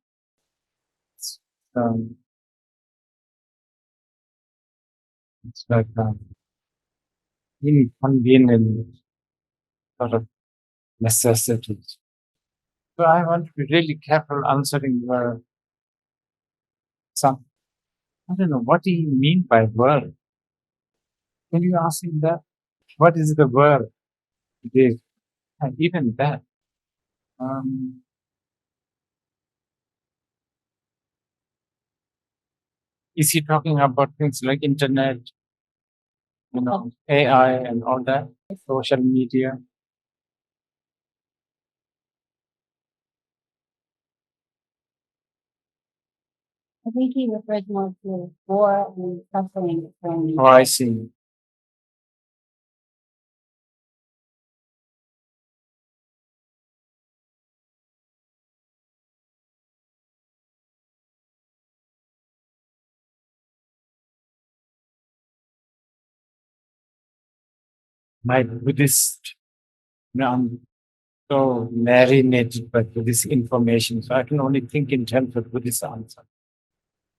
Um, it's like inconvenient sort of necessities. So I want to be really careful answering your some. I don't know, what do you mean by world? Can you ask him that? What is the world? It is and even that. Is he talking about things like internet, AI and all that, social media? I think he refers more to war and suffering from Oh, I see. My Buddhist, I'm so marinated by Buddhist information, so I can only think in terms of Buddhist answer.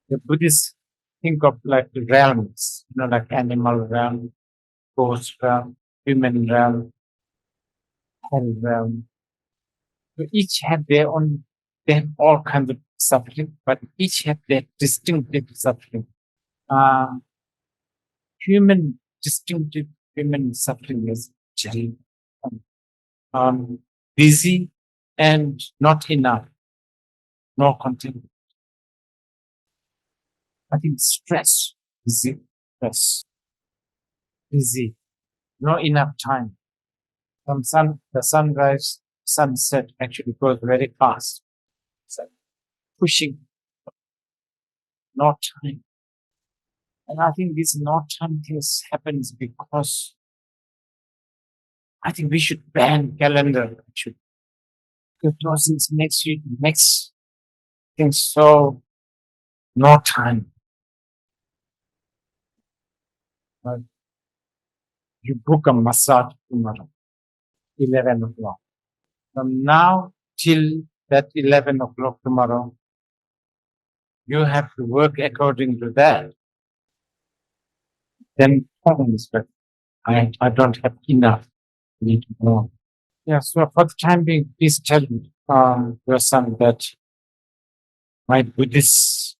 The Buddhists think of like realms, like animal realm, ghost realm, human realm, hell realm. So each have their own, they have all kinds of suffering, but each have their distinctive suffering. Distinctive human suffering is busy, and not enough, no contentment. I think stress, busy, stress, busy, not enough time. The sunrise, sunset actually goes very fast. It's like pushing, no time. And I think this no time things happens because I think we should ban calendar. Actually, because those things makes things so no time. Like you book a massage tomorrow, 11 o'clock. From now till that 11 o'clock tomorrow, you have to work according to that. Then problem is that I don't have enough. Need more. Yeah, so for the time being, please tell your son that my Buddhist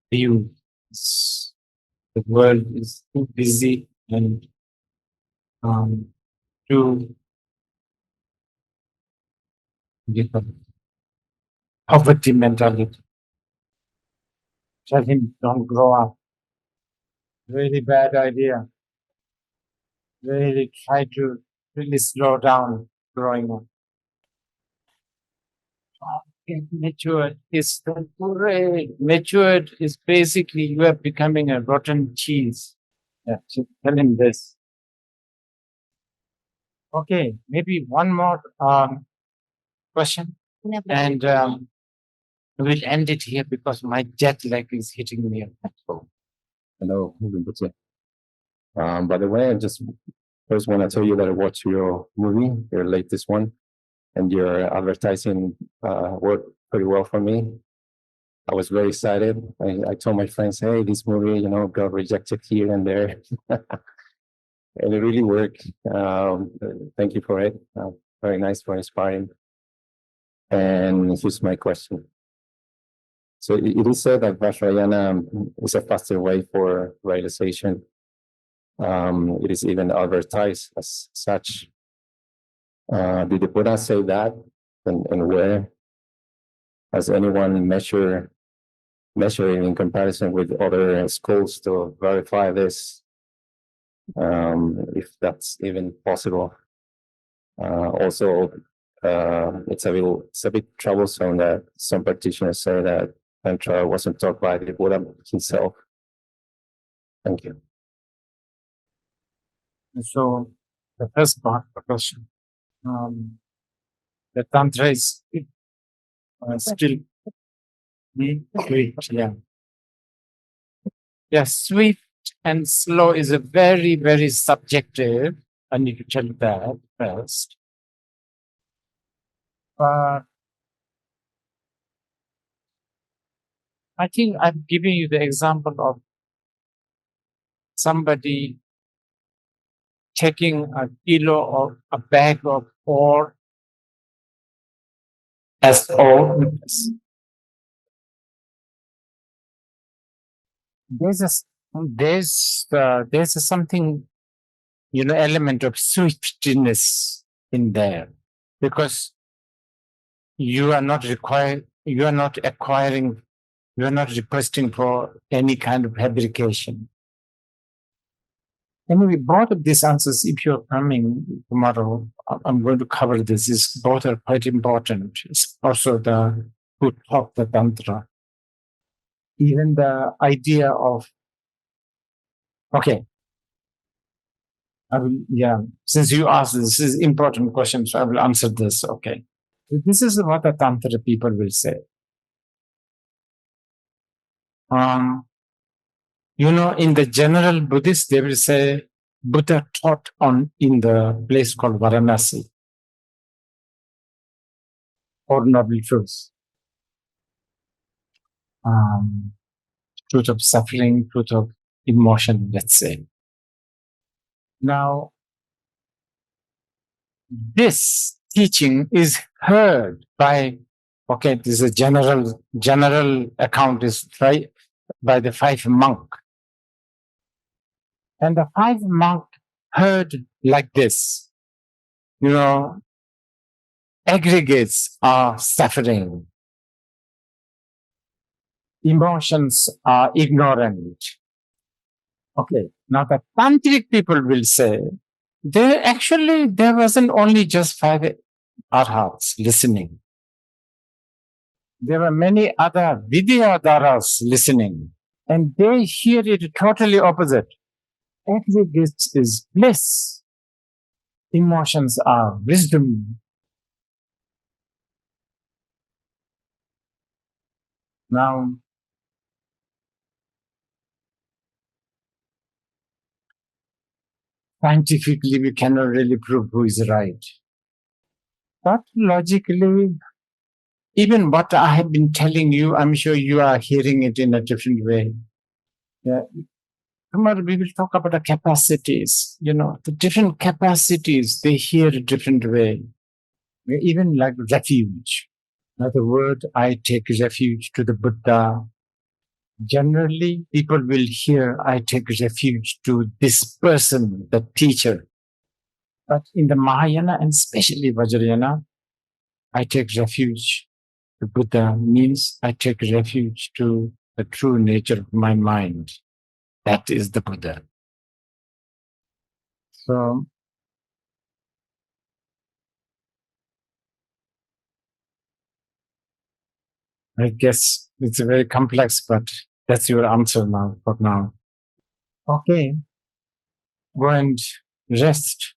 view is the world is too busy and too poverty mentality. Tell him don't grow up. Really bad idea. Really try to really slow down growing up. Get matured is the great. Matured is basically you are becoming a rotten cheese. Yeah, so tell him this. Okay, maybe one more question, and we'll end it here because my jet lag is hitting me. Hello, Rinpoche. By the way, I just first want to tell you that I watched your movie, your latest one, and your advertising worked pretty well for me. I was very excited. I told my friends, hey, this movie, got rejected here and there. And it really worked. Thank you for it. Very nice, very inspiring. And here's my question. So it is said that Vajrayana is a faster way for realization. It is even advertised as such. Did the Buddha say that? And where? Has anyone measuring in comparison with other schools to verify this? If that's even possible. Also, it's a bit troublesome that some practitioners say that Tantra wasn't taught by the Buddha himself. Thank you. So the first part of the question, the Tantra is still swift, yeah. Yeah, swift and slow is a very, very subjective. I need to tell you that first. But I think I'm giving you the example of somebody taking a kilo or a bag of ore as ore. There's a something, element of swiftness in there because you are not requesting for any kind of fabrication. Anyway, both of these answers, if you're coming tomorrow, I'm going to cover this. Both are quite important. It's also who taught the Tantra. Even the idea of, okay, since you asked this is important question, so I will answer this, okay. So this is what the Tantra people will say. In the general Buddhist, they will say Buddha taught in the place called Varanasi, or Noble Truth. Truth of suffering, truth of emotion, let's say. Now, this teaching is heard by, this is a general account is by the 5 monk. And the 5 monk heard like this, aggregates are suffering. Emotions are ignorant. Okay, now the tantric people will say, there wasn't only just 5 arhats listening. There were many other vidyadharas listening, and they hear it totally opposite. Aggregates is bliss. Emotions are wisdom. Now, scientifically, we cannot really prove who is right. But logically, even what I have been telling you, I'm sure you are hearing it in a different way. Yeah. Tomorrow we will talk about the capacities, the different capacities, they hear a different way. Even like refuge. Now the word, I take refuge to the Buddha. Generally, people will hear, I take refuge to this person, the teacher. But in the Mahayana and especially Vajrayana, I take refuge to Buddha means I take refuge to the true nature of my mind. That is the Buddha. So, I guess it's very complex, but that's your answer now, for now. Okay. Go and rest.